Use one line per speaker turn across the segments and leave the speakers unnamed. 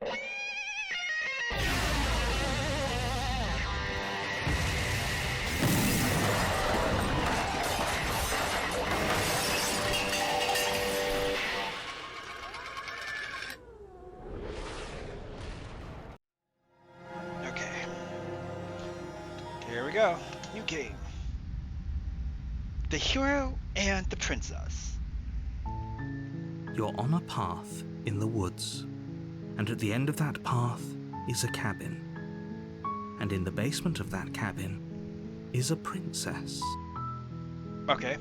Okay. Here we go. New game. The hero and the princess.
You're on a path in the woods, and at the end of that path is a cabin. And in the basement of that cabin is a princess.
Okay.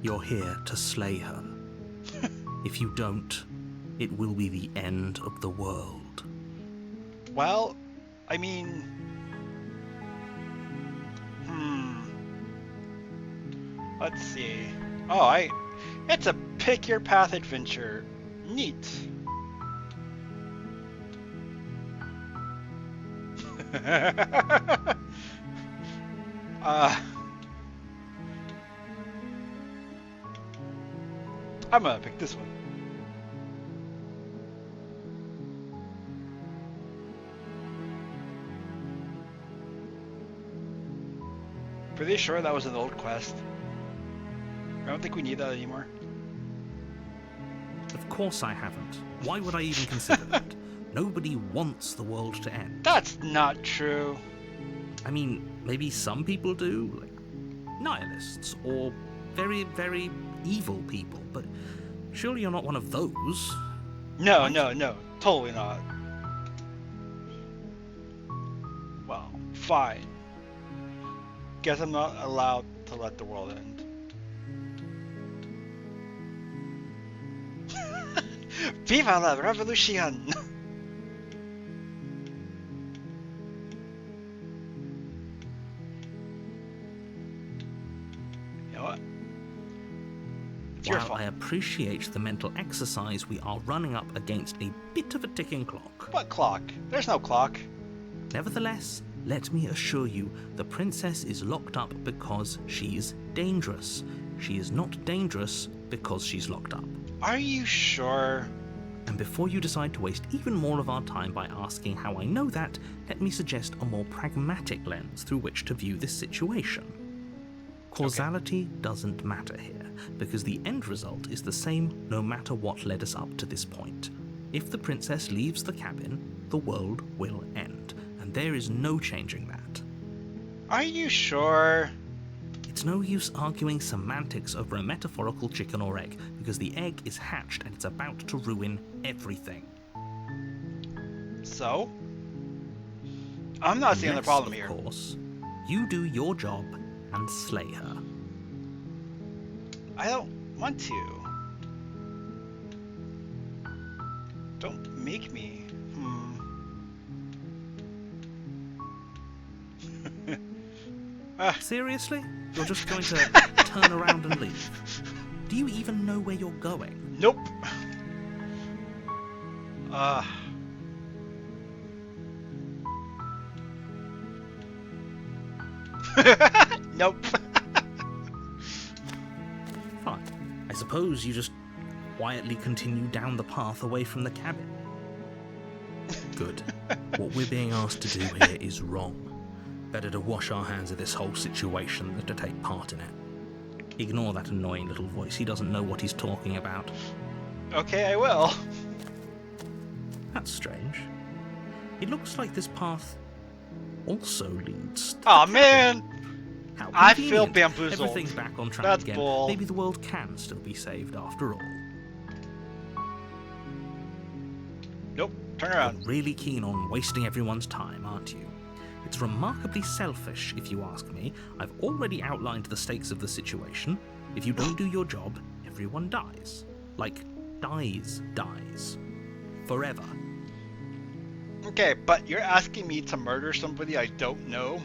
You're here to slay her. If you don't, it will be the end of the world.
Well, I mean... Let's see. Oh, it's a pick your path adventure. Neat. I'm gonna pick this one. Pretty sure that was an old quest. I don't think we need that anymore.
Of course I haven't. Why would I even consider that? Nobody wants the world to end.
That's not true.
I mean, maybe some people do, like nihilists, or very, very evil people, but surely you're not one of those.
No,
right?
no, totally not. Well, fine. Guess I'm not allowed to let the world end. Viva la revolution! You know what? It's your
While
fault.
I appreciate the mental exercise, we are running up against a bit of a ticking clock.
What clock? There's no clock.
Nevertheless, let me assure you, the princess is locked up because she's dangerous. She is not dangerous because she's locked up.
Are you sure?
And before you decide to waste even more of our time by asking how I know that, let me suggest a more pragmatic lens through which to view this situation. Causality doesn't matter here, because the end result is the same no matter what led us up to this point. If the princess leaves the cabin, the world will end, and there is no changing that.
Are you sure?
It's no use arguing semantics over a metaphorical chicken or egg, because the egg is hatched and it's about to ruin everything.
So? I'm not seeing the
Unless,
problem here.
Of course, you do your job and slay her.
I don't want to. Don't make me.
Seriously? You're just going to turn around and leave? Do you even know where you're going?
Nope. Nope.
Fine. I suppose you just quietly continue down the path away from the cabin. Good. What we're being asked to do here is wrong. Better to wash our hands of this whole situation than to take part in it. Ignore that annoying little voice. He doesn't know what he's talking about.
Okay, I will.
That's strange. It looks like this path also leads to
Aw,
the
man!
cabin. How
I feel
convenient.
bamboozled.
Everything's back on track
That's
again.
bull.
Maybe the world can still be saved after all.
Nope. Turn
You're
around.
really keen on wasting everyone's time, aren't you? It's remarkably selfish, if you ask me. I've already outlined the stakes of the situation. If you don't do your job, everyone dies. Like, dies. Forever.
Okay, but you're asking me to murder somebody I don't know,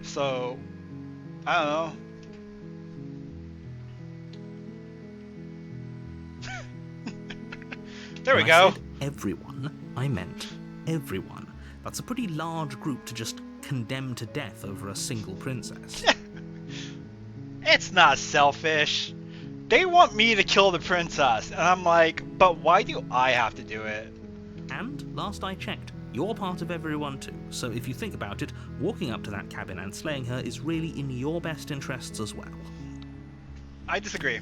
so I don't know. There we
When I
go.
said everyone, I meant everyone. That's a pretty large group to just condemn to death over a single princess.
It's not selfish. They want me to kill the princess, and I'm like, but why do I have to do it?
And, last I checked, you're part of everyone too, so if you think about it, walking up to that cabin and slaying her is really in your best interests as well.
I disagree.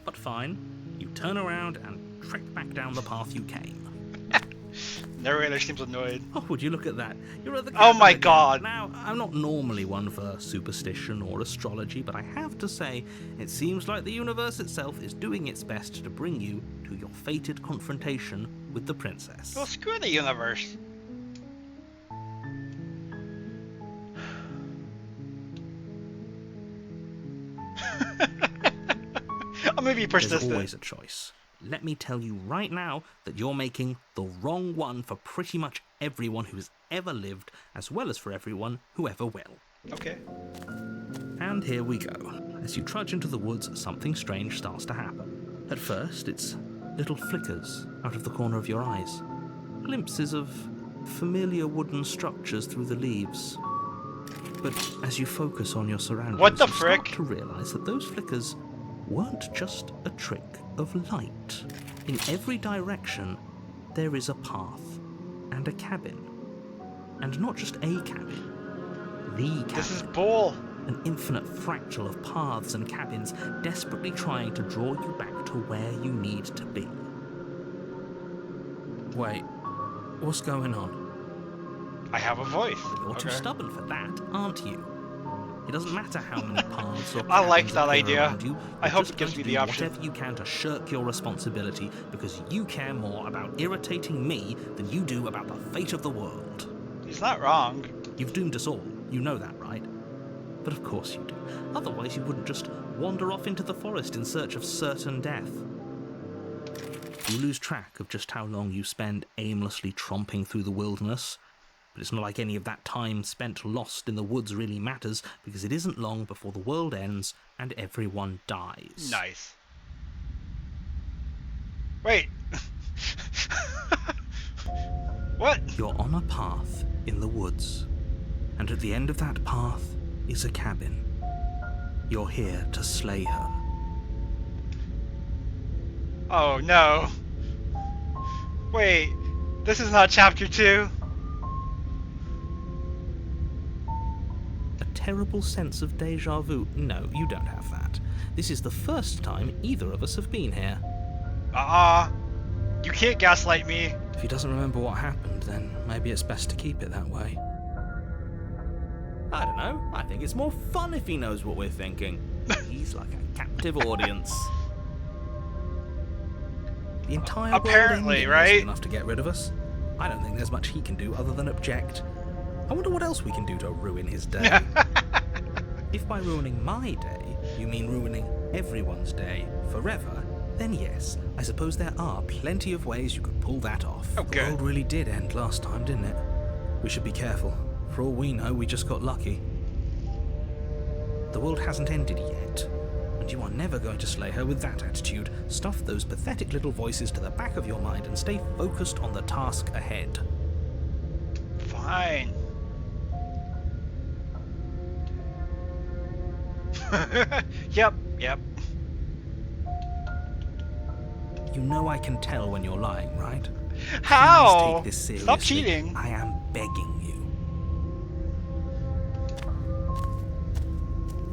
But fine, you turn around and trek back down the path you came.
Narrator seems annoyed.
Oh, would you look at that? You're at the
Oh
cabin
my
again.
god!
Now, I'm not normally one for superstition or astrology, but I have to say, it seems like the universe itself is doing its best to bring you to your fated confrontation with the princess.
Well, screw the universe. I'm gonna be persistent.
There's always a choice. Let me tell you right now that you're making the wrong one for pretty much everyone who's ever lived, as well as for everyone who ever will.
Okay.
And here we go. As you trudge into the woods, something strange starts to happen. At first, it's little flickers out of the corner of your eyes. Glimpses of familiar wooden structures through the leaves. But as you focus on your surroundings,
What the
you
frick?
start to realize that those flickers weren't just a trick of light. In every direction, there is a path and a cabin. And not just a cabin, the cabin.
This is bull.
An infinite fractal of paths and cabins desperately trying to draw you back to where you need to be. Wait, what's going on?
I have a voice.
You're too
Okay.
stubborn for that, aren't you? It doesn't matter how many paths or
I like
cabins
that
appear
idea.
around you,
I
you're
hope
just
it gives
going
me
to
the
do
option.
whatever you can to shirk your responsibility because you care more about irritating me than you do about the fate of the world.
He's not wrong.
You've doomed us all. You know that, right? But of course you do. Otherwise you wouldn't just wander off into the forest in search of certain death. You lose track of just how long you spend aimlessly tromping through the wilderness. But it's not like any of that time spent lost in the woods really matters, because it isn't long before the world ends and everyone dies.
Nice. Wait. What?
You're on a path in the woods, and at the end of that path is a cabin. You're here to slay her.
Oh no. Wait. This is not chapter 2.
A terrible sense of deja vu. No, you don't have that. This is the first time either of us have been here.
You can't gaslight me.
If he doesn't remember what happened, then maybe it's best to keep it that way. I don't know. I think it's more fun if he knows what we're thinking. He's like a captive audience. The entire world
Apparently,
ending
right?
isn't enough to get rid of us. I don't think there's much he can do other than object. I wonder what else we can do to ruin his day. If by ruining my day, you mean ruining everyone's day forever, then yes, I suppose there are plenty of ways you could pull that off.
Oh,
The
good.
world really did end last time, didn't it? We should be careful. For all we know, we just got lucky. The world hasn't ended yet, and you are never going to slay her with that attitude. Stuff those pathetic little voices to the back of your mind and stay focused on the task ahead.
Fine. Yep.
You know I can tell when you're lying, right?
How?
Please take this seriously.
Stop cheating.
I am begging you.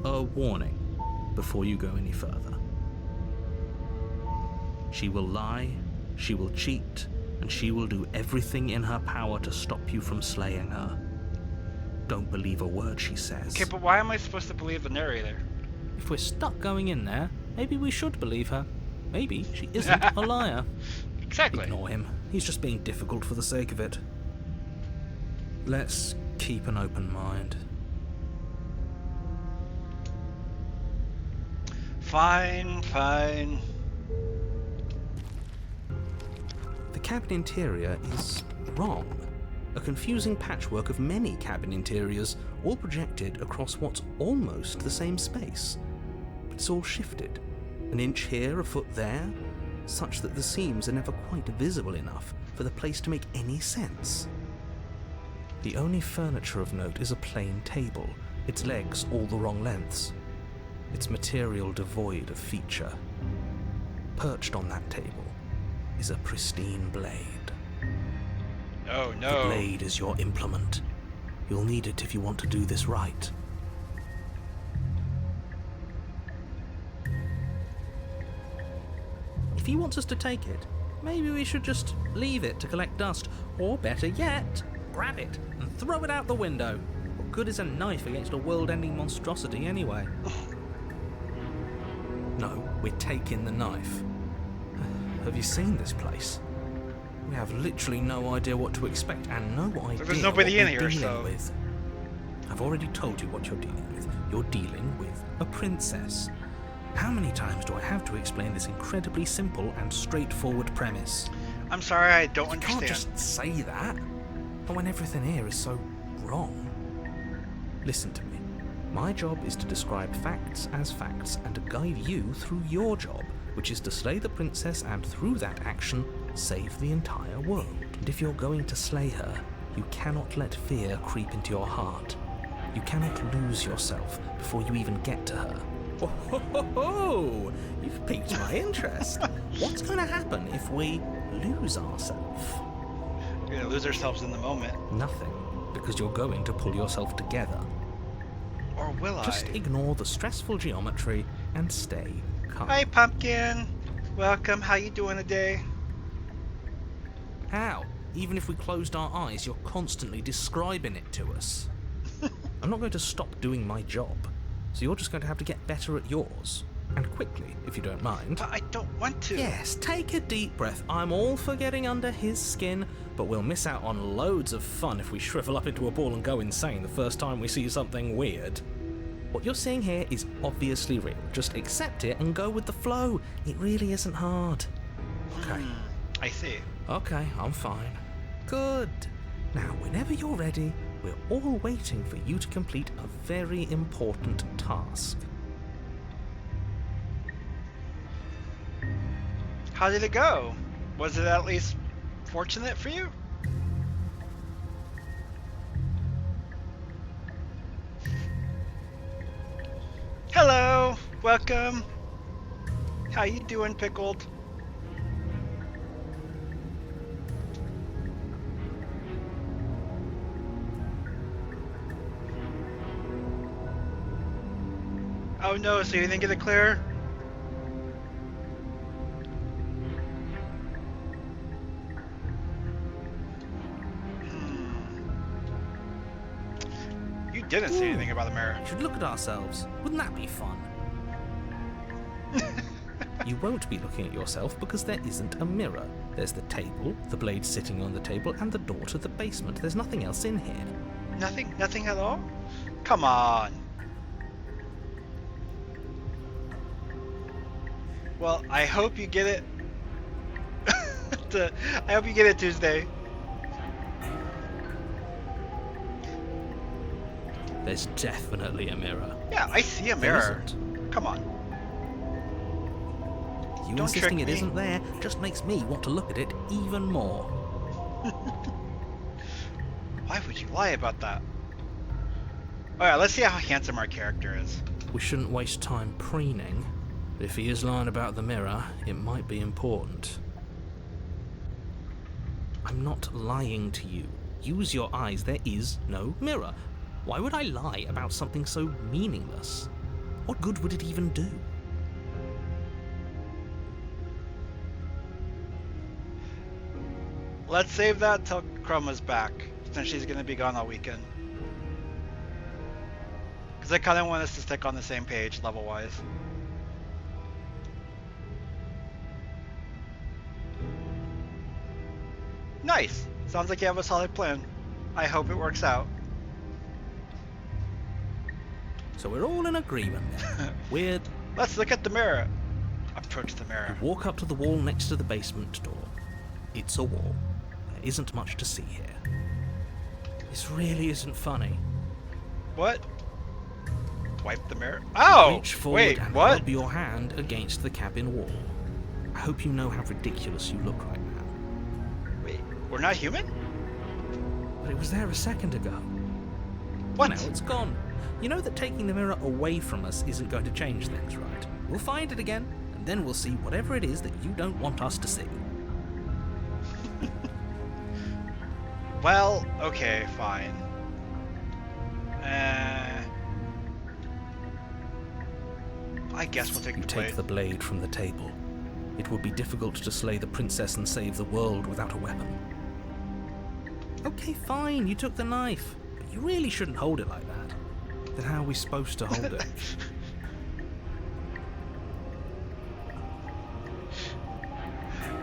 A warning before you go any further. She will lie, she will cheat, and she will do everything in her power to stop you from slaying her. Don't believe a word she says.
Okay, but why am I supposed to believe the narrator?
If we're stuck going in there, maybe we should believe her. Maybe she isn't a liar.
Exactly.
Ignore him. He's just being difficult for the sake of it. Let's keep an open mind.
Fine.
The cabin interior is wrong. A confusing patchwork of many cabin interiors, all projected across what's almost the same space. But it's all shifted. An inch here, a foot there, such that the seams are never quite visible enough for the place to make any sense. The only furniture of note is a plain table, its legs all the wrong lengths, its material devoid of feature. Perched on that table is a pristine blade.
Oh
The
no.
blade is your implement. You'll need it if you want to do this right. If he wants us to take it, maybe we should just leave it to collect dust. Or better yet, grab it and throw it out the window. What good is a knife against a world-ending monstrosity anyway? No, we're taking the knife. Have you seen this place? We have literally no idea what to expect and no idea
There's nobody in
what we're
here,
dealing
so...
with. I've already told you what you're dealing with. You're dealing with a princess. How many times do I have to explain this incredibly simple and straightforward premise?
I'm sorry, I don't
You
understand.
can't just say that. But when everything here is so wrong. Listen to me. My job is to describe facts as facts and to guide you through your job, which is to slay the princess and through that action, save the entire world. And if you're going to slay her, you cannot let fear creep into your heart. You cannot lose yourself before you even get to her. Oh, ho, ho, ho. You've piqued my interest. What's going to happen if we lose ourselves?
We're gonna lose ourselves in the moment.
Nothing, because you're going to pull yourself together.
Or will
Just
I?
ignore the stressful geometry and stay calm.
Hi, Pumpkin. Welcome. How you doing today?
How? Even if we closed our eyes, you're constantly describing it to us. I'm not going to stop doing my job, so you're just going to have to get better at yours. And quickly, if you don't mind.
But I don't want to.
Yes, take a deep breath. I'm all for getting under his skin, but we'll miss out on loads of fun if we shrivel up into a ball and go insane the first time we see something weird. What you're seeing here is obviously real. Just accept it and go with the flow. It really isn't hard. Okay.
I see.
Okay, I'm fine. Good. Now, whenever you're ready, we're all waiting for you to complete a very important task.
How did it go? Was it at least fortunate for you? Hello, welcome. How you doing, Pickled? Oh no, so you didn't get it clear? You didn't say anything about the mirror.
We should look at ourselves. Wouldn't that be fun? You won't be looking at yourself because there isn't a mirror. There's the table, the blade sitting on the table, and the door to the basement. There's nothing else in here.
Nothing at all? Come on. Well, I hope you get it. I hope you get it Tuesday.
There's definitely a mirror.
Yeah, I see a
There
mirror.
isn't.
Come on.
You
Don't
insisting
trick
it
me.
isn't there just makes me want to look at it even more.
Why would you lie about that? Alright, let's see how handsome our character is.
We shouldn't waste time preening. If he is lying about the mirror, it might be important. I'm not lying to you. Use your eyes. There is no mirror. Why would I lie about something so meaningless? What good would it even do?
Let's save that till Chroma's back, since she's gonna be gone all weekend. Because I kind of want us to stick on the same page, level-wise. Nice! Sounds like you have a solid plan. I hope it works out.
So we're all in agreement then. We're...
Let's look at the mirror. Approach the mirror.
Walk up to the wall next to the basement door. It's a wall. There isn't much to see here. This really isn't funny.
What? Wipe the mirror? Oh!
Reach forward
Wait,
and
what?
rub your hand against the cabin wall. I hope you know how ridiculous you look right now.
Wait, we're not human?
But it was there a second ago.
What?
Now it's gone. You know that taking the mirror away from us isn't going to change things, right? We'll find it again, and then we'll see whatever it is that you don't want us to see.
Well, okay, fine. I guess we'll take
You
the
take
blade.
the blade from the table. It would be difficult to slay the princess and save the world without a weapon. Okay, fine, you took the knife. But you really shouldn't hold it like that. Then how are we supposed to hold it?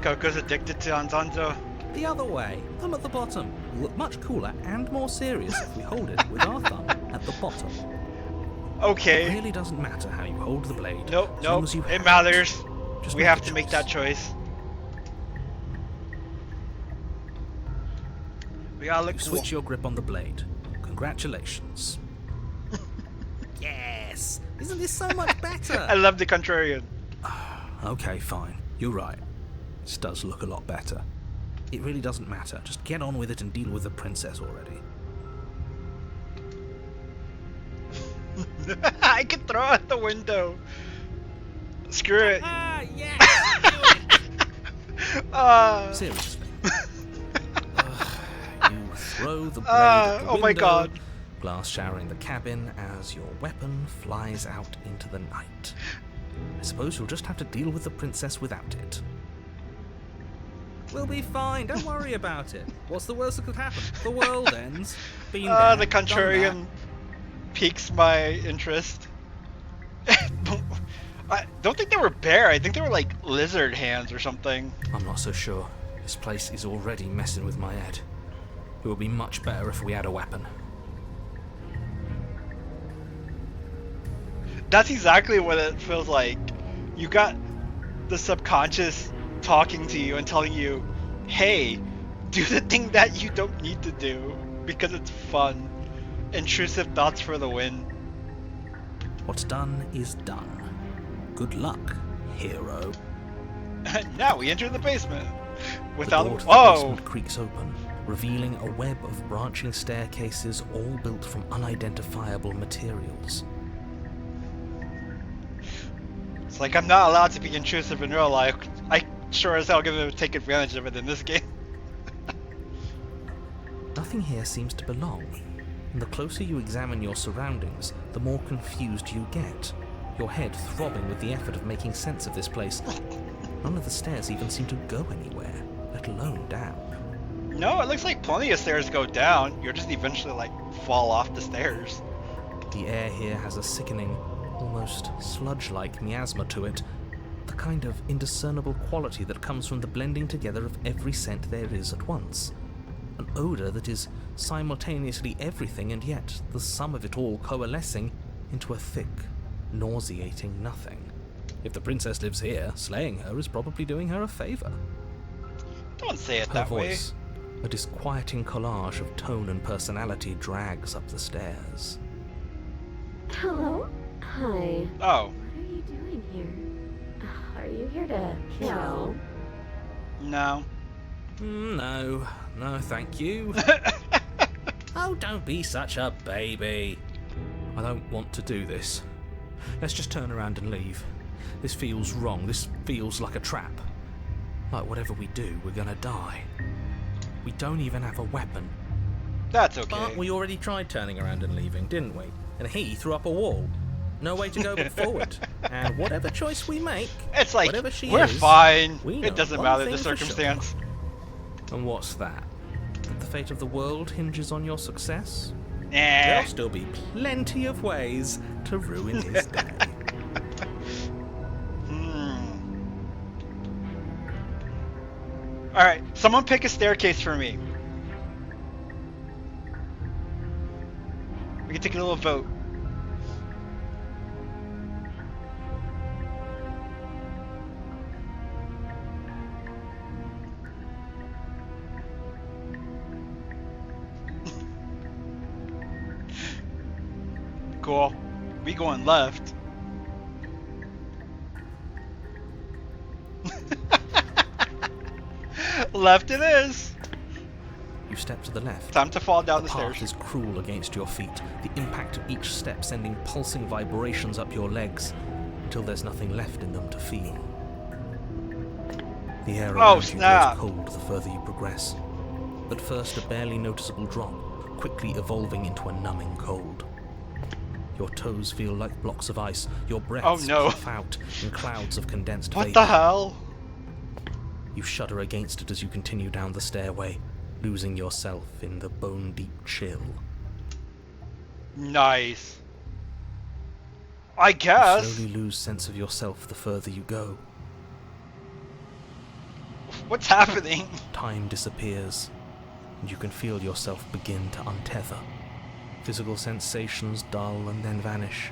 Coco's addicted to Anzanzo.
The other way, thumb at the bottom. Will look much cooler and more serious if we hold it with our thumb at the bottom.
Okay.
It really doesn't matter how you hold the blade.
Nope,
as long
nope.
as you
It
have
matters.
Just
We
make
have
a
to make
choice.
that choice. We gotta look
You
cool.
switch your grip on the blade. Congratulations. Yes! Isn't this so much
I
better?
love the contrarian.
Okay, fine. You're right. This does look a lot better. It really doesn't matter. Just get on with it and deal with the princess already.
I can throw out the window. Screw it.
Ah, yes! Seriously. You throw the blade at the
oh my
window,
god.
glass showering the cabin as your weapon flies out into the night. I suppose you'll just have to deal with the princess without it. We'll be fine, don't worry about it. What's the worst that could happen? The world ends. Been there,
The
done
contrarian piques my interest. I don't think they were bear. I think they were like lizard hands or something.
that. I'm not so sure. This place is already messing with my head. It would be much better if we had a weapon.
That's exactly what it feels like. You got the subconscious talking to you and telling you, hey, do the thing that you don't need to do because it's fun. Intrusive thoughts for the win.
What's done is done. Good luck, hero.
Now we enter the basement.
The
Without
door to the
whoa!
basement creaks open, revealing a web of branching staircases all built from unidentifiable materials.
It's like I'm not allowed to be intrusive in real life. I sure as hell gonna take advantage of it in this game.
Nothing here seems to belong, and the closer you examine your surroundings, the more confused you get, your head throbbing with the effort of making sense of this place. None of the stairs even seem to go anywhere, let alone down.
No, it looks like plenty of stairs go down. You'll just eventually like fall off the stairs.
The air here has a sickening, almost sludge-like miasma to it, the kind of indiscernible quality that comes from the blending together of every scent there is at once. An odour that is simultaneously everything and yet the sum of it all coalescing into a thick, nauseating nothing. If the princess lives here, slaying her is probably doing her a favour.
Don't say it
Her
that
voice, a disquieting collage of tone and personality, drags up the stairs.
Hello? Hi.
way. Oh.
What are you doing here? Are you here to kill?
No.
No, thank you. Oh, don't be such a baby. I don't want to do this. Let's just turn around and leave. This feels wrong. This feels like a trap. Like whatever we do, we're gonna die. We don't even have a weapon.
That's okay.
But we already tried turning around and leaving, didn't we? And he threw up a wall. No way to go but forward. And whatever choice we make,
It's like,
whatever she
we're
is,
fine.
we know
It doesn't
one
matter
thing
the
for
circumstance.
sure. And what's that? That the fate of the world hinges on your success?
Nah.
There'll still be plenty of ways to ruin his day.
Alright, someone pick a staircase for me. We can take a little vote. Cool. We going left. Left it is.
You step to the left.
Time to fall down the
path
stairs.
is cruel against your feet, the impact of each step sending pulsing vibrations up your legs until there's nothing left in them to feel. The air
Oh,
around you
snap.
grows cold the further you progress. At first a barely noticeable drop, quickly evolving into a numbing cold. Your toes feel like blocks of ice, your breaths puff out in clouds of condensed vapor.
What the hell?
You shudder against it as you continue down the stairway, losing yourself in the bone-deep chill.
Nice. I guess.
You slowly lose sense of yourself the further you go.
What's happening?
Time disappears, and you can feel yourself begin to untether. Physical sensations dull and then vanish,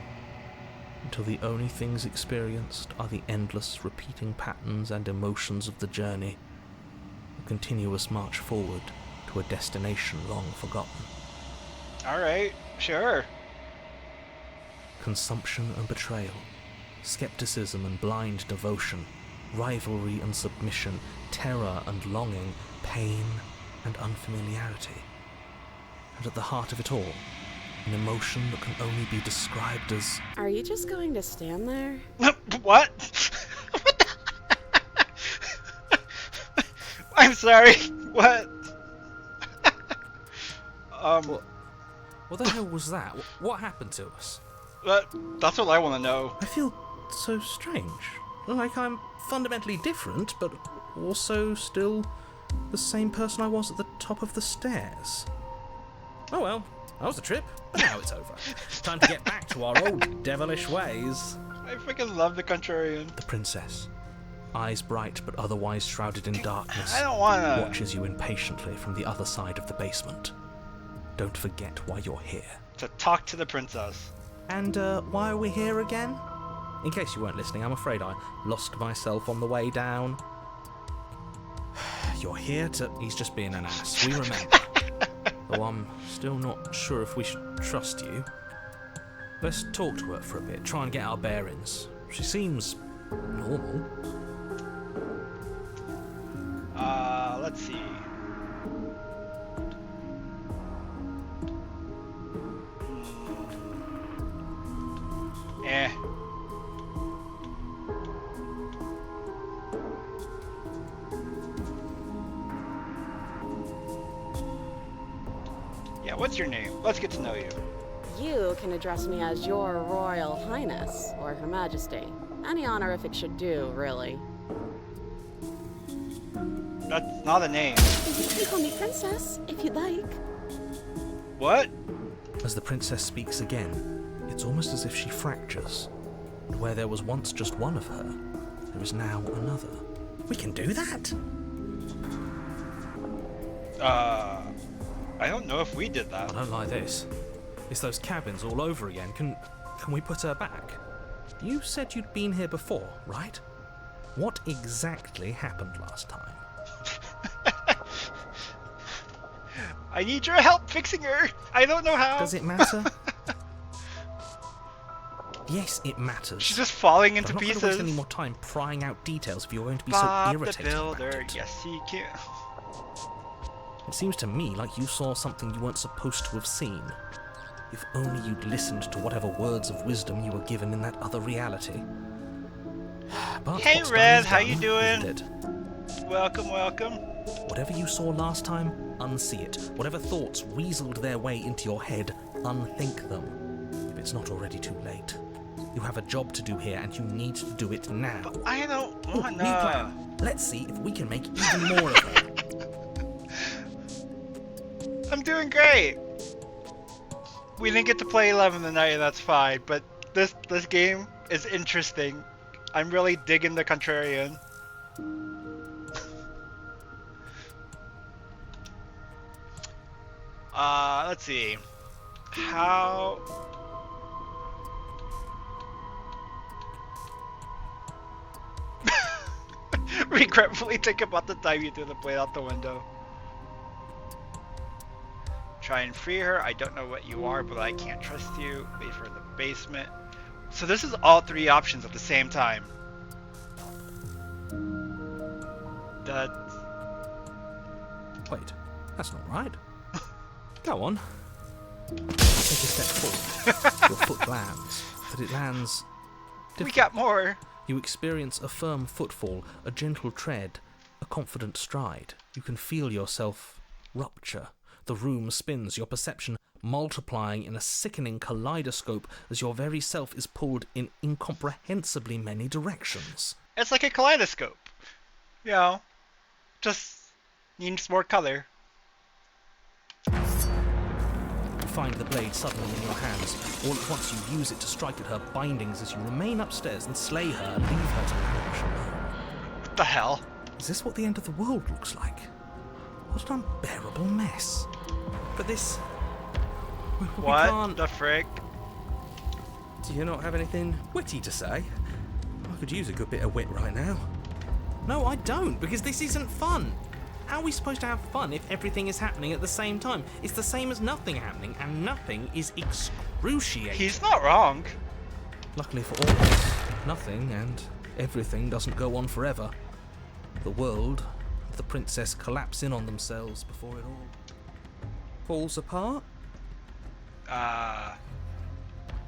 until the only things experienced are the endless repeating patterns and emotions of the journey, a continuous march forward to a destination long forgotten.
Alright, sure.
Consumption and betrayal, skepticism and blind devotion, rivalry and submission, terror and longing, pain and unfamiliarity. And at the heart of it all, an emotion that can only be described as...
Are you just going to stand there?
What? I'm sorry, what?
What the hell was that? What happened to us?
That's what I want to know.
I feel so strange. Like I'm fundamentally different, but also still the same person I was at the top of the stairs. Oh well, that was a trip, but now it's over. Time to get back to our old devilish ways.
I freaking love the Contrarian.
The princess, eyes bright but otherwise shrouded in darkness,
I don't wanna...
watches you impatiently from the other side of the basement. Don't forget why you're here.
To talk to the princess.
And why are we here again? In case you weren't listening, I'm afraid I lost myself on the way down. You're here to... He's just being an ass, we remember. Though I'm still not sure if we should trust you. Let's talk to her for a bit, try and get our bearings. She seems normal.
Let's see. Eh. Yeah, what's your name? Let's get to know you.
You can address me as Your Royal Highness, or Her Majesty. Any honorific should do, really.
That's not a name.
You can call me Princess, if you'd like.
What?
As the princess speaks again, it's almost as if she fractures. And where there was once just one of her, there is now another. We can do that?
I don't know if we did that.
I don't like this. It's those cabins all over again. Can we put her back? You said you'd been here before, right? What exactly happened last time?
I need your help fixing her. I don't know how.
Does it matter? Yes, it matters.
She's just falling into
I'm not
pieces.
going to waste any more time prying out details if you're going to be
Bob
so irritated
the Builder.
about it.
Yes, he can.
It seems to me like you saw something you weren't supposed to have seen. If only you'd listened to whatever words of wisdom you were given in that other reality. But
Hey
what's
Red,
done is
how
done,
you doing?
isn't it?
Welcome, welcome.
Whatever you saw last time, unsee it. Whatever thoughts weaseled their way into your head, unthink them. If it's not already too late. You have a job to do here, and you need to do it now.
I don't
Ooh,
want
new plan. Let's see if we can make even more of her.
I'm doing great. We didn't get to play 11 tonight, and that's fine. But this game is interesting. I'm really digging the Contrarian. Let's see. How... Regretfully think about the time you threw the plate out the window. Try and free her. I don't know what you are, but I can't trust you. Wait for the basement. So this is all three options at the same time. That...
Wait, that's not right. Go on. Take a step forward. Your foot lands, but it lands...
We got more!
You experience a firm footfall, a gentle tread, a confident stride. You can feel yourself rupture. The room spins, your perception multiplying in a sickening kaleidoscope as your very self is pulled in incomprehensibly many directions.
It's like a kaleidoscope. You know, just needs more color.
You find the blade suddenly in your hands. All at once you use it to strike at her bindings as you remain upstairs and slay her and leave her to languish alone.
What the hell?
Is this what the end of the world looks like? What an unbearable mess. But this... we
What
can't...
the frick?
Do you not have anything witty to say? I could use a good bit of wit right now. No, I don't, because this isn't fun. How are we supposed to have fun if everything is happening at the same time? It's the same as nothing happening, and nothing is excruciating.
He's not wrong.
Luckily for all of us, nothing and everything doesn't go on forever. The world and the princess collapse in on themselves before it all falls apart.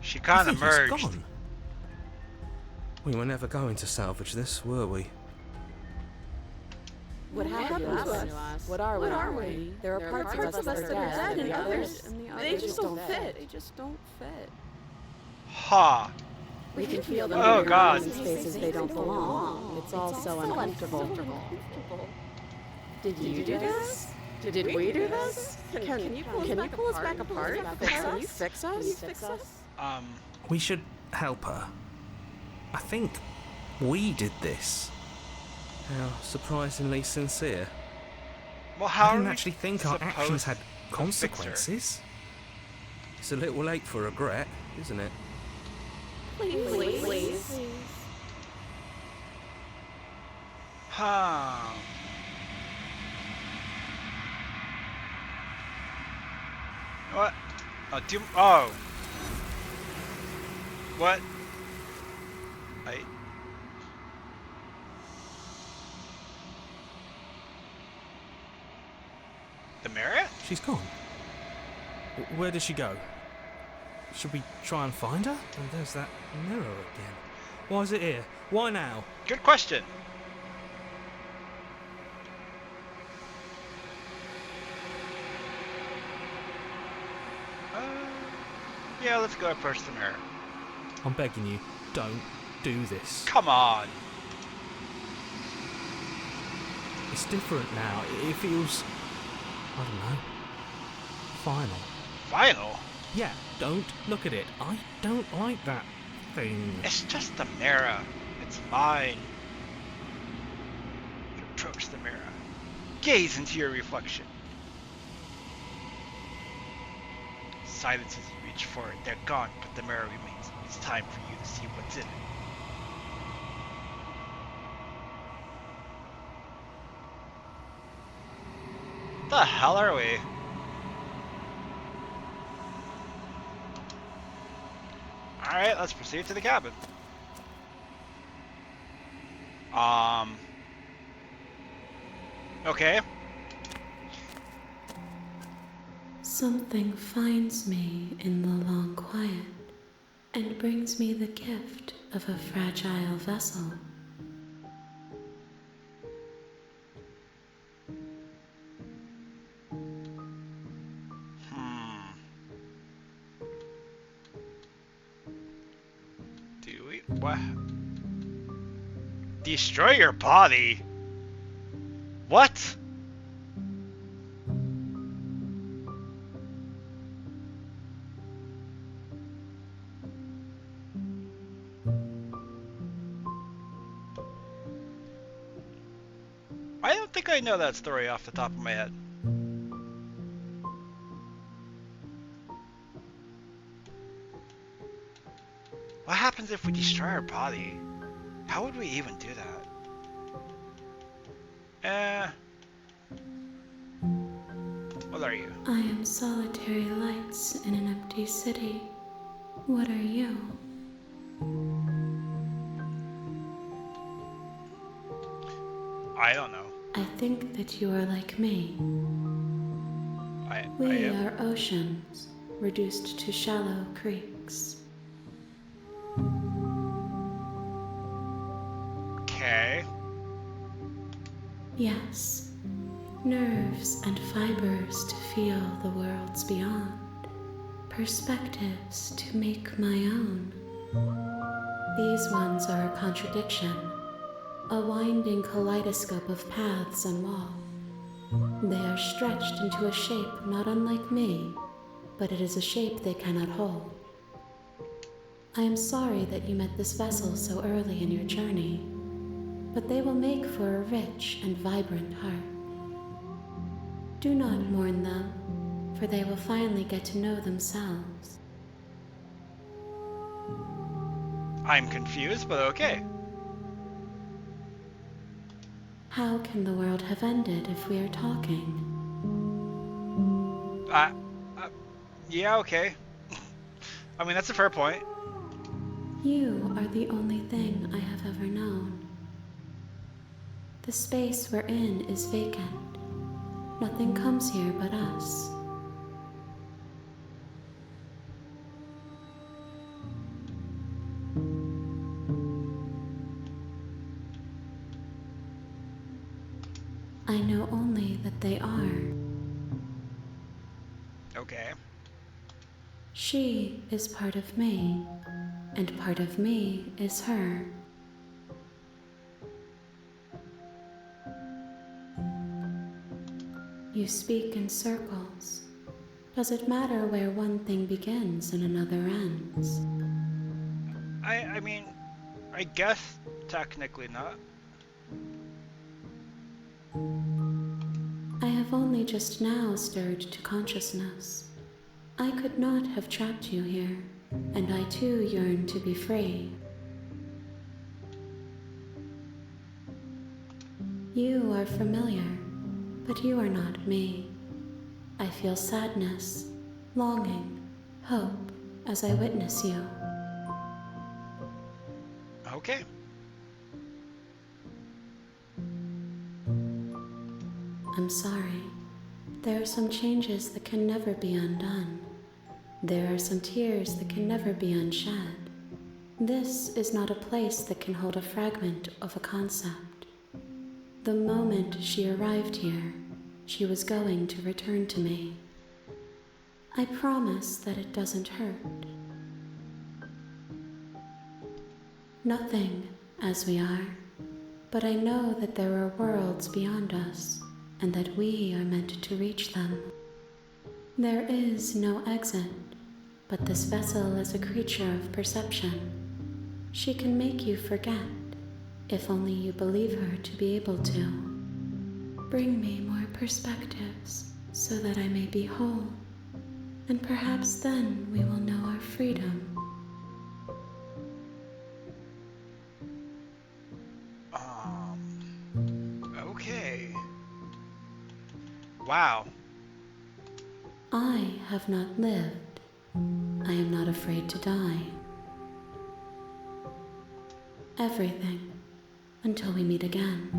She
I
kind
think
of
it's
merged.
gone. We were never going to salvage this, were we?
What happened to us? What are we? There are parts of us that are dead, and others, they just don't fit. They just don't fit.
Ha.
We can feel them
Oh, God.
in spaces they don't belong. It's all so uncomfortable. Did you do this? Did we do this? Can you pull us back apart? Can you fix us?
We should help her. I think we did this. How surprisingly sincere.
Well, how
I
are
didn't
we
actually think our actions
supposed
had
to fix her?
consequences. It's a little late for regret, isn't it?
Please.
Huh. What? Oh. What? The mirror?
She's gone. Where did she go? Should we try and find her? Oh, there's that mirror again. Why is it here? Why now?
Good question. Yeah, let's go approach the mirror.
I'm begging you, don't do this.
Come on.
It's different now. It feels... I don't know. Final.
Final?
Yeah, don't look at it. I don't like that thing.
It's just a mirror. It's mine. You approach the mirror. Gaze into your reflection. Silence as you reach for it. They're gone, but the mirror remains. It's time for you to see what's in it. The hell are we? Alright, let's proceed to the cabin. Okay.
Something finds me in the long quiet and brings me the gift of a fragile vessel.
Do we? What? Destroy your body? What? I don't think I know that story off the top of my head. What happens if we destroy our body? How would we even do that? What are you?
I am solitary lights in an empty city. What are you?
I don't know.
I think that you are like me.
I
We
am.
are oceans, reduced to shallow creeks.
Okay.
Yes, nerves and fibers to feel the worlds beyond, perspectives to make my own. These ones are a contradiction, a winding kaleidoscope of paths and wall. They are stretched into a shape not unlike me, but it is a shape they cannot hold. I am sorry that you met this vessel so early in your journey, but they will make for a rich and vibrant heart. Do not mourn them, for they will finally get to know themselves.
I'm confused, but okay.
How can the world have ended if we are talking?
Yeah, okay. I mean, that's a fair point.
You are the only thing I have ever known. The space we're in is vacant. Nothing comes here but us. I know only that they are.
Okay.
She is part of me, and part of me is her. You speak in circles. Does it matter where one thing begins and another ends?
I mean, I guess technically not.
I have only just now stirred to consciousness. I could not have trapped you here, and I too yearn to be free. You are familiar, but you are not me. I feel sadness, longing, hope as I witness you.
Okay.
I'm sorry. There are some changes that can never be undone. There are some tears that can never be unshed. This is not a place that can hold a fragment of a concept. The moment she arrived here, she was going to return to me. I promise that it doesn't hurt. Nothing, as we are, but I know that there are worlds beyond us, and that we are meant to reach them. There is no exit, but this vessel is a creature of perception. She can make you forget, if only you believe her to be able to. Bring me more perspectives, so that I may be whole, and perhaps then we will know our freedom.
Okay. Wow.
I have not lived. I am not afraid to die. Everything, until we meet again.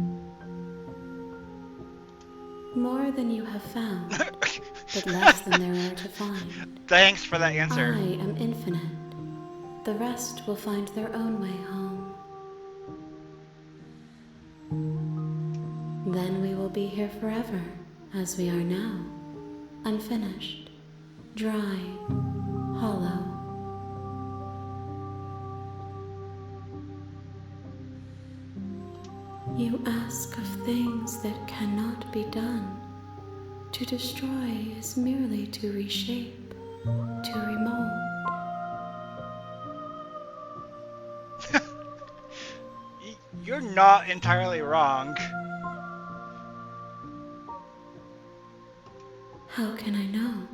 More than you have found, but less than there are to find.
Thanks for that
I
answer.
am infinite. The rest will find their own way home. Then we will be here forever, as we are now, unfinished, dry, hollow. You ask of things that cannot be done. To destroy is merely to reshape, to remold.
You're not entirely wrong.
How can I know?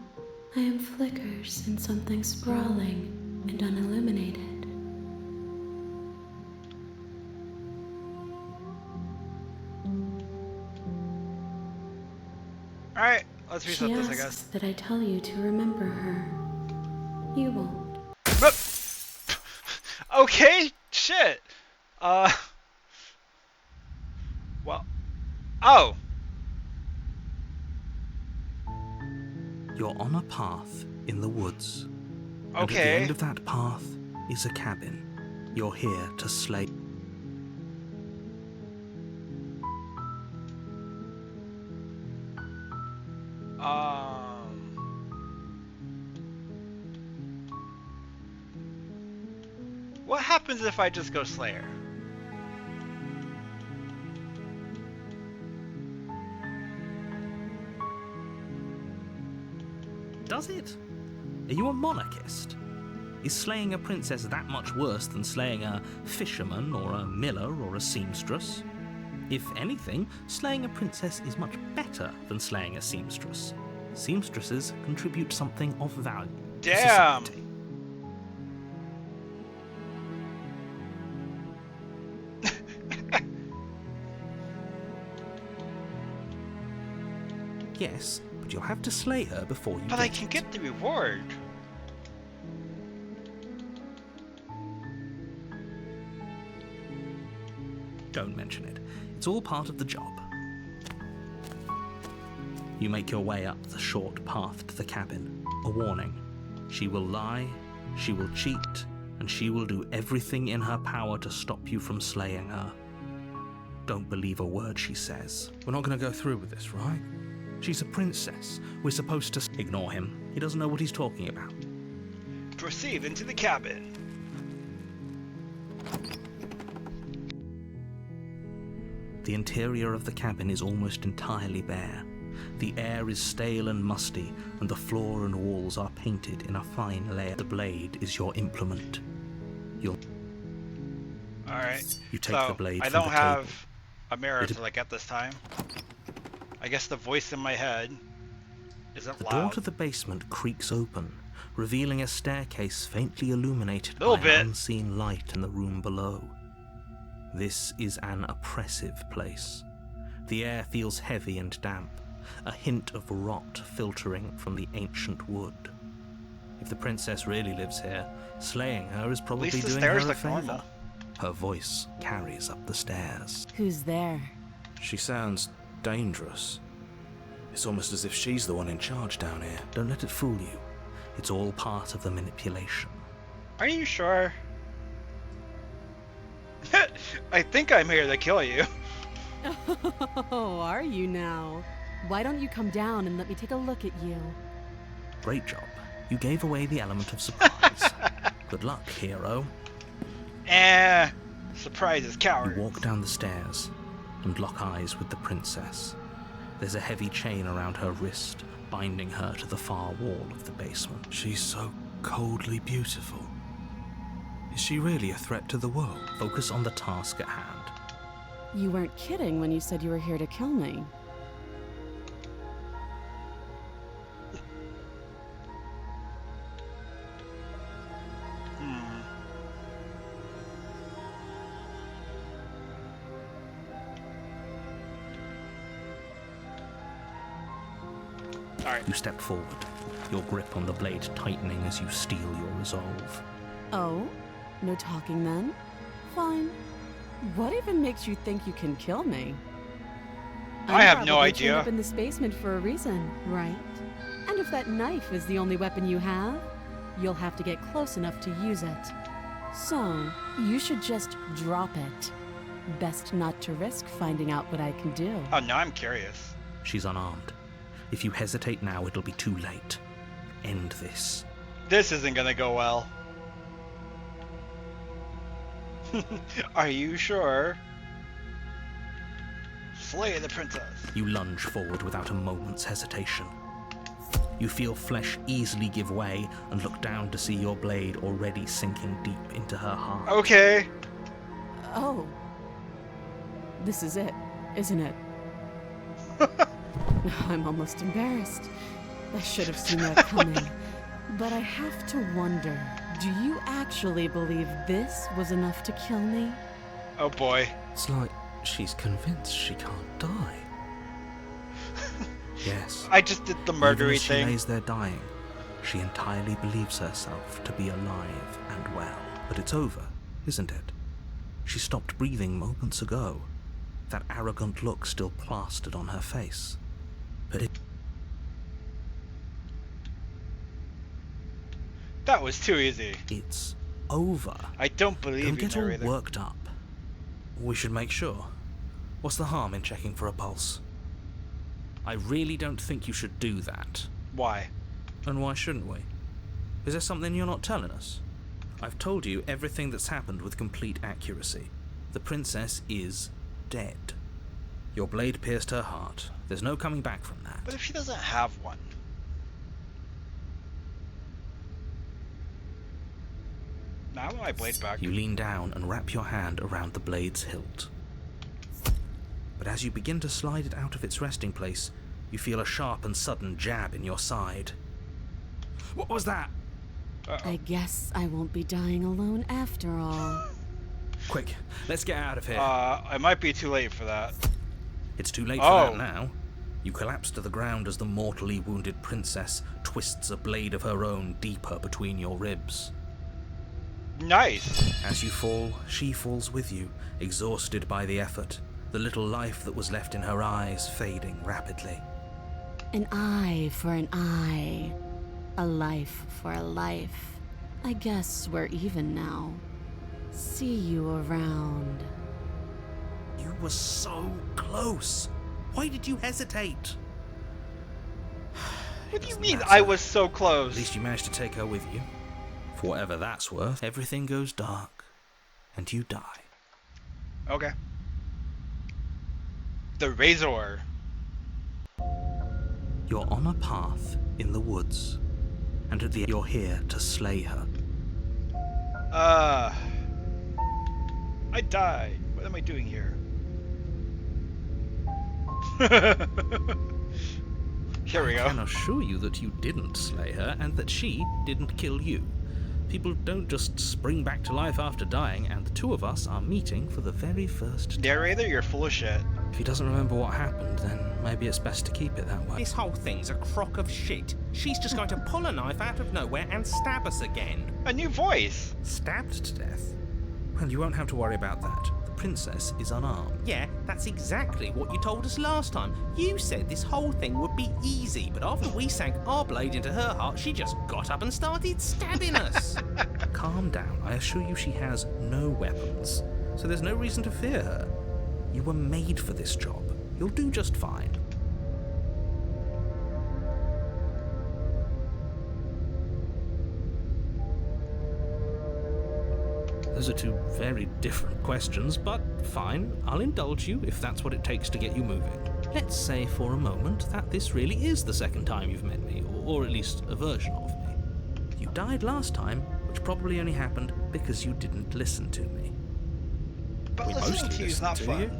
I am flickers in something sprawling and unilluminated.
Alright, let's
She
reset this, I
asks
guess.
that I tell you to remember her. You won't.
Okay, shit. Well, oh.
You're on a path in the woods. And at the
Okay.
end of that path is a cabin. You're here to slay.
What happens if I just go Slayer?
Does it? Are you a monarchist? Is slaying a princess that much worse than slaying a fisherman or a miller or a seamstress? If anything, slaying a princess is much better than slaying a seamstress. Seamstresses contribute something of value to
Damn!
society. Yes, but you'll have to slay her before you
But
get
I can
it.
get the reward.
Don't mention it. It's all part of the job. You make your way up the short path to the cabin. A warning. She will lie, she will cheat, and she will do everything in her power to stop you from slaying her. Don't believe a word she says. We're not going to go through with this, right? She's a princess. We're supposed to ignore him. He doesn't know what he's talking about.
Proceed into the cabin.
The interior of the cabin is almost entirely bare. The air is stale and musty, and the floor and walls are painted in a fine layer. The blade is your implement.
Alright.
You take
So,
the blade
I
from
don't
the table.
have a mirror to look at this time. I guess the voice in my head isn't
The
loud.
door to the basement creaks open, revealing a staircase faintly illuminated by
Little
an
bit.
unseen light in the room below. This is an oppressive place. The air feels heavy and damp, a hint of rot filtering from the ancient wood. If the princess really lives here, slaying her is probably
At least the
doing
stairs
her a
look
favor.
normal.
Her voice carries up the stairs.
Who's there?
She sounds dangerous. It's almost as if she's the one in charge down here.
Don't let it fool you. It's all part of the manipulation.
Are you sure? I think I'm here to kill you.
Oh, are you now? Why don't you come down and let me take a look at you?
Great job. You gave away the element of surprise. Good luck, hero.
Surprise is coward.
You walk down the stairs and lock eyes with the princess. There's a heavy chain around her wrist, binding her to the far wall of the basement.
She's so coldly beautiful. Is she really a threat to the world?
Focus on the task at hand.
You weren't kidding when you said you were here to kill me.
You step forward, your grip on the blade tightening as you steel your resolve.
Oh? No talking then? Fine. What even makes you think you can kill me?
I have no
probably
idea.
chained up in this basement for a reason, right? And if that knife is the only weapon you have, you'll have to get close enough to use it. So, you should just drop it. Best not to risk finding out what I can do.
Oh, now I'm curious.
She's unarmed. If you hesitate now, it'll be too late. End this.
This isn't gonna go well. Are you sure? Slay the princess.
You lunge forward without a moment's hesitation. You feel flesh easily give way and look down to see your blade already sinking deep into her heart.
Okay.
Oh. This is it, isn't it? I'm almost embarrassed. I should have seen that coming. But I have to wonder, do you actually believe this was enough to kill me?
Oh boy.
It's like she's convinced she can't die.
Yes.
I just did the
Even
murdery
as she
thing.
lays there dying, she entirely believes herself to be alive and well. But it's over, isn't it? She stopped breathing moments ago. That arrogant look still plastered on her face. But
That was too easy.
it's over.
I don't believe
Don't
you,
get all
narrator.
worked up.
We should make sure. What's the harm in checking for a pulse?
I really don't think you should do that.
Why?
And why shouldn't we? Is there something you're not telling us? I've told you everything that's happened with complete accuracy. The princess is dead. Your blade pierced her heart. There's no coming back from that.
But if she doesn't have one? Now I want my blade back.
You lean down and wrap your hand around the blade's hilt. But as you begin to slide it out of its resting place, you feel a sharp and sudden jab in your side. What was that?
Uh-oh.
I guess I won't be dying alone after all.
Quick, let's get out of here.
I might be too late for that.
It's too late for that now. You collapse to the ground as the mortally wounded princess twists a blade of her own deeper between your ribs.
Nice.
As you fall, she falls with you, exhausted by the effort, the little life that was left in her eyes fading rapidly.
An eye for an eye. A life for a life. I guess we're even now. See you around.
You were so close. Why did you hesitate?
What do you mean I was so close?
At least you managed to take her with you. For whatever that's worth, everything goes dark, and you die.
Okay. The Razor.
You're on a path in the woods, and at the end you're here to slay her.
I died. What am I doing here? Here we
I
go.
can assure you that you didn't slay her, and that she didn't kill you. People don't just spring back to life after dying, and the two of us are meeting for the very first time.
Narrator, you're full of shit.
If he doesn't remember what happened, then maybe it's best to keep it that way.
This whole thing's a crock of shit. She's just going to pull a knife out of nowhere and stab us again.
A new voice.
Stabbed to death? Well, you won't have to worry about that. The princess is unarmed.
Yeah, that's exactly what you told us last time. You said this whole thing would be easy, but after we sank our blade into her heart, she just got up and started stabbing us.
Calm down. I assure you she has no weapons, so there's no reason to fear her. You were made for this job. You'll do just fine. Those are two very different questions, but fine, I'll indulge you if that's what it takes to get you moving. Let's say for a moment that this really is the second time you've met me, or at least a version of me. You died last time, which probably only happened because you didn't listen to me.
But
We
listening
mostly
to you is
listened
not
to
fun.
you.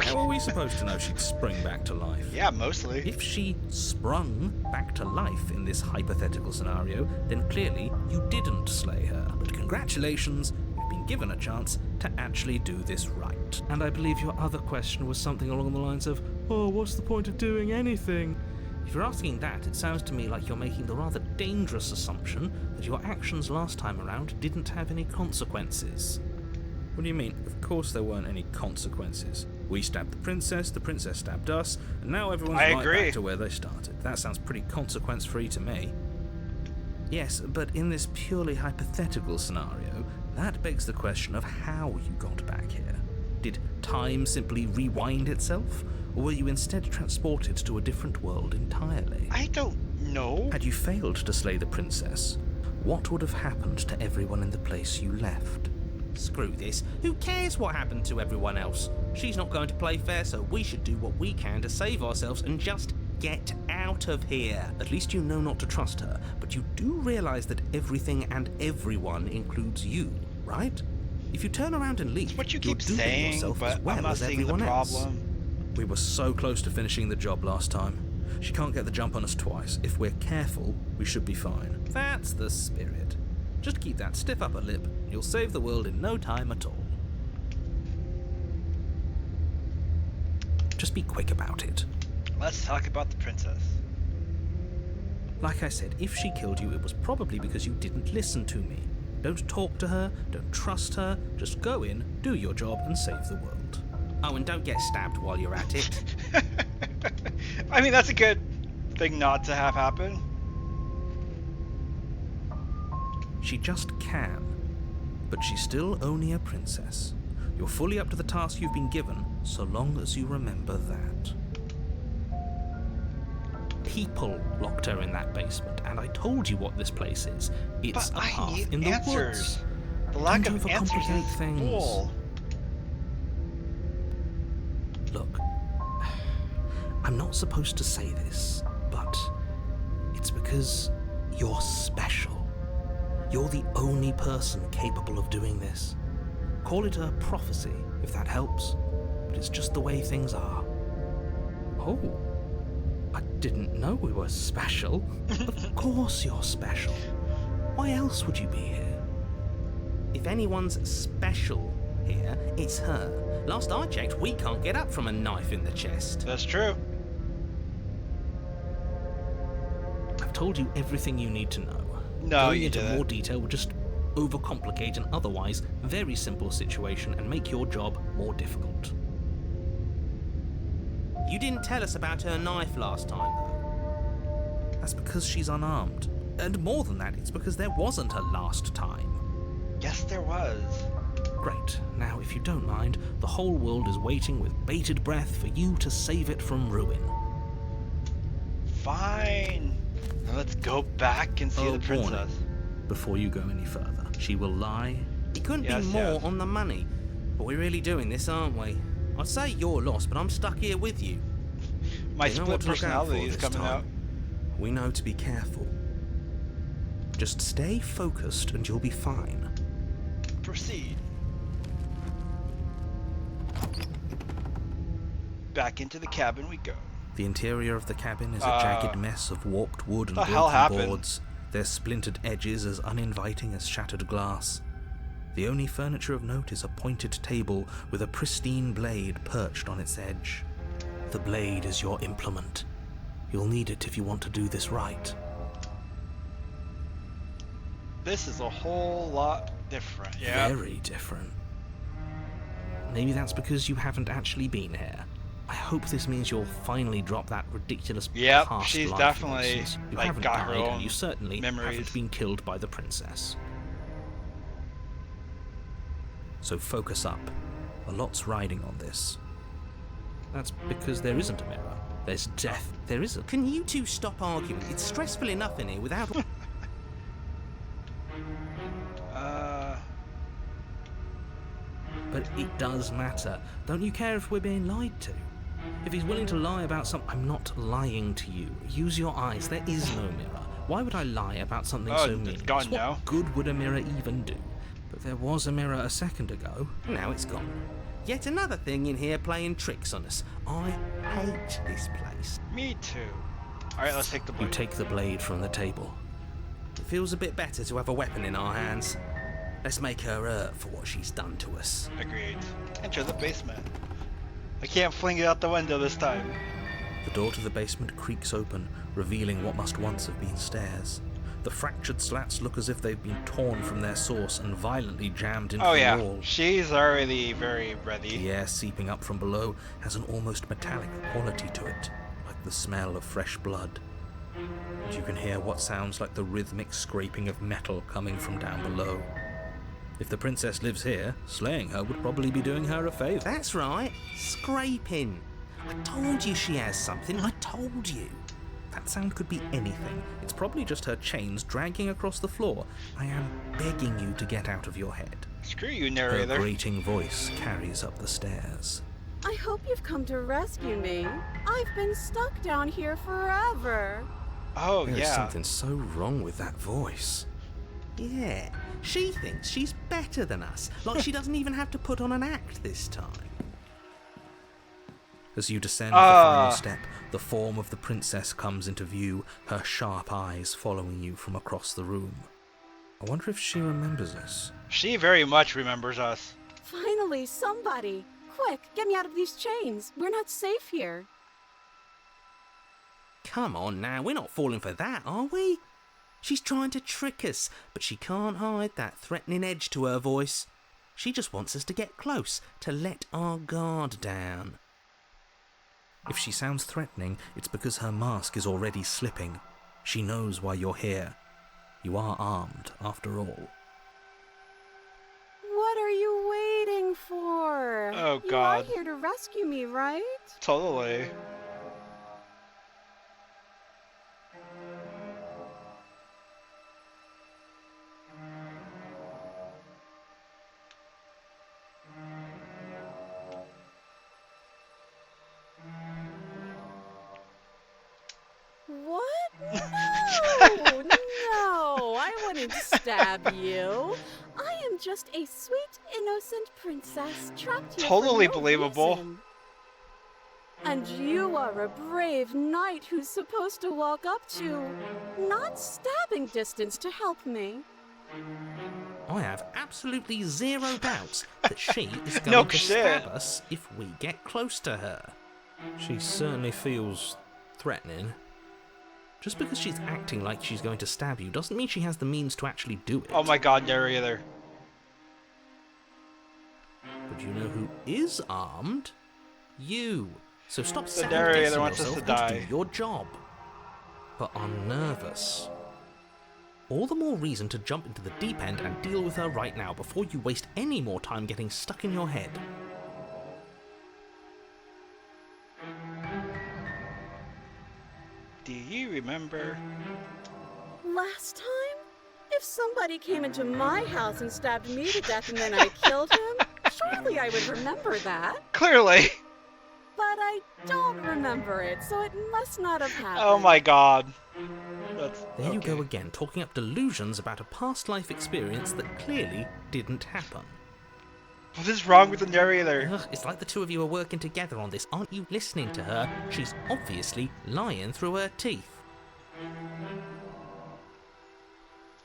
How are we supposed to know she'd spring back to life?
Yeah, mostly.
If she sprung back to life in this hypothetical scenario, then clearly you didn't slay her. But congratulations, you've been given a chance to actually do this right. And I believe your other question was something along the lines of, oh, what's the point of doing anything? If you're asking that, it sounds to me like you're making the rather dangerous assumption that your actions last time around didn't have any consequences. What do you mean? Of course there weren't any consequences. We stabbed the princess stabbed us, and now everyone's
I
right
agree.
back to where they started. That sounds pretty consequence-free to me. Yes, but in this purely hypothetical scenario, that begs the question of how you got back here. Did time simply rewind itself, or were you instead transported to a different world entirely?
I don't know.
Had you failed to slay the princess, what would have happened to everyone in the place you left?
Screw this. Who cares what happened to everyone else? She's not going to play fair, so we should do what we can to save ourselves and just get out of here.
At least you know not to trust her, but you do realize that everything and everyone includes you, right? If you turn around and leave,
What you
you're
keep
doing
saying,
yourself
but
as well
I'm not
as
seeing the
everyone else.
problem.
We were so close to finishing the job last time. She can't get the jump on us twice. If we're careful, we should be fine. That's the spirit. Just keep that stiff upper lip, and you'll save the world in no time at all. Just be quick about it.
Let's talk about the princess.
Like I said, if she killed you, it was probably because you didn't listen to me. Don't talk to her, don't trust her, just go in, do your job, and save the world.
Oh, and don't get stabbed while you're at it.
I mean, that's a good thing not to have happen.
She just can. But she's still only a princess. You're fully up to the task you've been given, so long as you remember that. people locked her in that basement, and I told you what this place is. It's
But
a
I
path
need
in the
answers.
woods.
The lack
Don't
of answers
overcomplicate
is
things.
bull.
Look, I'm not supposed to say this, but it's because you're special. You're the only person capable of doing this. Call it a prophecy, if that helps, but it's just the way things are. Oh, I didn't know we were special. Of course you're special. Why else would you be here?
If anyone's special here, it's her. Last I checked, we can't get up from a knife in the chest.
That's true.
I've told you everything you need to know.
No,
Going
you
into
didn't.
more detail would just overcomplicate an otherwise very simple situation and make your job more difficult.
You didn't tell us about her knife last time, though.
That's because she's unarmed. And more than that, it's because there wasn't a last time.
Yes, there was.
Great. Now, if you don't mind, the whole world is waiting with bated breath for you to save it from ruin.
Fine. Now let's go back and see the princess.
Warning. Before you go any further, she will lie.
It couldn't
Yes,
be more
yes.
on the money. But we're really doing this, aren't we? I'd say you're lost, but I'm stuck here with you.
My
You know what
split
to look out
personality
for
is
this
coming
time.
out.
We know to be careful. Just stay focused and you'll be fine.
Proceed. Back into the cabin we go.
The interior of the cabin is a jagged mess of warped wood and
the hell
broken
happened?
boards, their splintered edges as uninviting as shattered glass. The only furniture of note is a pointed table with a pristine blade perched on its edge. The blade is your implement. You'll need it if you want to do this right.
This is a whole lot different. Yeah.
Very different. Maybe that's because you haven't actually been here. I hope this means you'll finally drop that ridiculous
Yep,
past
she's
life
definitely,
nonsense. You
like,
haven't
got her
died,
own
and you certainly
memories.
haven't been killed by the princess. So focus up. A lot's riding on this. That's because there isn't a mirror. There's death. There isn't.
Can you two stop arguing? It's stressful enough in here without...
But it does matter. Don't you care if we're being lied to? If he's willing to lie about something, I'm not lying to you. Use your eyes. There is no mirror. Why would I lie about something
Oh,
so
it's
meaningless?
gone
What
now.
good would a mirror even do? But there was a mirror a second ago.
Now it's gone. Yet another thing in here playing tricks on us. I hate this place.
Me too. Alright, let's take the
You
blade.
take the blade from the table.
It feels a bit better to have a weapon in our hands. Let's make her hurt for what she's done to us.
Agreed. Enter the basement. I can't fling it out the window this time.
The door to the basement creaks open, revealing what must once have been stairs. The fractured slats look as if they've been torn from their source and violently jammed into
Oh
the
yeah,
wall.
she's already very ready.
The air seeping up from below has an almost metallic quality to it, like the smell of fresh blood. And you can hear what sounds like the rhythmic scraping of metal coming from down below. If the princess lives here, slaying her would probably be doing her a favour.
That's right. Scraping. I told you she has something. I told you.
That sound could be anything. It's probably just her chains dragging across the floor. I am begging you to get out of your head.
Screw you,
Her
narrator.
grating voice carries up the stairs.
I hope you've come to rescue me. I've been stuck down here forever.
Oh
There's
yeah.
something so wrong with that voice.
Yeah. She thinks she's better than us. Like she doesn't even have to put on an act this time.
As you descend the final step, the form of the princess comes into view, her sharp eyes following you from across the room. I wonder if she remembers us.
She very much remembers us.
Finally, somebody. Quick, get me out of these chains. We're not safe here.
Come on now, we're not falling for that, are we? She's trying to trick us, but she can't hide that threatening edge to her voice. She just wants us to get close, to let our guard down.
If she sounds threatening, it's because her mask is already slipping. She knows why you're here. You are armed, after all.
What are you waiting for?
Oh,
You
God.
are here to rescue me, right?
Totally.
What? No! No! I wouldn't stab you. I am just a sweet, innocent princess trapped here
Totally
for no
believable.
reason. And you are a brave knight who's supposed to walk up to, not stabbing distance to help me.
I have absolutely zero doubts that she is
No
going to
shit.
stab us if we get close to her.
She certainly feels threatening.
Just because she's acting like she's going to stab you doesn't mean she has the means to actually do it.
Oh my god, narrator.
But you know who is armed? You. So stop
The
second
narrator
guessing
wants us
yourself
to
and
die.
do your job. But I'm nervous. All the more reason to jump into the deep end and deal with her right now before you waste any more time getting stuck in your head.
Do you remember?
Last time? If somebody came into my house and stabbed me to death and then I killed him, surely I would remember that.
Clearly.
But I don't remember it, so it must not have happened.
Oh my god. That's,
There you
okay.
go again, talking up delusions about a past life experience that clearly didn't happen.
What is wrong with the narrator?
Ugh, it's like the two of you are working together on this. Aren't you listening to her? She's obviously lying through her teeth.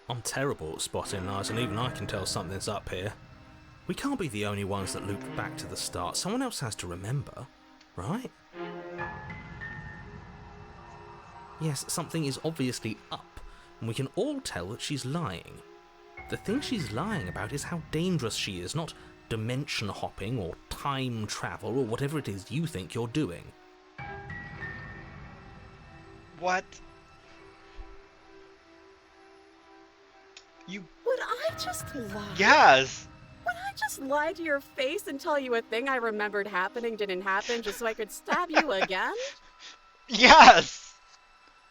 I'm terrible at spotting lies, and even I can tell something's up here. We can't be the only ones that loop back to the start. Someone else has to remember, right?
Yes, something is obviously up, and we can all tell that she's lying. The thing she's lying about is how dangerous she is, not dimension hopping or time travel or whatever it is you think you're doing.
What? You...
Would I just lie?
Yes!
Would I just lie to your face and tell you a thing I remembered happening didn't happen just so I could stab you again?
Yes!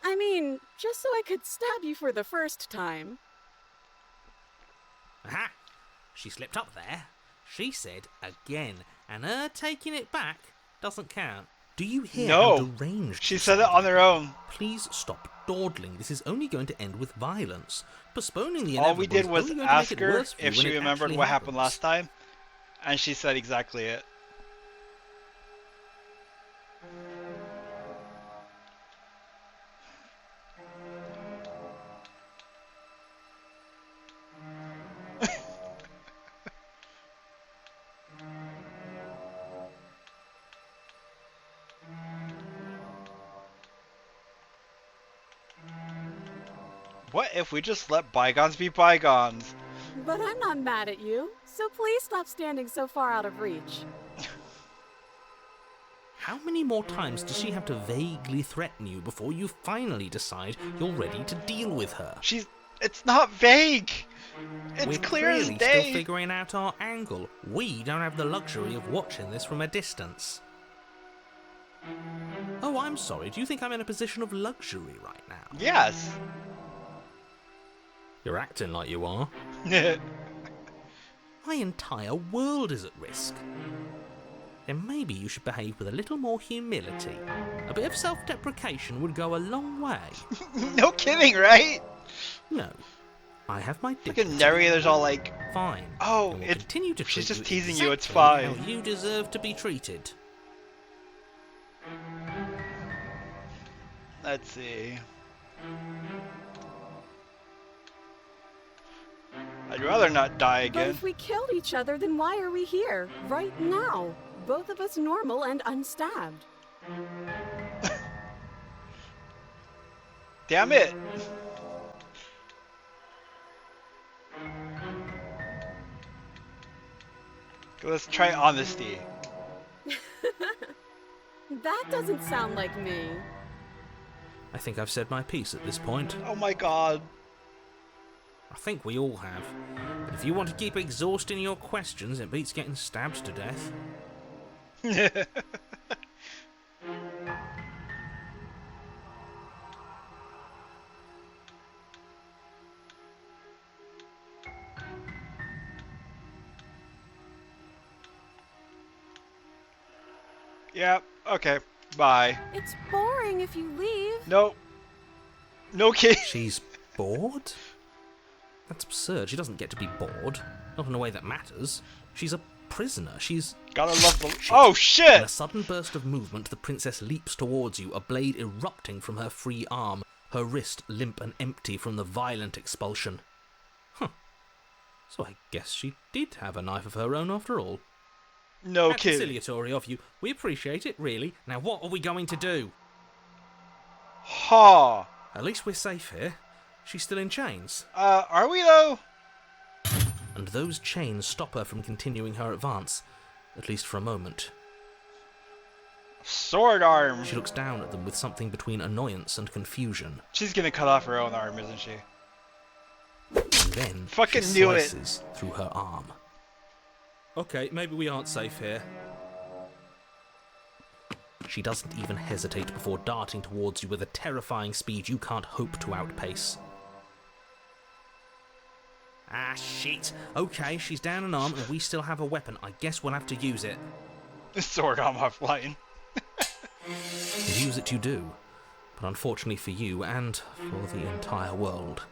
I mean, just so I could stab you for the first time.
Aha! She slipped up there. She said again, and her taking it back doesn't count. Do you hear how
No!
deranged
She
this
said it
is?
on her own.
Please stop dawdling. This is only going to end with violence. Postponing the
All we
inevitable
did
is
was
only going to make
ask
it
her
worse for you
if
when
she
it
remembered
actually
what happened
happens.
last time, and she said exactly it. What if we just let bygones be bygones?
But I'm not mad at you, so please stop standing so far out of reach.
How many more times does she have to vaguely threaten you before you finally decide you're ready to deal with her?
It's not vague! It's
We're
clear as
clearly
day!
still figuring out our angle. We don't have the luxury of watching this from a distance. Oh, I'm sorry. Do you think I'm in a position of luxury right now?
Yes!
You're acting like you are.
My entire world is at risk. Then maybe you should behave with a little more humility. A bit of self-deprecation would go a long way.
No kidding, right?
No, I have my
Fucking
dignity.
narrator's all like,
Fine.
oh,
I will
it,
continue to
she's
treat
just teasing you, it's
exactly
fine.
how you deserve to be treated.
Let's see. I'd rather not die
But
again.
if we killed each other, then why are we here, right now? Both of us normal and unstabbed.
Damn it! Let's try honesty.
That doesn't sound like me.
I think I've said my piece at this point.
Oh my god.
I think we all have. But if you want to keep exhausting your questions, it beats getting stabbed to death.
Yeah, okay. Bye.
It's boring if you leave.
Nope. No kid.
She's bored? That's absurd. She doesn't get to be bored. Not in a way that matters. She's a prisoner. She's...
Gotta love the... Oh,
In
shit!
a sudden burst of movement, the princess leaps towards you, a blade erupting from her free arm, her wrist limp and empty from the violent expulsion. Huh. So I guess she did have a knife of her own after all.
No
That's
kid.
conciliatory of you. We appreciate it, really. Now what are we going to do?
Ha!
At least we're safe here. She's still in chains.
Are we though?
And those chains stop her from continuing her advance. At least for a moment.
Sword arm.
She looks down at them with something between annoyance and confusion.
She's gonna cut off her own arm, isn't she?
And then
Fucking
she
knew it.
slices through her arm. Okay, maybe we aren't safe here. She doesn't even hesitate before darting towards you with a terrifying speed you can't hope to outpace. Ah, shit. Okay, she's down an arm and we still have a weapon. I guess we'll have to use it.
Sword arm offline.
And use it you do. But unfortunately for you, and for the entire world,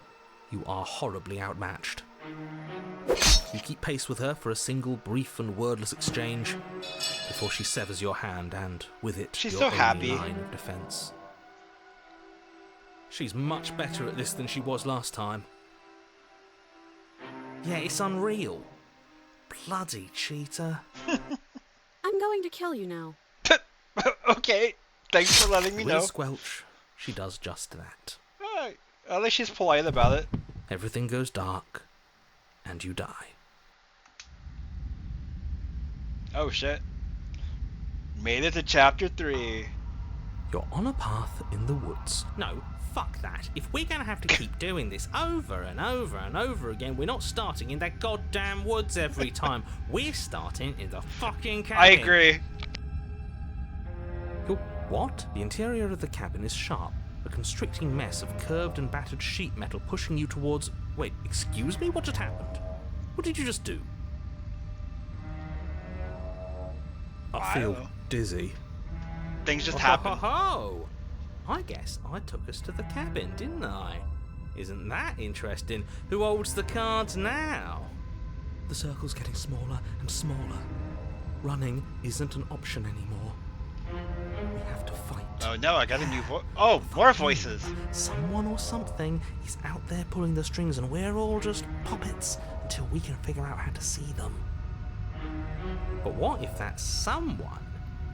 you are horribly outmatched. You keep pace with her for a single brief and wordless exchange before she severs your hand and, with it,
She's
your
so
only
happy.
line of defense. She's much better at this than she was last time. Yeah, it's unreal. Bloody cheater.
I'm going to kill you now.
Okay, thanks for letting me
With a
know.
squelch, she does just that.
Alright, at least she's polite about it.
Everything goes dark, and you die.
Oh shit. Made it to chapter 3.
You're on a path in the woods. No, fuck that. If we're gonna have to keep doing this over and over and over again, we're not starting in that goddamn woods every time. We're starting in the fucking cabin.
I agree.
You're what? The interior of the cabin is sharp, a constricting mess of curved and battered sheet metal pushing you towards... Wait, excuse me? What just happened? What did you just do? I feel
don't know.
dizzy.
Things just
Oh,
happen.
ho, ho. I guess I took us to the cabin, didn't I? Isn't that interesting? Who holds the cards now? The circle's getting smaller and smaller. Running isn't an option anymore. We have to fight.
Oh no, I got a new voice. Oh, more voices.
Someone or something is out there pulling the strings and we're all just puppets until we can figure out how to see them. But what if that someone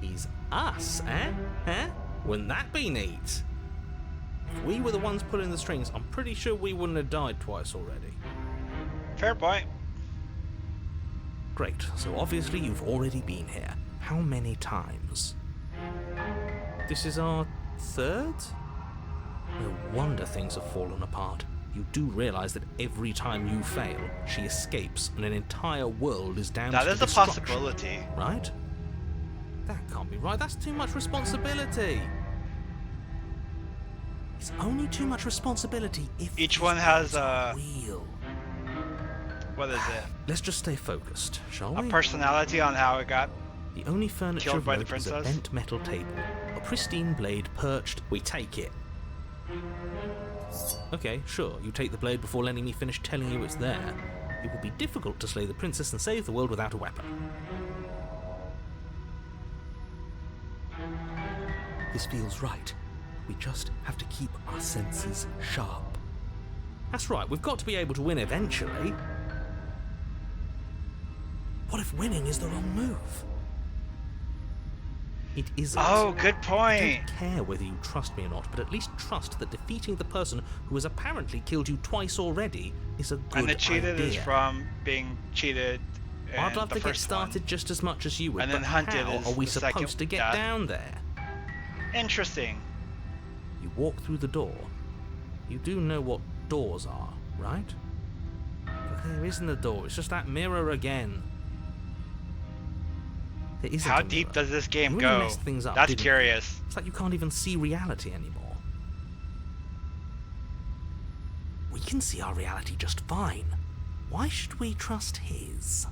is us, eh? Eh? Wouldn't that be neat? If we were the ones pulling the strings, I'm pretty sure we wouldn't have died twice already.
Fair point.
Great, so obviously you've already been here. How many times? This is our third? No wonder things have fallen apart. You do realise that every time you fail, she escapes and an entire world is down
That
to
is a
destruction.
possibility.
Right? That can't be right. That's too much responsibility. It's only too much responsibility if
Each
these
one has
words are
a-
real.
What is it?
Let's just stay focused, shall
A
we?
personality on how it got.
The only furniture
Killed
of
by the
note is a
princess?
bent metal table, a pristine blade perched. We take it. Okay, sure, you take the blade before letting me finish telling you it's there. It would be difficult to slay the princess and save the world without a weapon. This feels right. We just have to keep our senses sharp. That's right, we've got to be able to win eventually. What if winning is the wrong move? It isn't.
Oh, good
I
point.
don't care whether you trust me or not, but at least trust that defeating the person who has apparently killed you twice already is a good
And the cheated
idea.
is from being cheated. In
I'd love
the
to get
first
started
one.
just as much as you would,
And
but
then hunted
how
is
are we
the second
supposed to get
death.
down there?
Interesting.
You walk through the door. You do know what doors are, right? But there isn't a door, it's just that mirror again. There isn't
How
a
deep
mirror.
does this game
You really
go?
messed things up,
That's
didn't you?
curious.
It's like you can't even see reality anymore. We can see our reality just fine. Why should we trust his?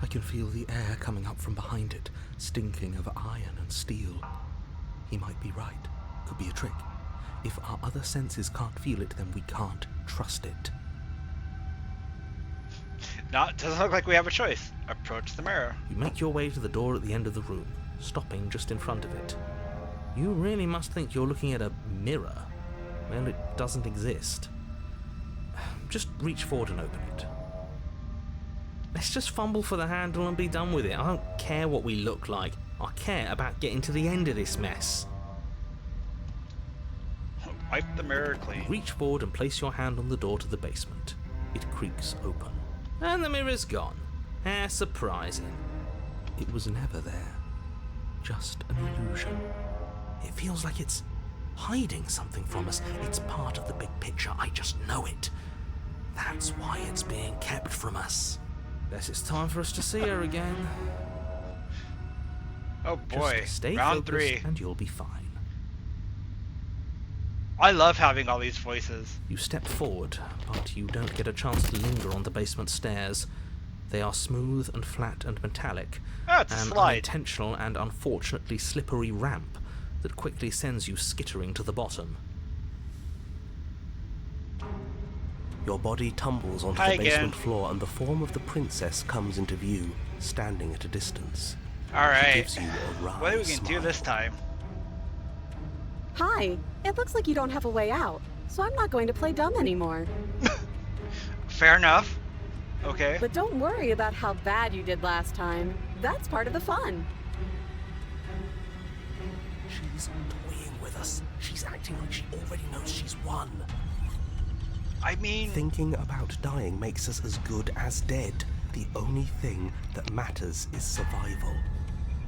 I can feel the air coming up from behind it, stinking of iron and steel. He might be right. Could be a trick. If our other senses can't feel it, then we can't trust it.
Doesn't look like we have a choice. Approach the mirror.
You make your way to the door at the end of the room, stopping just in front of it. You really must think you're looking at a mirror. Well, it doesn't exist. Just reach forward and open it. Let's just fumble for the handle and be done with it. I don't care what we look like. I care about getting to the end of this mess.
Wipe the mirror clean.
Reach forward and place your hand on the door to the basement. It creaks open. And the mirror's gone. How surprising. It was never there. Just an illusion. It feels like it's hiding something from us. It's part of the big picture. I just know it. That's why it's being kept from us. Guess it's time for us to see her again.
Oh boy.
Just stay
Round
focused
3.
and you'll be fine.
I love having all these voices.
You step forward, but you don't get a chance to linger on the basement stairs. They are smooth and flat and metallic.
It's a
an
slide.
unintentional and unfortunately slippery ramp that quickly sends you skittering to the bottom. Your body tumbles onto
Hi
the basement
again.
floor and the form of the princess comes into view, standing at a distance. She
Alright.
gives you a wry
What are we gonna do
smile.
this time?
Hi. It looks like you don't have a way out, so I'm not going to play dumb anymore.
Fair enough. Okay.
But don't worry about how bad you did last time. That's part of the fun.
She's toying with us. She's acting like she already knows she's won.
I mean,
Thinking about dying makes us as good as dead. The only thing that matters is survival.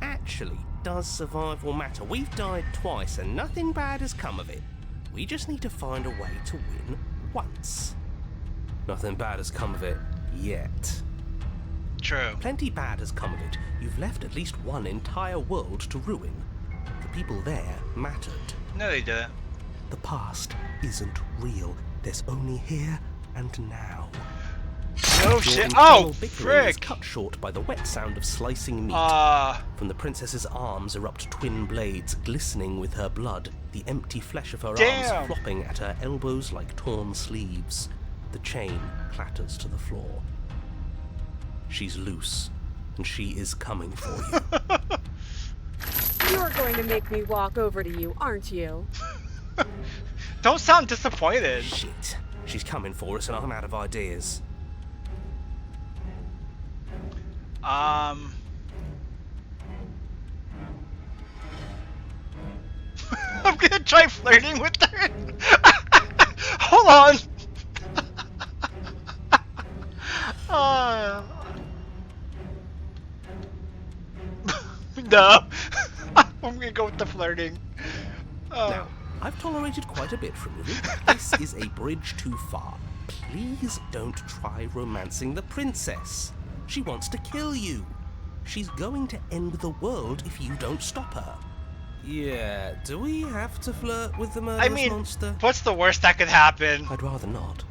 Actually, does survival matter? We've died twice and nothing bad has come of it. We just need to find a way to win once. Nothing bad has come of it yet.
true.
Plenty bad has come of it. You've left at least one entire world to ruin. The people there mattered.
No, they didn't.
The past isn't real. There's only here and now.
No
Your
shit.
internal
Oh,
bickering is
frick.
cut short by the wet sound of slicing meat. From the princess's arms erupt twin blades, glistening with her blood, the empty flesh of her
Damn.
arms flopping at her elbows like torn sleeves. The chain clatters to the floor. She's loose, and she is coming for you.
You're going to make me walk over to you, aren't you?
Don't sound disappointed.
Shit. She's coming for us, and I'm out of ideas.
I'm gonna try flirting with her. Hold on. No. I'm gonna go with the flirting.
Now, I've tolerated quite a bit from you. This is a bridge too far. Please don't try romancing the princess. She wants to kill you. She's going to end the world if you don't stop her. Yeah, do we have to flirt with the
I
murderous
mean,
monster?
what's the worst that could happen?
I'd rather not.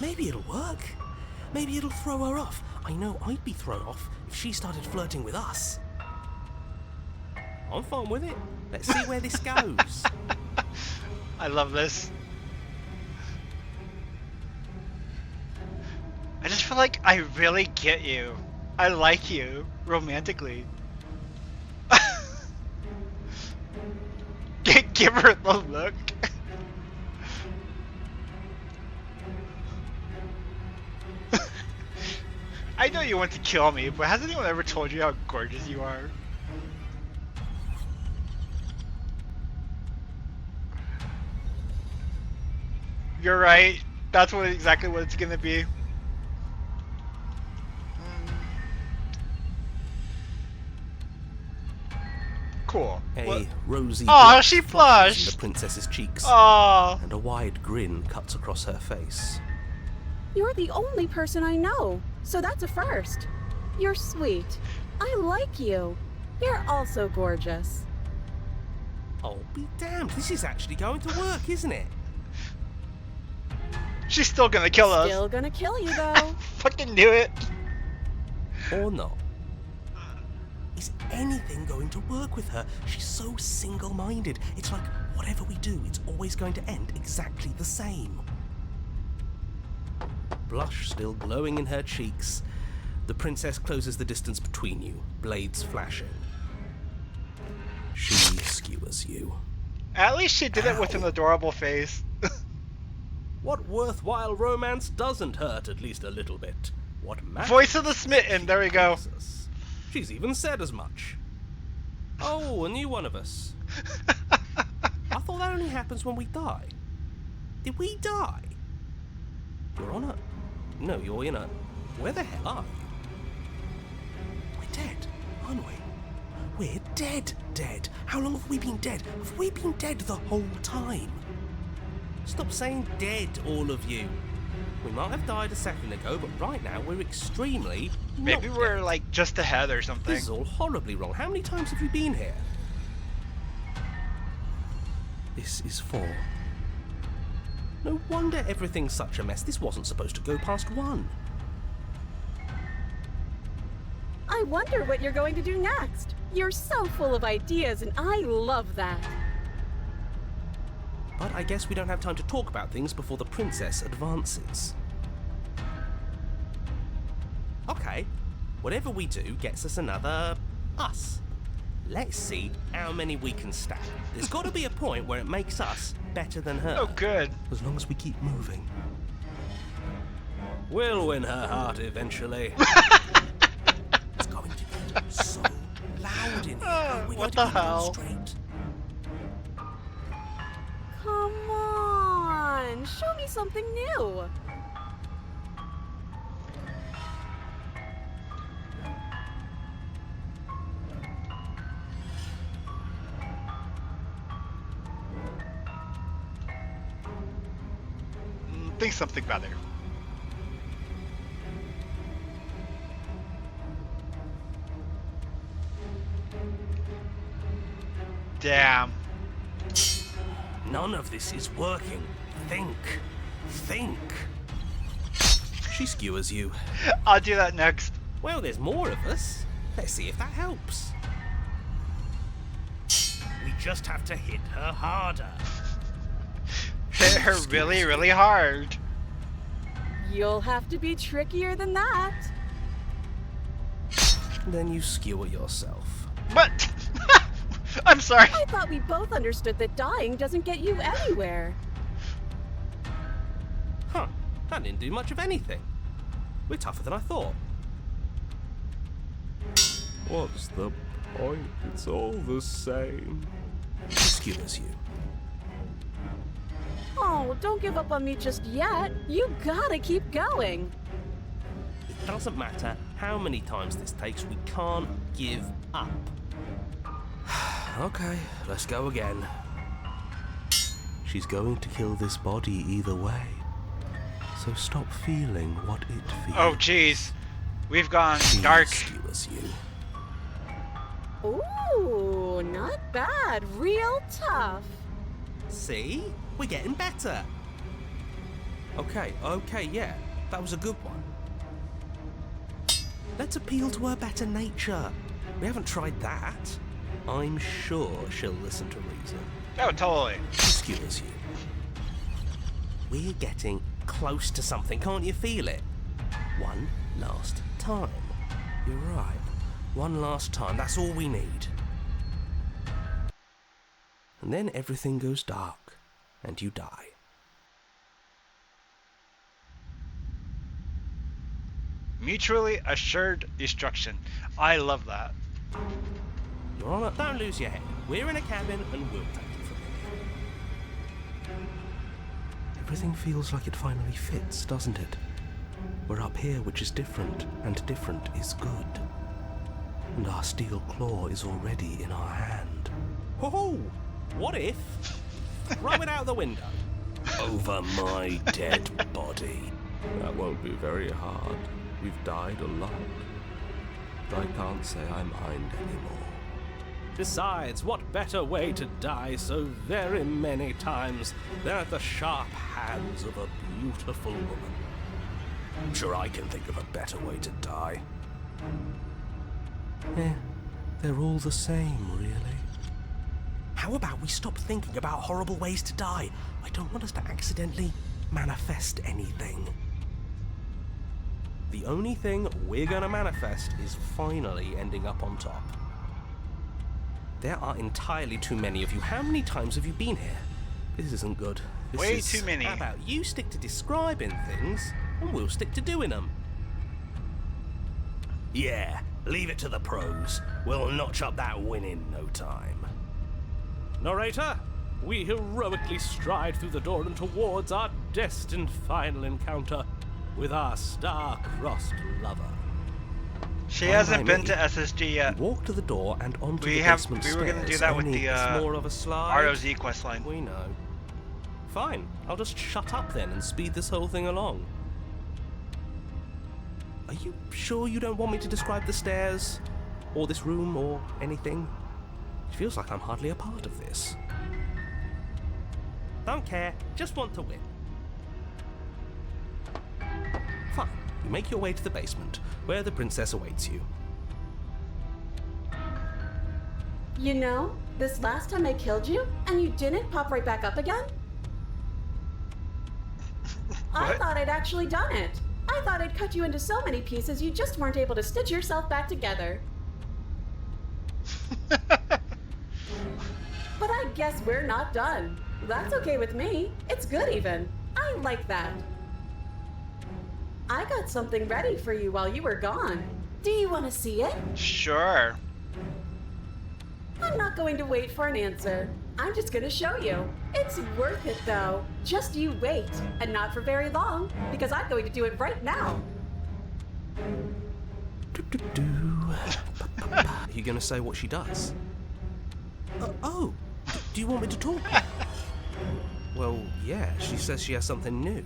Maybe it'll work. Maybe it'll throw her off. I know I'd be thrown off if she started flirting with us. I'm fine with it. Let's see where this goes.
I love this. I just feel like I really get you. I like you romantically. Give her the look. I know you want to kill me, but has anyone ever told you how gorgeous you are? You're right. That's exactly what it's gonna be. Cool.
A rosy
Aw,
blush
she
flushes
blushed.
in the princess's cheeks,
Aww.
and a wide grin cuts across her face.
You're the only person I know, so that's a first. You're sweet. I like you. You're also gorgeous.
Oh, be damned, this is actually going to work, isn't it?
She's still gonna kill us.
Still gonna kill you though.
Fucking knew it.
Or not? Is anything going to work with her? She's so single-minded. It's like Whatever we do, it's always going to end exactly the same. Blush still glowing in her cheeks, the princess closes the distance between you, blades flashing. She skewers you.
At least she did it with an adorable face.
What worthwhile romance doesn't hurt at least a little bit? What matters?
Voice of the smitten, there we go.
Jesus. She's even said as much. Oh, a new one of us. I thought that only happens when we die. Did we die? You're on a... No, you're in a... Where the hell are you?
We're dead, aren't we? We're dead. How long have we been dead? Have we been dead the whole time?
Stop saying dead, all of you. We might have died a second ago, but right now we're extremely
Maybe
not
we're
dead.
like just ahead or something.
This is all horribly wrong. How many times have you been here?
This is 4.
No wonder everything's such a mess. This wasn't supposed to go past 1.
I wonder what you're going to do next. You're so full of ideas, and I love that.
But I guess we don't have time to talk about things before the princess advances. Okay, whatever we do gets us another us. Let's see how many we can stack. There's got to be a point where it makes us better than her.
Oh, good.
As long as we keep moving.
We'll win her heart eventually.
It's going to be so loud in here. We
What
got
the
to keep
hell?
going straight.
Come on, show me something new.
Think something better. Damn.
None of this is working. Think.
She skewers you.
I'll do that next.
Well, there's more of us. Let's see if that helps. We just have to hit her harder.
Hit her really, really hard.
You'll have to be trickier than that.
Then you skewer yourself.
But I'm sorry.
I thought we both understood that dying doesn't get you anywhere.
Huh, that didn't do much of anything. We're tougher than I thought.
What's the point? It's all the same. She skewers you.
Oh, don't give up on me just yet. You gotta keep going.
It doesn't matter how many times this takes, we can't give up.
Okay, let's go again. She's going to kill this body either way. So stop feeling what it feels.
Oh, jeez. We've gone
She
dark.
skewers you.
Ooh, not bad. Real tough.
See? We're getting better.
Okay, yeah, that was a good one. Let's appeal to her better nature. We haven't tried that.
I'm sure she'll listen to reason.
Oh, totally.
She skewers you.
We're getting close to something, can't you feel it? One last time.
You're right.
One last time, that's all we need.
And then everything goes dark, and you die.
Mutually assured destruction. I love that.
Your Honor, don't lose your head. We're in a cabin and we'll take it from here.
Everything feels like it finally fits, doesn't it? We're up here, which is different, and different is good. And our steel claw is already in our hand.
Ho-ho! What if? Throw it out the window.
Over my dead body. That won't be very hard. We've died a lot. But I can't say I mind anymore.
Besides, what better way to die so very many times than at the sharp hands of a beautiful woman?
I'm sure I can think of a better way to die. They're all the same, really. How about we stop thinking about horrible ways to die? I don't want us to accidentally manifest anything. The only thing we're gonna manifest is finally ending up on top. There are entirely too many of you. How many times have you been here? This isn't good.
Way too many.
How about you stick to describing things, and we'll stick to doing them? Yeah, leave it to the pros. We'll notch up that win in no time.
Narrator, we heroically stride through the door and towards our destined final encounter with our star-crossed lover.
She
Fine
hasn't
by
been
me.
to SSG yet.
Walk to the door and onto
We
the
have.
basement
We were gonna do
stairs,
that with
only
the
it's more of a slide.
ROZ questline.
We know. Fine, I'll just shut up then and speed this whole thing along. Are you sure you don't want me to describe the stairs, or this room, or anything? It feels like I'm hardly a part of this. Don't care, just want to win. Fine, you make your way to the basement, where the princess awaits you.
You know, this last time I killed you, and you didn't pop right back up again? I
What?
thought I'd actually done it. I thought I'd cut you into so many pieces you just weren't able to stitch yourself back together. But I guess we're not done. That's okay with me. It's good even. I like that. I got something ready for you while you were gone. Do you want to see it?
Sure.
I'm not going to wait for an answer. I'm just going to show you. It's worth it though. Just you wait. And not for very long, because I'm going to do it right now.
Are you going to say what she does? Oh, do you want me to talk? Well, yeah, she says she has something new.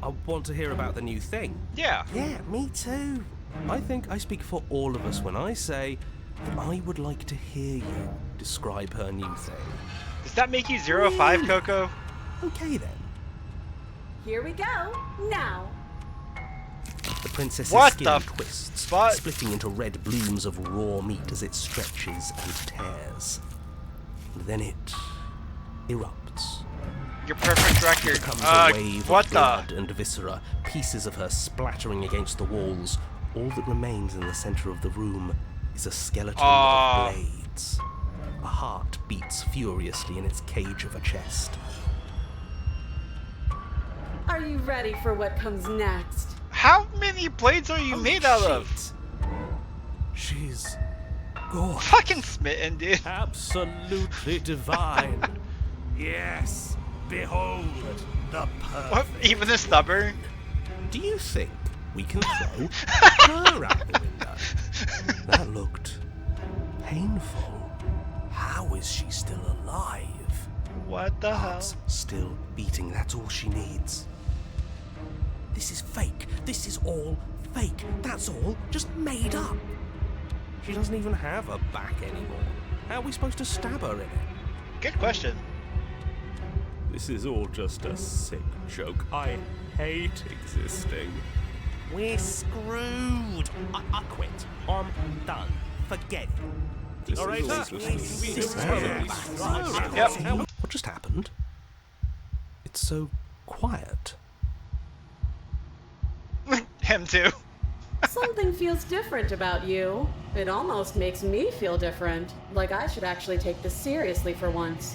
I want to hear about the new thing.
Yeah.
Yeah, me too. I think I speak for all of us when I say that I would like to hear you describe her new thing.
Does that make you 05, Coco?
Okay then.
Here we go. Now.
The princess's
What
skin
the
twists,
fuck?
splitting into red blooms of raw meat as it stretches and tears. And then it erupts.
Your perfect record.
Comes a wave
What
of
the?
blood and viscera, pieces of her splattering against the walls. All that remains in the center of the room is a skeleton
Aw.
of blades. A heart beats furiously in its cage of a chest.
Are you ready for what comes next?
How many blades are you made out of?
Shit. She's gorgeous.
Fucking smitten, dude.
Absolutely divine.
Yes, behold the perfect.
What? Even the stubborn?
Do you think we can throw her out the window? That looked painful. How is she still alive?
What the hell?
Heart's still beating, that's all she needs. This is fake. This is all fake. That's all just made up. She doesn't even have a back anymore. How are we supposed to stab her in it?
Good question.
This is all just a sick joke. I hate existing.
We're screwed. I quit. I'm done. Forget it.
This is all just
Yep.
What just happened? It's so quiet.
Him too.
Something feels different about you. It almost makes me feel different. Like I should actually take this seriously for once.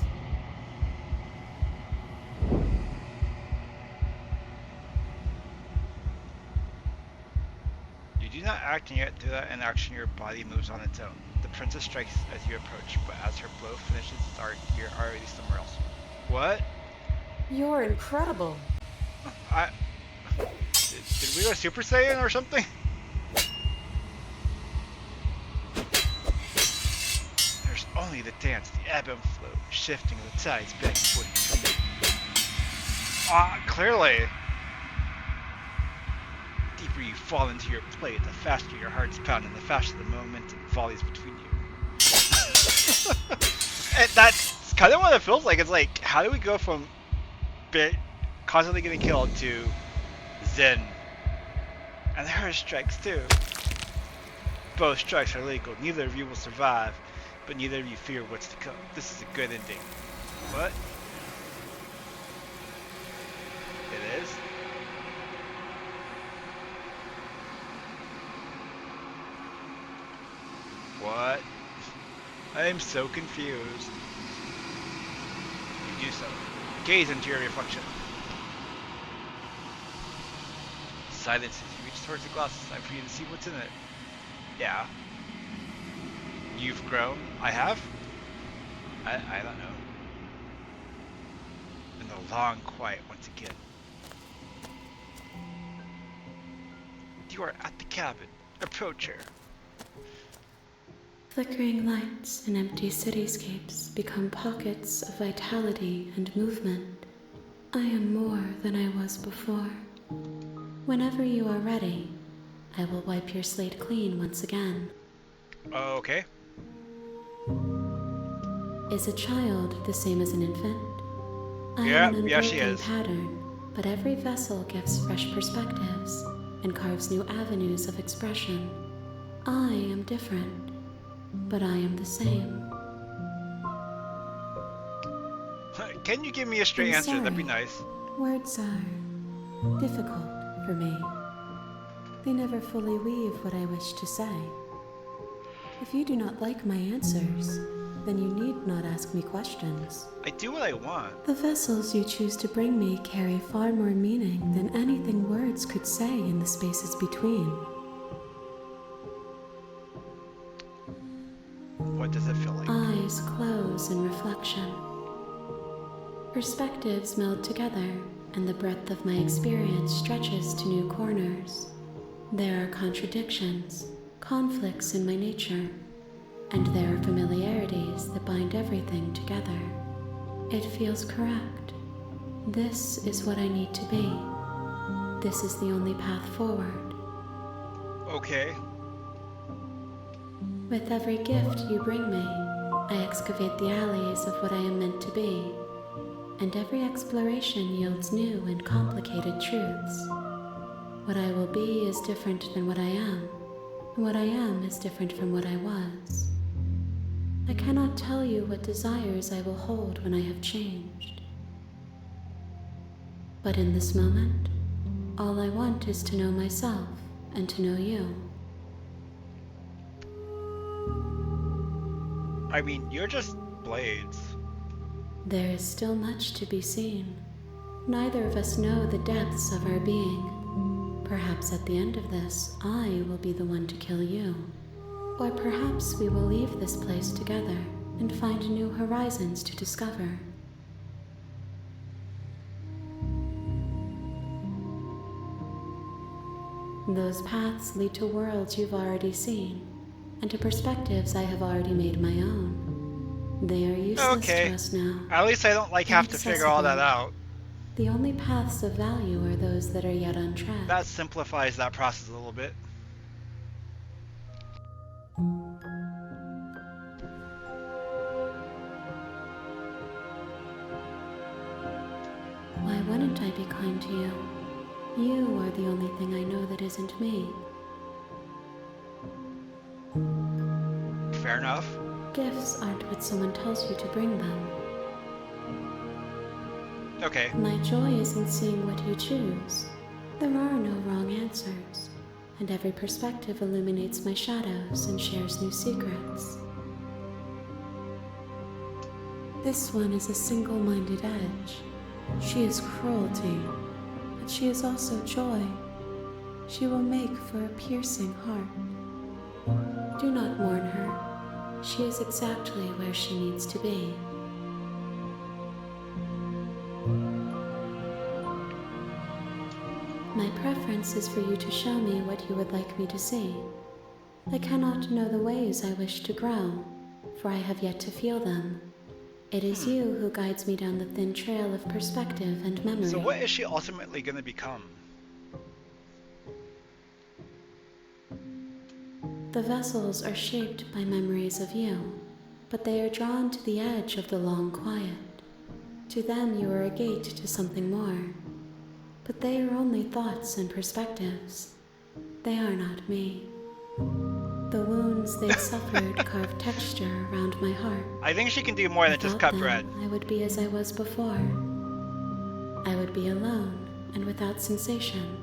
You do not act and yet do that in action your body moves on its own. The princess strikes as you approach, but as her blow finishes, you're already somewhere else. What?
You're incredible.
Did we go Super Saiyan or something? There's only the dance, the ebb and flow, shifting of the tides begging for you. Clearly. The deeper you fall into your plate, the faster your heart's pounding, the faster the momentum volleys between you. And that's kind of what it feels like. It's like, how do we go from constantly getting killed to Zen? And there are strikes too. Both strikes are legal. Neither of you will survive. but neither of you fear what's to come. This is a good ending. What? It is? What? I am so confused. You do so. Gaze into your reflection. Silence as you reach towards the glass. It's time for you to see what's in it. Yeah. You've grown? I have? I don't know. In the long quiet once again. You are at the cabin. Approach her.
Flickering lights and empty cityscapes become pockets of vitality and movement. I am more than I was before. Whenever you are ready, I will wipe your slate clean once again.
Okay.
Is a child the same as an infant? I
Yeah,
am an
yeah, she
unbroken
is.
pattern, but every vessel gives fresh perspectives and carves new avenues of expression. I am different, but I am the same.
Can you give me a straight
I'm
answer? That'd be
sorry.
nice.
Words are difficult for me. They never fully weave what I wish to say. If you do not like my answers, then you need not ask me questions.
I do what I want.
The vessels you choose to bring me carry far more meaning than anything words could say in the spaces between.
What does it feel like?
Eyes close in reflection. Perspectives meld together, and the breadth of my experience stretches to new corners. There are contradictions, conflicts in my nature, and there are familiarities that bind everything together. It feels correct. This is what I need to be. This is the only path forward.
Okay.
With every gift you bring me, I excavate the alleys of what I am meant to be, and every exploration yields new and complicated truths. What I will be is different than what I am, and what I am is different from what I was. I cannot tell you what desires I will hold when I have changed. But in this moment, all I want is to know myself and to know you.
I mean, you're just blades.
There is still much to be seen. Neither of us know the depths of our being. Perhaps at the end of this, I will be the one to kill you. Or perhaps we will leave this place together and find new horizons to discover. Those paths lead to worlds you've already seen, and to perspectives I have already made my own. They are useless to us now.
At least I don't have to figure all that out.
The only paths of value are those that are yet untread.
That simplifies that process a little bit.
Why wouldn't I be kind to you? You are the only thing I know that isn't me.
Fair enough.
Gifts aren't what someone tells you to bring them.
Okay.
My joy is in seeing what you choose. There are no wrong answers, and every perspective illuminates my shadows and shares new secrets. This one is a single-minded edge. She is cruelty, but she is also joy. She will make for a piercing heart. Do not mourn her. She is exactly where she needs to be. My preference is for you to show me what you would like me to see. I cannot know the ways I wish to grow, for I have yet to feel them. It is you who guides me down the thin trail of perspective and memory.
So what is she ultimately going to become?
The vessels are shaped by memories of you, but they are drawn to the edge of the long quiet. To them you are a gate to something more. But they are only thoughts and perspectives. They are not me. The wounds they'd suffered carved texture around my heart.
I think she can do more than just
Without
cut bread.
them, I would be as I was before. I would be alone and without sensation.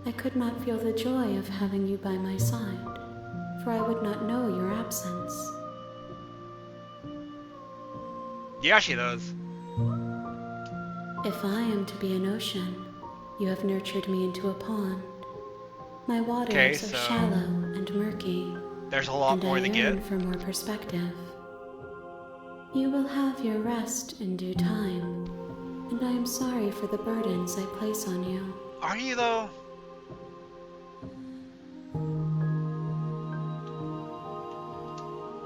I could not feel the joy of having you by my side, for I would not know your absence.
Yeah, she does.
If I am to be an ocean, you have nurtured me into a pond. My waters
Okay,
are
so
shallow and murky,
there's a lot
and
more
I
to
yearn
get.
for more perspective. You will have your rest in due time, and I am sorry for the burdens I place on you.
Are you though?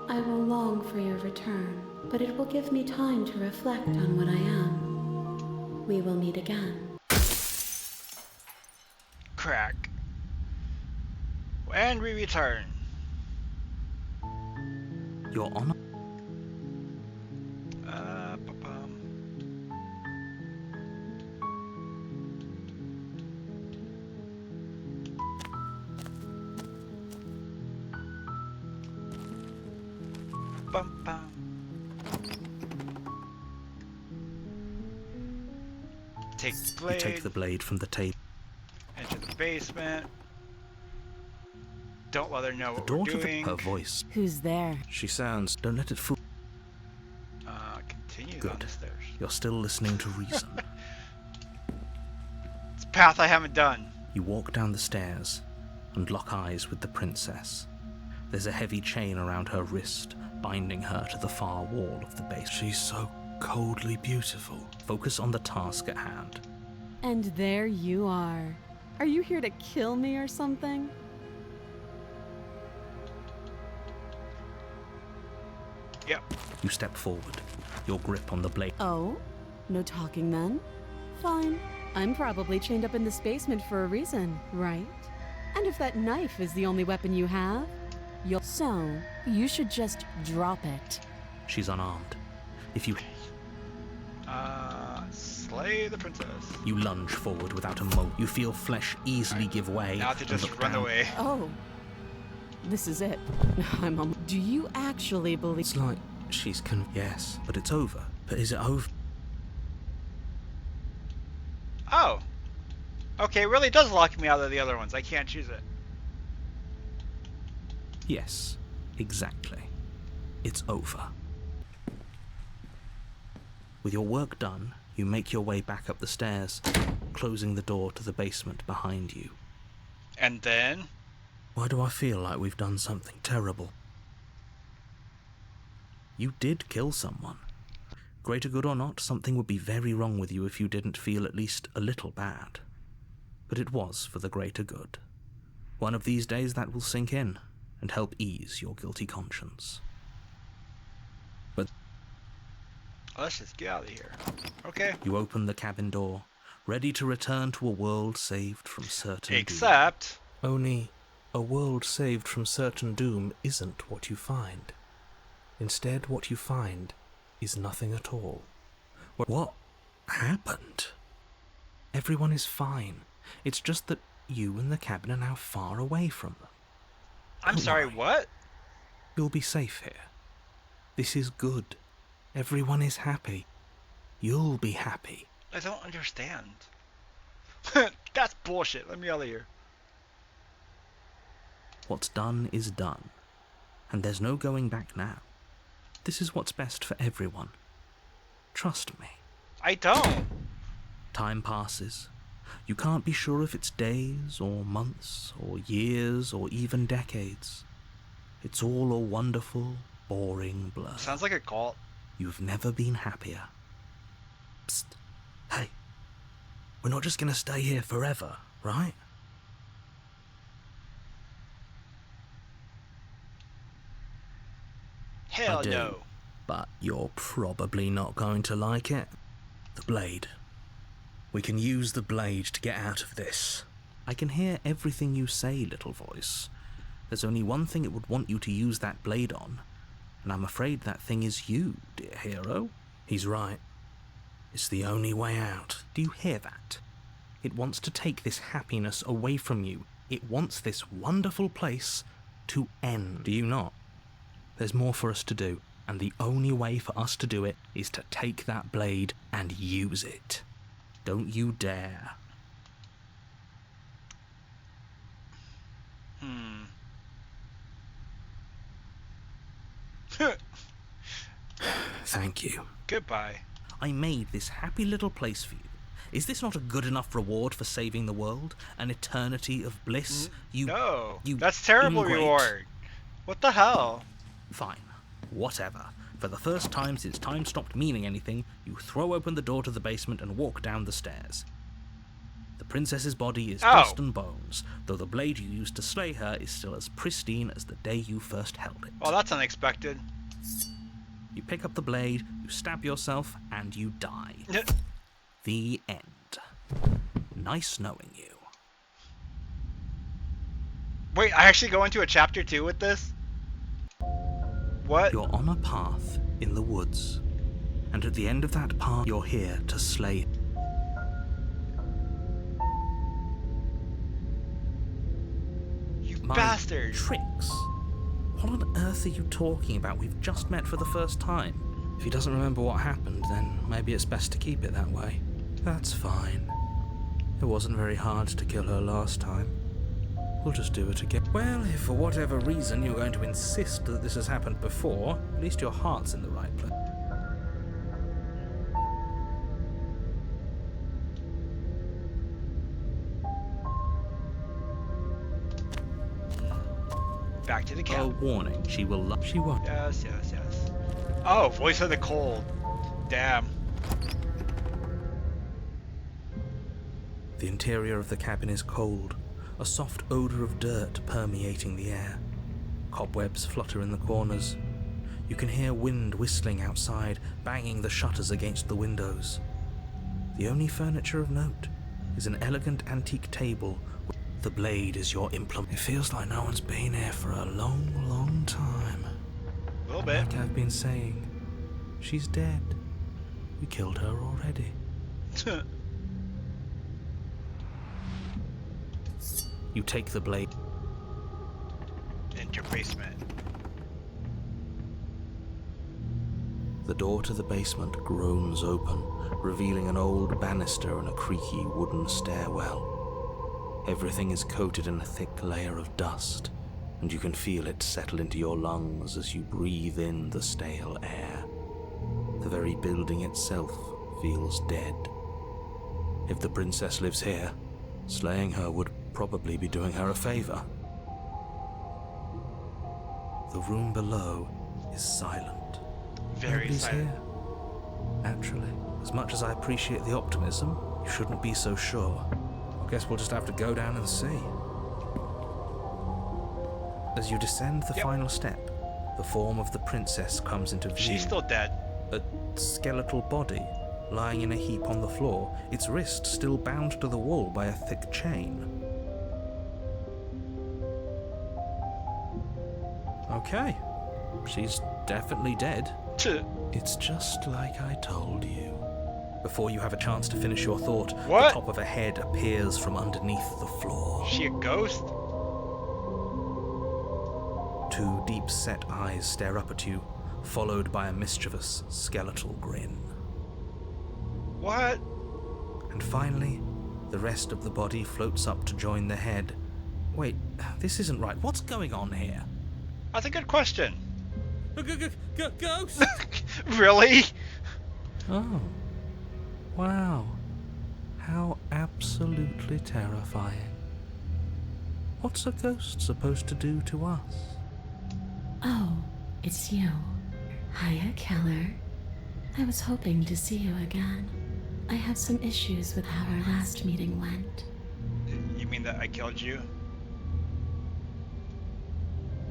I will long for your return, but it will give me time to reflect on what I am. We will meet again.
Crack. And we return.
Your Honor?
Ba-bum. Bum, bum. Take the blade.
You take the blade from the table.
Enter the basement. Don't let her know
The
what
door
we're
to the...
doing.
Her voice.
Who's there?
She sounds... Don't let it fool...
Continue down
Good.
the stairs.
You're still listening to reason.
It's a path I haven't done.
You walk down the stairs and lock eyes with the princess. There's a heavy chain around her wrist, binding her to the far wall of the base. She's so coldly beautiful. Focus on the task at hand.
And there you are. Are you here to kill me or something?
Yep.
You step forward, your grip on the blade.
Oh? No talking then? Fine. I'm probably chained up in this basement for a reason, right? And if that knife is the only weapon you have, you'll... So, you should just drop it.
She's unarmed. If you...
Slay the princess.
You lunge forward without a mo. You feel flesh easily give way.
Now to
and
just
look
run
down.
away.
Oh. This is it. I'm on... Do you actually believe...
It's like she's Yes, but it's over. But is it over?
Oh. Okay, it really does lock me out of the other ones. I can't choose it.
Yes, exactly. It's over. With your work done, you make your way back up the stairs, closing the door to the basement behind you.
And then...
Why do I feel like we've done something terrible? You did kill someone. Greater good or not, something would be very wrong with you if you didn't feel at least a little bad. But it was for the greater good. One of these days that will sink in and help ease your guilty conscience. But
let's just get out of here. Okay.
you open the cabin door, ready to return to a world saved from certain doom.
Except...
Only a world saved from certain doom isn't what you find. Instead, what you find is nothing at all.
What happened? Everyone is fine. It's just that you and the cabin are now far away from them.
I'm
Don't
sorry,
worry.
what?
You'll be safe here. This is good. Everyone is happy. You'll be happy.
I don't understand. That's bullshit. Let me out of here.
What's done is done. And there's no going back now. This is what's best for everyone. Trust me.
I don't.
Time passes. You can't be sure if it's days or months or years or even decades. It's all a wonderful, boring blur.
Sounds like a cult.
You've never been happier. Psst. Hey. We're not just gonna stay here forever, right?
Hell
I do.
no.
But you're probably not going to like it. The blade. We can use the blade to get out of this. I can hear everything you say, little voice. There's only one thing it would want you to use that blade on, and I'm afraid that thing is you, dear hero. He's right. It's the only way out. Do you hear that? It wants to take this happiness away from you. It wants this wonderful place to end. Do you not? There's more for us to do, and the only way for us to do it is to take that blade and use it. Don't you dare. Thank you.
Goodbye.
I made this happy little place for you. Is this not a good enough reward for saving the world? An eternity of bliss?
No,
you
that's terrible
ingrate.
reward. What the hell?
Fine. Whatever. For the first time since time stopped meaning anything, you throw open the door to the basement and walk down the stairs. The princess's body is dust and bones, though the blade you used to slay her is still as pristine as the day you first held it.
Oh, that's unexpected.
You pick up the blade, you stab yourself, and you die. The end. Nice knowing you.
Wait, I actually go into a chapter 2 with this? What?
You're on a path in the woods, and at the end of that path, you're here to slay.
You
My
bastard!
Tricks? What on earth are you talking about? We've just met for the first time. If he doesn't remember what happened, then maybe it's best to keep it that way. That's fine. It wasn't very hard to kill her last time. We'll just do it again. Well, if for whatever reason you're going to insist that this has happened before, at least your heart's in the right place.
Back to the
A
camp.
warning, she will love. She won't.
Yes, yes, yes. Oh, voice of the cold. Damn.
The interior of the cabin is cold, a soft odor of dirt permeating the air. Cobwebs flutter in the corners. You can hear wind whistling outside, banging the shutters against the windows. The only furniture of note is an elegant antique table. The blade is your implement. It feels like no one's been here for a long, long time.
A little bit.
Like I've been saying, she's dead. We killed her already. You take the blade.
Enter basement.
The door to the basement groans open, revealing an old banister and a creaky wooden stairwell. Everything is coated in a thick layer of dust, and you can feel it settle into your lungs as you breathe in the stale air. The very building itself feels dead. If the princess lives here, slaying her would probably be doing her a favor. The room below is silent.
Very
Nobody's
silent.
here. Naturally. As much as I appreciate the optimism, you shouldn't be so sure. I guess we'll just have to go down and see. As you descend the final step, the form of the princess comes into view.
She's still dead.
A skeletal body lying in a heap on the floor, its wrist still bound to the wall by a thick chain. Okay, she's definitely dead. It's just like I told you. Before you have a chance to finish your thought,
What?
the top of a head appears from underneath the floor.
She a ghost?
Two deep-set eyes stare up at you, followed by a mischievous skeletal grin.
What?
And finally, the rest of the body floats up to join the head. Wait, this isn't right. What's going on here?
That's a good question.
Ghost?
Really?
Oh. Wow. How absolutely terrifying. What's a ghost supposed to do to us?
Oh, it's you. Hiya, Keller. I was hoping to see you again. I have some issues with how our last meeting went.
You mean that I killed you?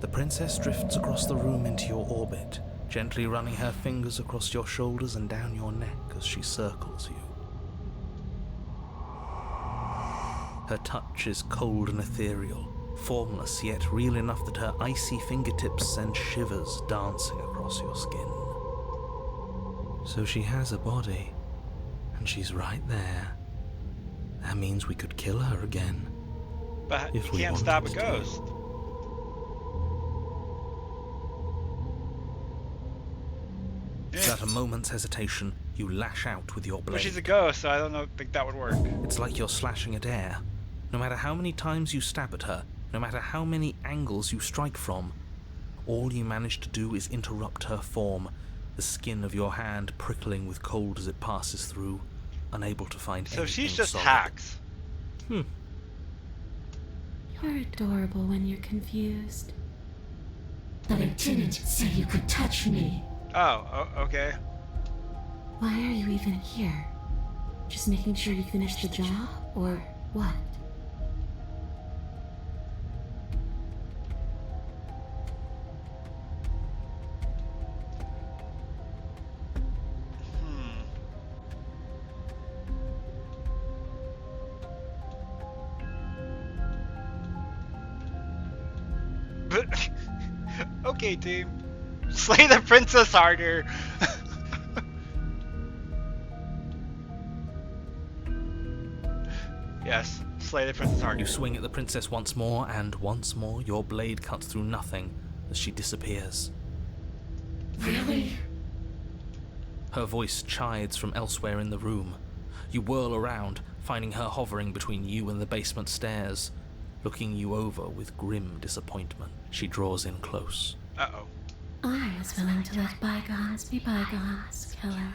The princess drifts across the room into your orbit, gently running her fingers across your shoulders and down your neck as she circles you. Her touch is cold and ethereal, formless yet real enough that her icy fingertips send shivers dancing across your skin. So she has a body, and she's right there. That means we could kill her again.
But
If
you
we
can't stop a
wanted to.
ghost.
Without a moment's hesitation, you lash out with your blade.
But she's a ghost, so I don't think that would work.
It's like you're slashing at air. No matter how many times you stab at her, no matter how many angles you strike from, all you manage to do is interrupt her form, the skin of your hand prickling with cold as it passes through, unable to find anything
So she's just
solid.
hacks.
You're adorable when you're confused.
But I didn't say you could touch me.
Okay.
Why are you even here? Just making sure you finish the job, or what?
Okay, team. Slay the princess harder. Yes, slay the princess harder.
You swing at the princess once more, and once more your blade cuts through nothing as she disappears.
Really?
Her voice chides from elsewhere in the room. You whirl around, finding her hovering between you and the basement stairs, looking you over with grim disappointment. She draws in close.
Uh-oh.
I was willing to let bygones be bygones, killer.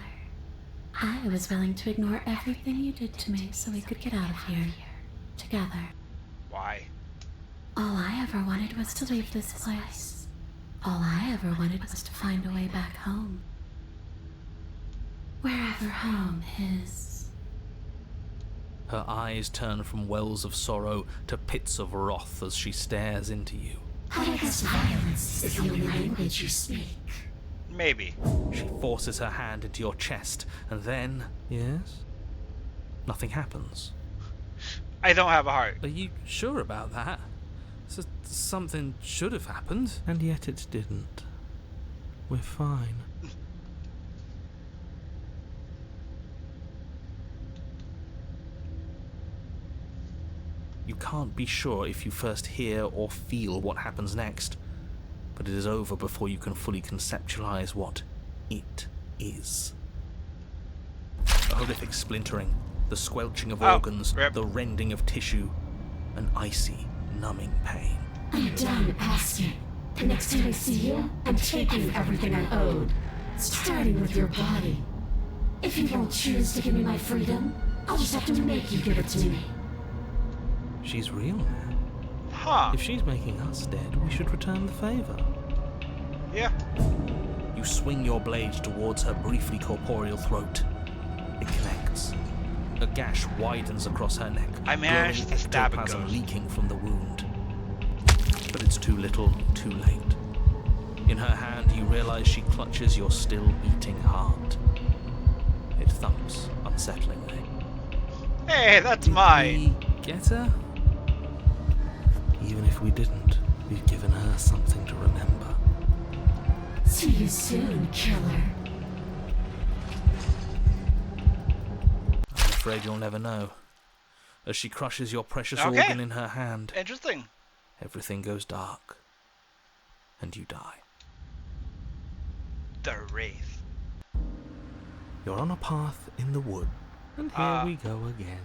I was willing to ignore everything you did to me so we could get out of here. Together.
Why?
All I ever wanted was to leave this place. All I ever wanted was to find a way back home. Wherever home is.
Her eyes turn from wells of sorrow to pits of wrath as she stares into you.
I guess violence is the only language you speak.
Maybe.
She forces her hand into your chest, and then... Yes? Nothing happens.
I don't have a heart.
Are you sure about that? Something should have happened. And yet it didn't. We're fine. You can't be sure if you first hear or feel what happens next, but it is over before you can fully conceptualize what it is. A horrific splintering, the squelching of organs,
rip.
the rending of tissue, an icy, numbing pain.
I'm done asking. The next time I see you, I'm taking everything I owed. Starting with your body. If you won't choose to give me my freedom, I'll just have to make you give it to me.
She's real now.
Huh.
If she's making us dead, we should return the favor.
Yeah.
You swing your blade towards her briefly corporeal throat. It connects. A gash widens across her neck.
I managed
glowing
to stab a
ectoplasm
ghost.
leaking from the wound. But it's too little, too late. In her hand, you realize she clutches your still beating heart. It thumps unsettlingly.
Hey, that's
Did
mine.
we get her? Even if we didn't, we've given her something to remember.
See you soon, killer.
I'm afraid you'll never know. As she crushes your precious
Okay.
organ in her hand,
Interesting.
everything goes dark. And you die.
The Wraith.
You're on a path in the wood. And here we go again.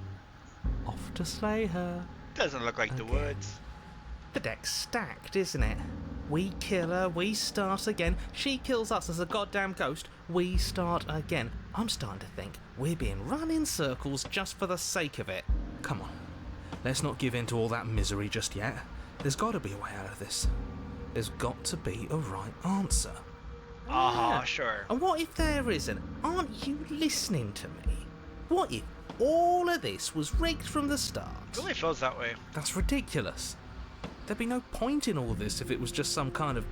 Off to slay her.
Doesn't look like the
Okay.
woods.
The deck's stacked, isn't it? We kill her, we start again. She kills us as a goddamn ghost, we start again. I'm starting to think we're being run in circles just for the sake of it.
Come on. Let's not give in to all that misery just yet. There's got to be a way out of this. There's got to be a right answer.
Uh-huh, sure.
And what if there isn't? Aren't you listening to me? What if all of this was rigged from the start?
It really feels that way.
That's ridiculous. There'd be no point in all this if it was just some kind of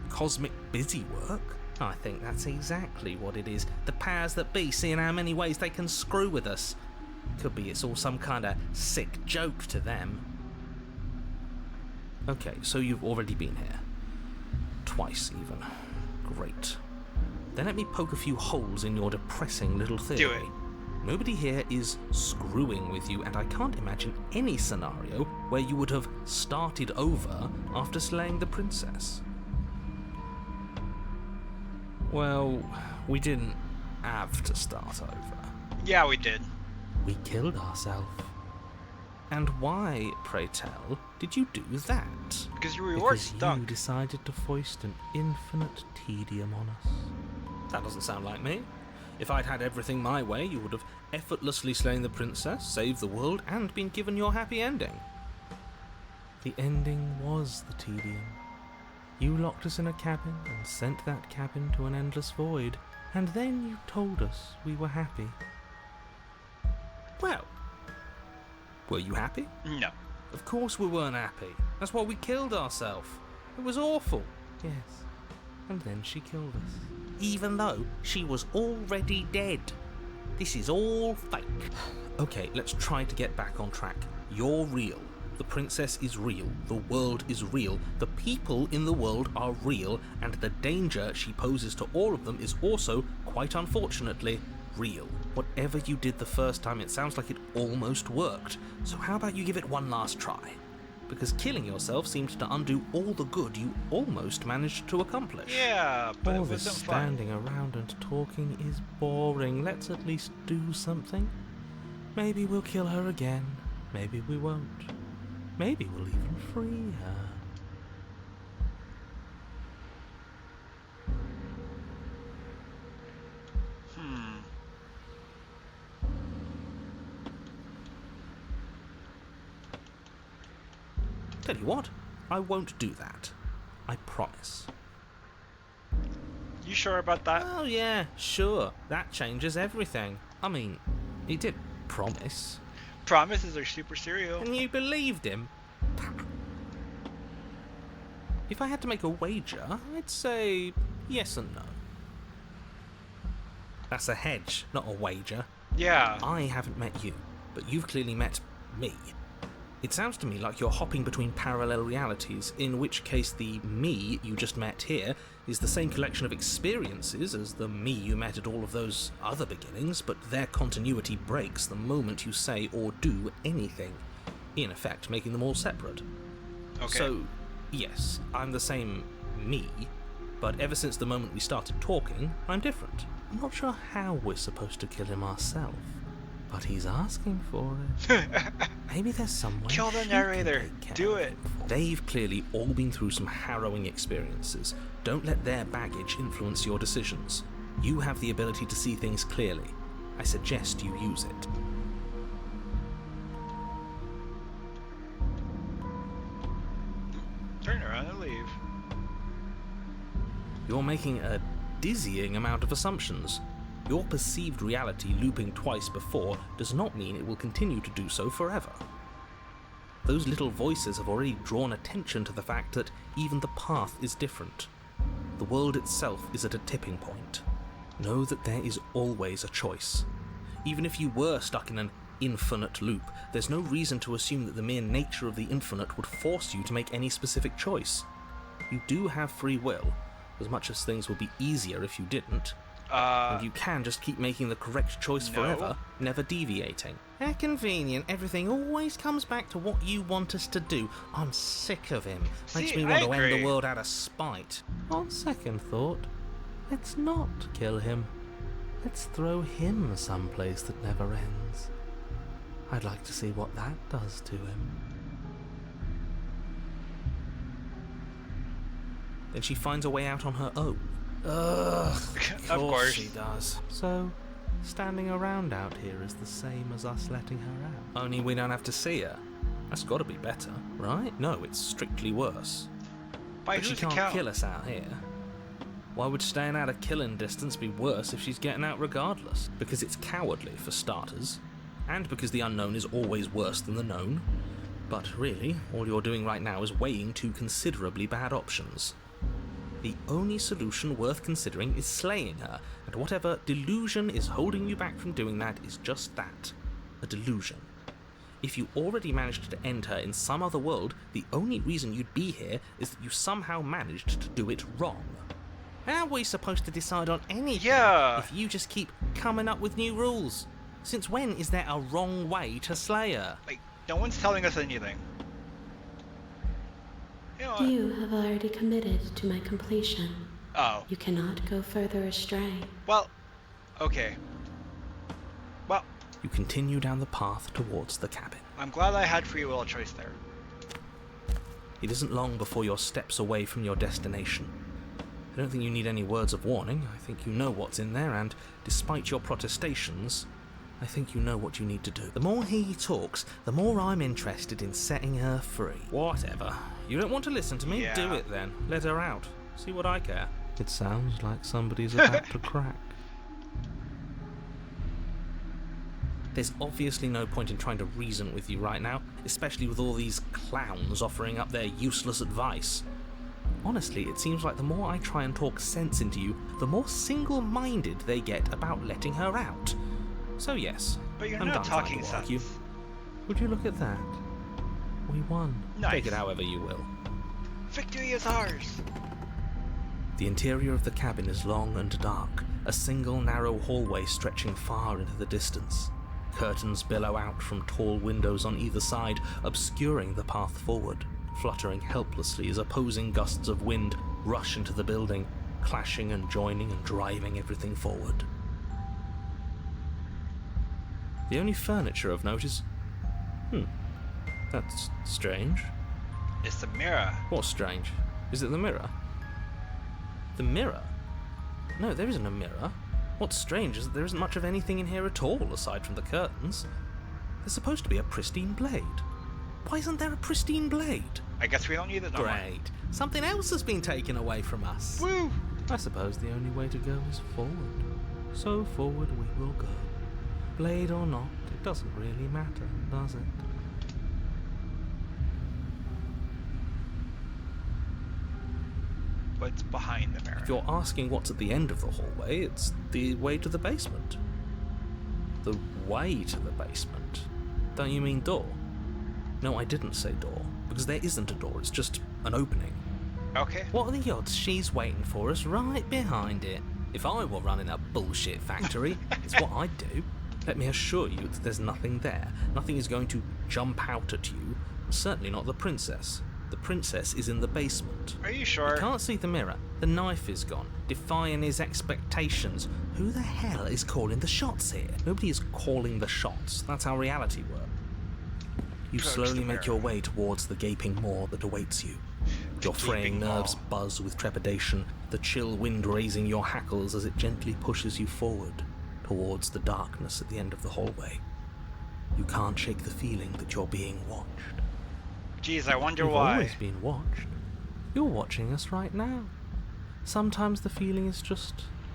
cosmic busy work.
I think that's exactly what it is. The powers that be seeing how many ways they can screw with us. Could be it's all some kind of sick joke to them.
Okay, so you've already been here. Twice, even. Great. Then let me poke a few holes in your depressing little theory.
Do it.
Nobody here is screwing with you, and I can't imagine any scenario where you would have started over after slaying the princess.
Well, we didn't have to start over.
Yeah, we did.
We killed ourselves. And why, pray tell, did you do that?
Because your reward
Because
stunk.
you decided to foist an infinite tedium on us. That doesn't sound like me. If I'd had everything my way, you would have effortlessly slain the princess, saved the world, and been given your happy ending. The ending was the tedium. You locked us in a cabin and sent that cabin to an endless void, and then you told us we were happy. Well, were you happy?
No.
Of course we weren't happy. That's why we killed ourselves. It was awful. Yes. And then she killed us. Even though she was already dead. This is all fake. Okay, let's try to get back on track. You're real. The princess is real. The world is real. The people in the world are real. And the danger she poses to all of them is also, quite unfortunately, real. Whatever you did the first time, it sounds like it almost worked. So how about you give it one last try? Because killing yourself seemed to undo all the good you almost managed to accomplish.
Yeah, but
All
it
this
wasn't fun.
standing around and talking is boring. Let's at least do something. Maybe we'll kill her again. Maybe we won't. Maybe we'll even free her. Tell you what, I won't do that. I promise.
You sure about that?
Oh yeah, sure. That changes everything. I mean, he did promise.
Promises are super serial.
And you believed him? If I had to make a wager, I'd say yes and no. That's a hedge, not a wager.
Yeah.
I haven't met you, but you've clearly met me. It sounds to me like you're hopping between parallel realities, in which case the me you just met here is the same collection of experiences as the me you met at all of those other beginnings, but their continuity breaks the moment you say or do anything, in effect making them all separate.
Okay.
So, yes, I'm the same me, but ever since the moment we started talking, I'm different. I'm not sure how we're supposed to kill him ourselves, but he's asking for it. Maybe there's some way
Kill the
she
narrator.
can take care
Do
of
it.
him. They've clearly all been through some harrowing experiences. Don't let their baggage influence your decisions. You have the ability to see things clearly. I suggest you use it.
Turn around and leave.
You're making a dizzying amount of assumptions. Your perceived reality looping twice before does not mean it will continue to do so forever. Those little voices have already drawn attention to the fact that even the path is different. The world itself is at a tipping point. Know that there is always a choice. Even if you were stuck in an infinite loop, there's no reason to assume that the mere nature of the infinite would force you to make any specific choice. You do have free will, as much as things would be easier if you didn't. And you can just keep making the correct choice
No.
forever, never deviating. How convenient, everything always comes back to what you want us to do. I'm sick of him. Makes
See,
me want
I
to end
agree.
the world out of spite. On second thought, let's not kill him. Let's throw him someplace that never ends. I'd like to see what that does to him. Then she finds a way out on her own. Ugh,
Of course.
she does. So, standing around out here is the same as us letting her out. Only we don't have to see her. That's got to be better, right? No, it's strictly worse.
By
But she
whose
can't
account?
kill us out here. Why would staying out of killing distance be worse if she's getting out regardless? Because it's cowardly, for starters. And because the unknown is always worse than the known. But really, all you're doing right now is weighing two considerably bad options. The only solution worth considering is slaying her, and whatever delusion is holding you back from doing that is just that, a delusion. If you already managed to end her in some other world, the only reason you'd be here is that you somehow managed to do it wrong. How are we supposed to decide on anything
Yeah.
if you just keep coming up with new rules? Since when is there a wrong way to slay her?
Like, no one's telling us anything. You know what?
You have already committed to my completion.
Oh.
You cannot go further astray.
Well, okay. Well,
You continue down the path towards the cabin.
I'm glad I had free will choice there.
It isn't long before you're steps away from your destination. I don't think you need any words of warning. I think you know what's in there, and despite your protestations, I think you know what you need to do. The more he talks, the more I'm interested in setting her free. Whatever. You don't want to listen to me?
Yeah.
Do it then. Let her out. See what I care. It sounds like somebody's about to crack. There's obviously no point in trying to reason with you right now, especially with all these clowns offering up their useless advice. Honestly, it seems like the more I try and talk sense into you, the more single-minded they get about letting her out. So yes,
But you're
I'm
not
done trying
talking
to
sense.
argue. Would you look at that? We won.
Nice.
Take it however you will.
Victory is ours!
The interior of the cabin is long and dark, a single narrow hallway stretching far into the distance. Curtains billow out from tall windows on either side, obscuring the path forward, fluttering helplessly as opposing gusts of wind rush into the building, clashing and joining and driving everything forward. The only furniture of note is... That's strange.
It's the mirror.
What's strange? Is it the mirror? The mirror? No, there isn't a mirror. What's strange is that there isn't much of anything in here at all, aside from the curtains. There's supposed to be a pristine blade. Why isn't there a pristine blade?
I guess we don't need it no more.
Great. Something else has been taken away from us.
Woo!
I suppose the only way to go is forward. So forward we will go. Blade or not, it doesn't really matter, does it?
What's behind the mirror?
If you're asking what's at the end of the hallway, it's the way to the basement. The way to the basement? Don't you mean door? No, I didn't say door, because there isn't a door, it's just an opening.
Okay.
What are the odds she's waiting for us right behind it? If I were running a bullshit factory, it's what I'd do. Let me assure you that there's nothing there. Nothing is going to jump out at you. Certainly not the princess. The princess is in the basement.
Are you sure?
You can't see the mirror. The knife is gone, defying his expectations. Who the hell is calling the shots here? Nobody is calling the shots. That's how reality works. You
Approach
slowly
the
make
mirror.
your way towards the gaping maw that awaits you. Your fraying
gaping maw.
nerves buzz with trepidation, the chill wind raising your hackles as it gently pushes you forward towards the darkness at the end of the hallway. You can't shake the feeling that you're being watched.
Jeez, I wonder
You've
why.
always been watched. You're watching us right now. Sometimes the feeling is just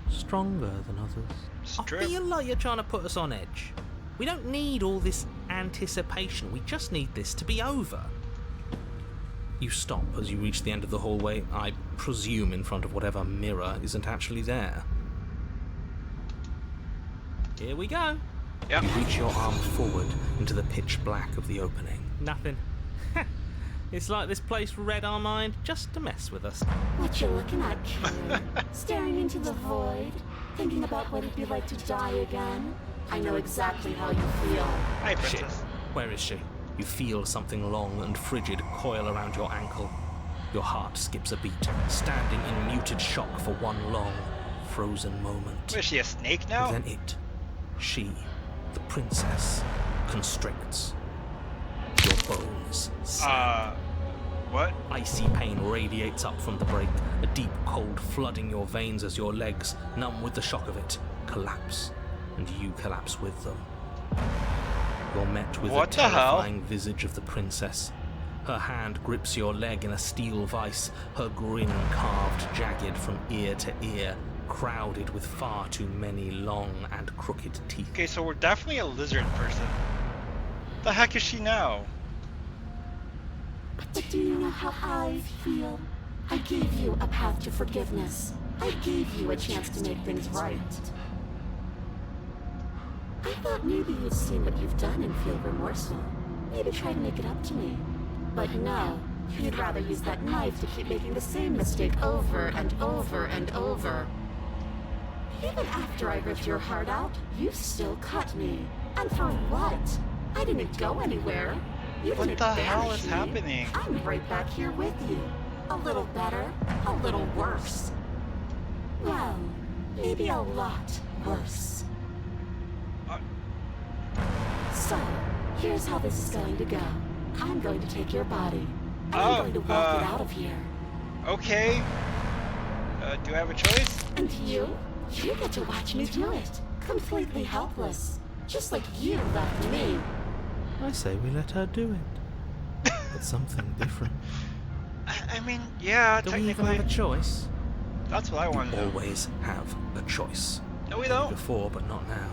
stronger than others.
It's
I
true.
feel like you're trying to put us on edge. We don't need all this anticipation. We just need this to be over. You stop as you reach the end of the hallway, I presume in front of whatever mirror isn't actually there. Here we go.
Yep.
You reach your arm forward into the pitch black of the opening. Nothing. It's like this place read our mind just to mess with us.
What you looking at, kid? Staring into the void? Thinking about what it'd be like to die again? I know exactly how you feel.
Hi,
Shit.
princess.
Where is she? You feel something long and frigid coil around your ankle. Your heart skips a beat, standing in muted shock for one long, frozen moment.
What, is she a snake now?
And then it, she, the princess, constricts. Your bones snap.
What?
Icy pain radiates up from the break, a deep cold flooding your veins as your legs, numb with the shock of it, collapse, and you collapse with them. You're met with
What
the
the hell?
terrifying visage of the princess. Her hand grips your leg in a steel vice, her grin carved jagged from ear to ear, crowded with far too many long and crooked teeth.
Okay, so we're definitely a lizard person. The heck is she now?
But do you know how I feel? I gave you a path to forgiveness. I gave you a chance to make things right. I thought maybe you'd seen what you've done and feel remorseful. Maybe try to make it up to me. But no, you'd rather use that knife to keep making the same mistake over and over and over. Even after I ripped your heart out, you still cut me. And for what? I didn't go anywhere. You
What
didn't
the hell
banish
is
me.
happening?
I'm right back here with you. A little better, a little worse. Well, maybe a lot worse. So, here's how this is going to go. I'm going to take your body, and I'm going to walk it out of here.
Okay. Do I have a choice?
And you get to watch me do it. Completely helpless. Just like you left me.
I say we let her do it. But something different.
I mean, yeah,
Do we even
technically.
have a choice?
That's what I want to know.
Always have a choice.
No, we don't.
Before, but not now.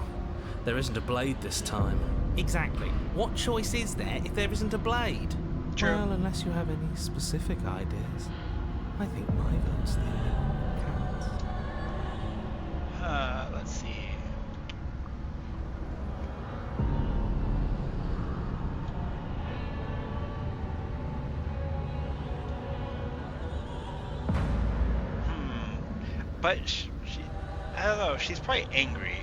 There isn't a blade this time.
Exactly. What choice is there if there isn't a blade?
True.
Well, unless you have any specific ideas. I think my vote's the only one that counts.
Let's see. But she, I don't know, she's probably angry.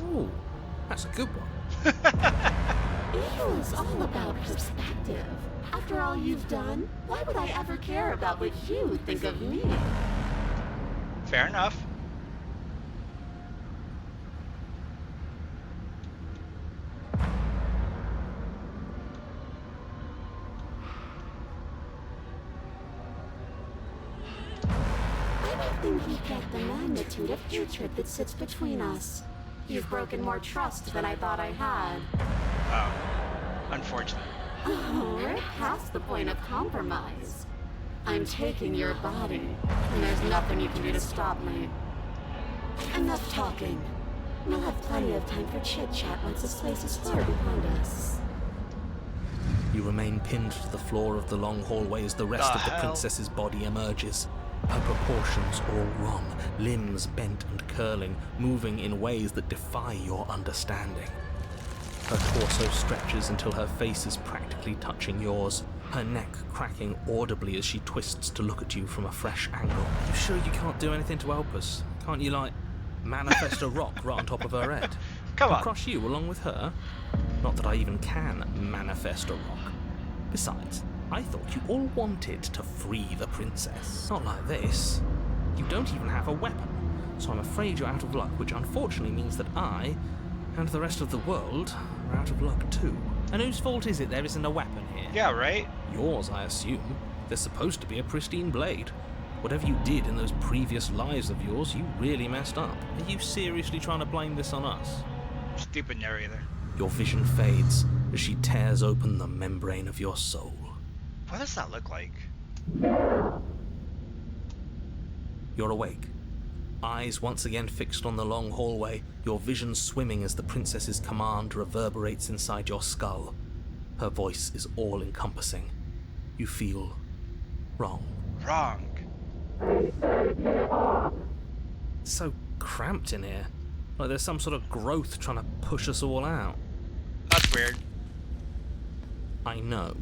Ooh, that's a good one.
It was all about perspective. After all you've done, why would I ever care about what you think of me?
Fair enough.
I don't think you get the magnitude of hatred that sits between us. You've broken more trust than I thought I had.
Oh, unfortunate.
Oh, we're past the point of compromise. I'm taking your body, and there's nothing you can do to stop me. Enough talking. We'll have plenty of time for chit-chat once this place is far behind us.
You remain pinned to the floor of the long hallway as the rest
The
of the
hell?
princess's body emerges. Her proportions all wrong, limbs bent and curling, moving in ways that defy your understanding. Her torso stretches until her face is practically touching yours, her neck cracking audibly as she twists to look at you from a fresh angle. You sure you can't do anything to help us? Can't you, like, manifest a rock right on top of her head?
Come on.
Across you along with her? Not that I even can manifest a rock. Besides, I thought you all wanted to free the princess. Not like this. You don't even have a weapon, so I'm afraid you're out of luck, which unfortunately means that I, and the rest of the world, are out of luck too. And whose fault is it there isn't a weapon here?
Yeah, right?
Yours, I assume. There's supposed to be a pristine blade. Whatever you did in those previous lives of yours, you really messed up. Are you seriously trying to blame this on us?
Stupid narrator.
Your vision fades as she tears open the membrane of your soul.
What does that look like?
You're awake. Eyes once again fixed on the long hallway, your vision swimming as the princess's command reverberates inside your skull. Her voice is all-encompassing. You feel wrong.
Wrong.
It's so cramped in here. Like there's some sort of growth trying to push us all out.
That's weird.
I know.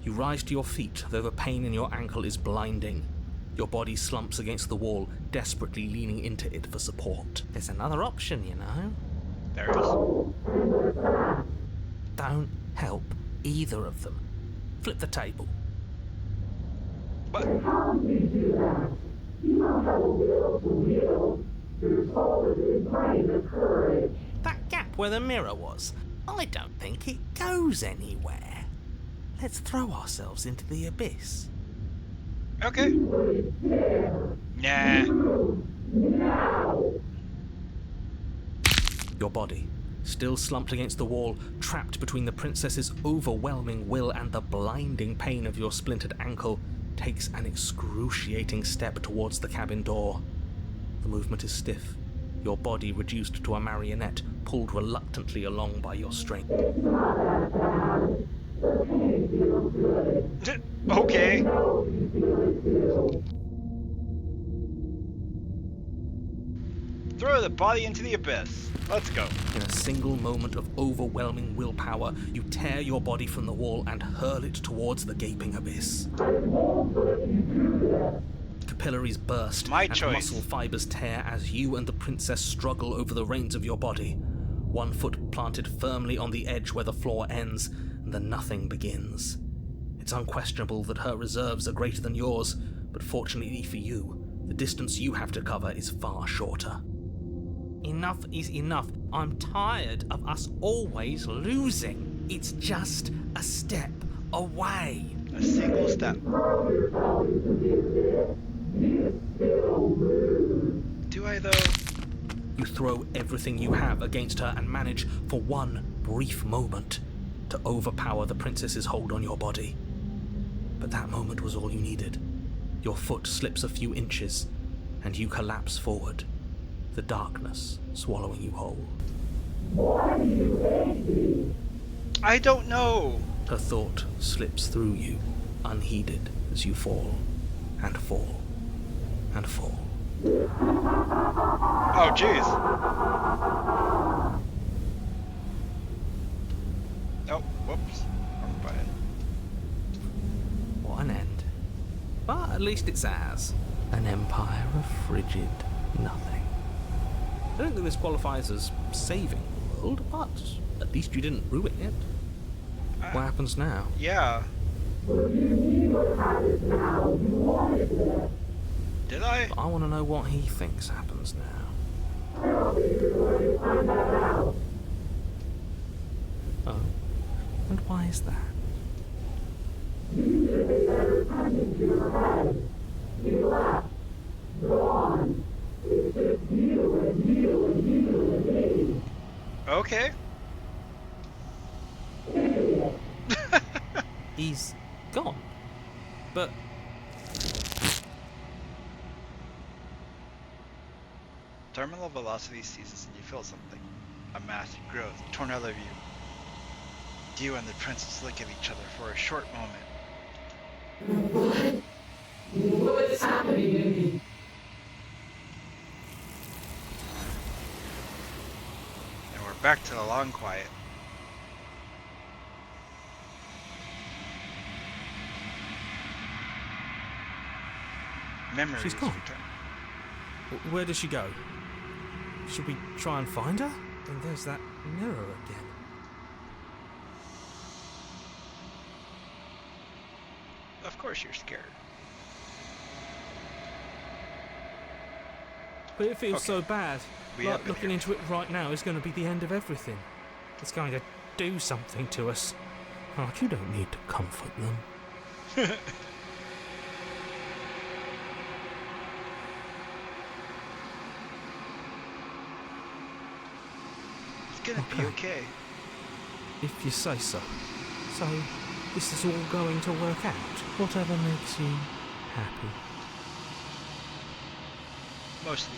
You rise to your feet, though the pain in your ankle is blinding. Your body slumps against the wall, desperately leaning into it for support. There's another option, you know.
There is.
Don't help either of them. Flip the table.
What?
That gap where the mirror was, I don't think it goes anywhere. Let's throw ourselves into the abyss.
Okay. Nah.
Your body, still slumped against the wall, trapped between the princess's overwhelming will and the blinding pain of your splintered ankle, takes an excruciating step towards the cabin door. The movement is stiff, your body reduced to a marionette, pulled reluctantly along by your strength.
Okay. Throw the body into the abyss. Let's go.
In a single moment of overwhelming willpower, you tear your body from the wall and hurl it towards the gaping abyss. Capillaries burst
My
and
choice.
muscle fibers tear as you and the princess struggle over the reins of your body. One foot planted firmly on the edge where the floor ends, and the nothing begins. It's unquestionable that her reserves are greater than yours, but fortunately for you, the distance you have to cover is far shorter.
Enough is enough. I'm tired of us always losing. It's just a step away.
A single step. Do I, though?
You throw everything you have against her and manage, for one brief moment, to overpower the princess's hold on your body. But that moment was all you needed. Your foot slips a few inches, and you collapse forward, the darkness swallowing you whole.
I don't know.
A thought slips through you, unheeded, as you fall, and fall, and fall.
Oh, jeez. Oh, whoops. Wrong button.
What an end. But at least it's ours. An empire of frigid nothing. I don't think this qualifies as saving the world, but at least you didn't ruin it. What happens now?
Yeah. Did I?
I want to know what he thinks happens now. Oh, and why is that?
Okay.
He's gone. But
Terminal velocity ceases and you feel something. A massive growth torn out of you. You and the princess look at each other for a short moment.
What's happening to me?
And we're back to the long quiet. Memories
She's gone.
return.
where does she go? Should we try and find her? And there's that mirror again.
Of course you're scared.
But it feels
Okay.
so bad.
We have
Like
been
looking
here
into it right now is going to be the end of everything. It's going to do something to us.
Like you don't need to comfort them.
It's gonna be okay.
If you say so. So, this is all going to work out.
Whatever makes you happy.
Mostly.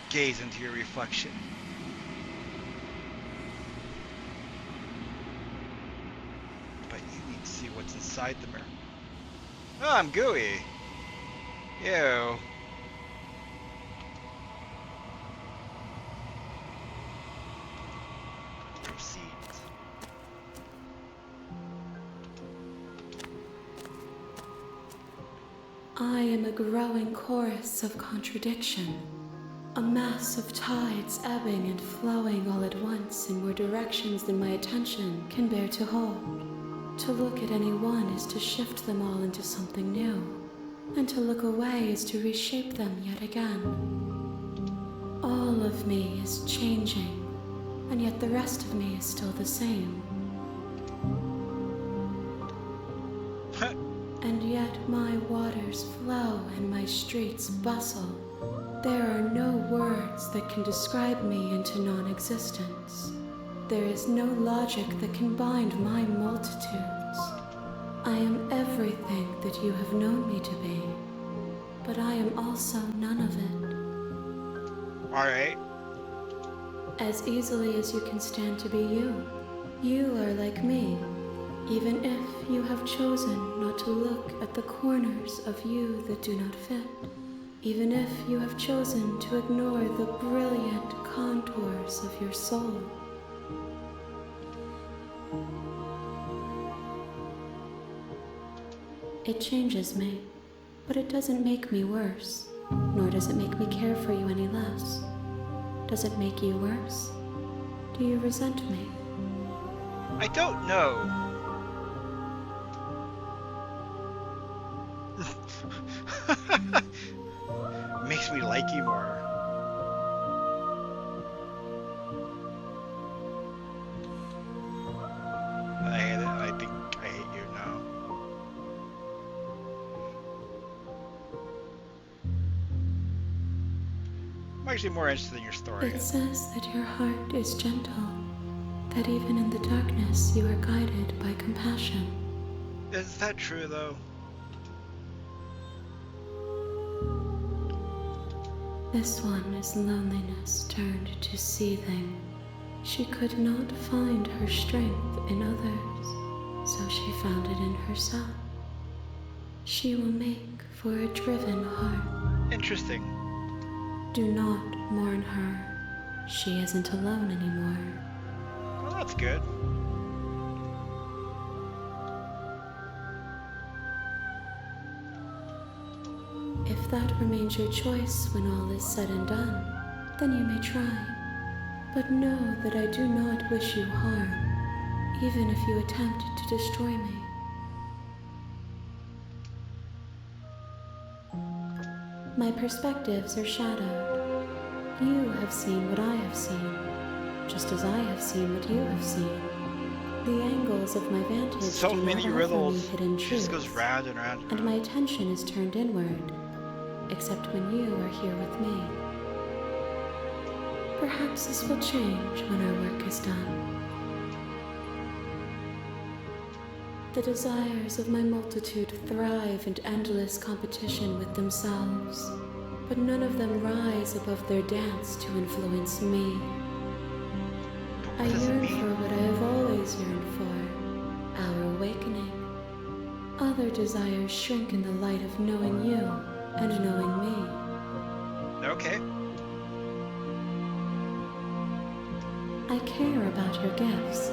Gaze into your reflection. But you need to see what's inside the mirror. Oh, I'm gooey. Ew. Proceed.
I am a growing chorus of contradiction, a mass of tides ebbing and flowing all at once in more directions than my attention can bear to hold. To look at any one is to shift them all into something new, and to look away is to reshape them yet again. All of me is changing, and yet the rest of me is still the same. And yet my waters flow and my streets bustle. There are no words that can describe me into non-existence. There is no logic that can bind my multitudes. I am everything that you have known me to be, but I am also none of it.
Alright.
As easily as you can stand to be you. You are like me, even if you have chosen not to look at the corners of you that do not fit. Even if you have chosen to ignore the brilliant contours of your soul. It changes me, but it doesn't make me worse, nor does it make me care for you any less. Does it make you worse? Do you resent me?
I don't know. Makes me like you more. I hate it. I think I hate you now. I'm actually more interested in your story.
It says that your heart is gentle, that even in the darkness you are guided by compassion.
Is that true though?
This one is loneliness turned to seething. She could not find her strength in others, so she found it in herself. She will make for a driven heart.
Interesting.
Do not mourn her. She isn't alone anymore.
Well, that's good.
If that remains your choice when all is said and done, then you may try. But know that I do not wish you harm, even if you attempt to destroy me. My perspectives are shadowed. You have seen what I have seen, just as I have seen what you have seen. The angles of my vantage
So
do
many
not offer
riddles.
me hidden
She just goes
truths,
round and round.
and my attention is turned inward, except when you are here with me. Perhaps this will change when our work is done. The desires of my multitude thrive in endless competition with themselves, but none of them rise above their dance to influence me. I
What does it
yearn
mean?
for what I have always yearned for, our awakening. Other desires shrink in the light of knowing you and knowing me.
Okay.
I care about your gifts,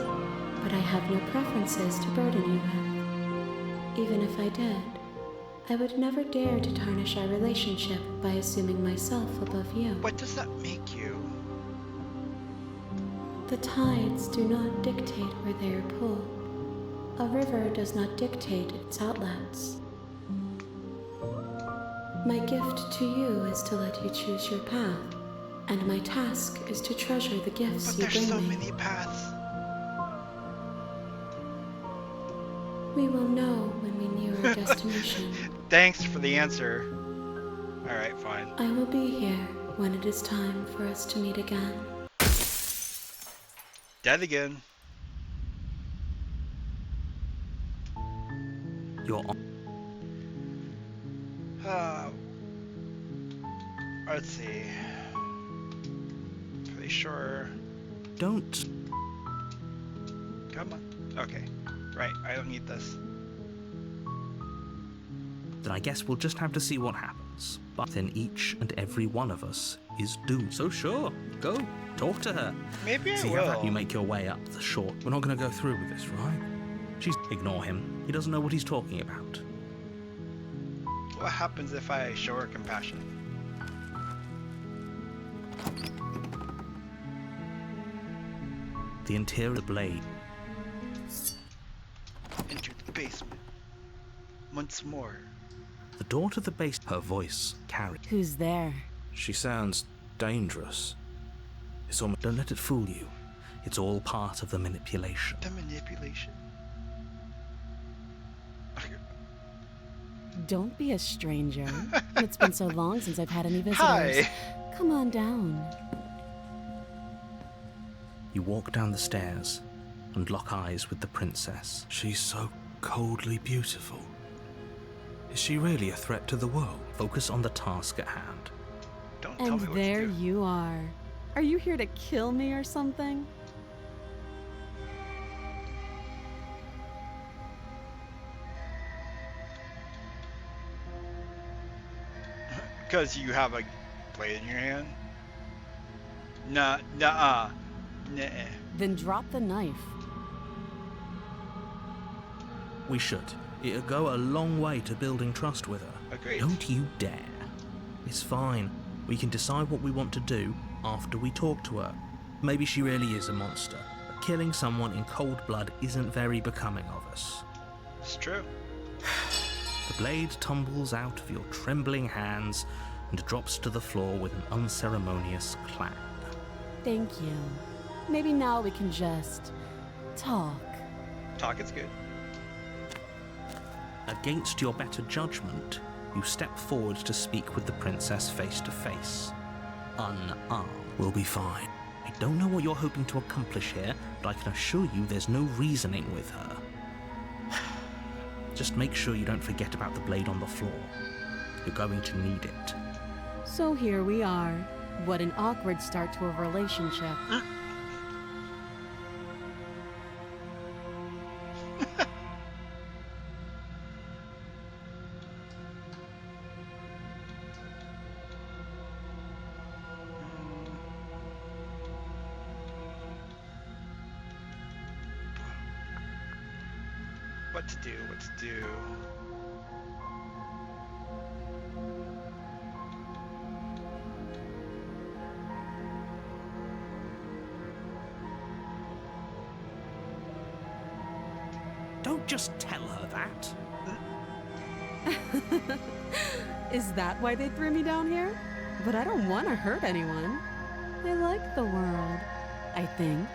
but I have no preferences to burden you with. Even if I did, I would never dare to tarnish our relationship by assuming myself above you.
What does that make you?
The tides do not dictate where they are pulled. A river does not dictate its outlets. My gift to you is to let you choose your path, and my task is to treasure the gifts
But
you
there's
bring
so
me.
many paths.
We will know when we near our destination.
Thanks for the answer. Alright, fine.
I will be here when it is time for us to meet again.
Dead again.
You're on.
Let's see. Pretty sure.
Don't.
Come on. Okay. Right, I don't need this.
Then I guess we'll just have to see what happens. But then each and every one of us is doomed. So sure, go talk to her.
Maybe I
See how
will.
you make your way up the short. We're not going to go through with this, right? She's ignore him. He doesn't know what he's talking about.
What happens if I show her compassion?
The interior of the blade.
Enter the basement. Once more.
The door to the base. Her voice carried.
Who's there?
She sounds dangerous. It's almost...
Don't let it fool you. It's all part of the manipulation.
The manipulation.
Don't be a stranger. It's been so long since I've had any visitors.
Hi.
Come on down.
You walk down the stairs and lock eyes with the princess.
She's so coldly beautiful. Is she really a threat to the world?
Focus on the task at hand.
Don't tell
And
me what
there
to do.
you are. Are you here to kill me or something?
Because you have a blade in your hand? Nuh-uh. Nah.
Then drop the knife.
We should. It'll go a long way to building trust with her.
Agreed.
Don't you dare. It's fine. We can decide what we want to do after we talk to her. Maybe she really is a monster. But killing someone in cold blood isn't very becoming of us.
It's true.
The blade tumbles out of your trembling hands and drops to the floor with an unceremonious clang.
Thank you. Maybe now we can just talk.
Talk is good.
Against your better judgment, you step forward to speak with the princess face to face. Unarmed. We'll be fine. I don't know what you're hoping to accomplish here, but I can assure you there's no reasoning with her. Just make sure you don't forget about the blade on the floor. You're going to need it.
So here we are. What an awkward start to a relationship.
What to do, what to do.
Don't just tell her that.
Is that why they threw me down here? But I don't want to hurt anyone. I like the world, I think.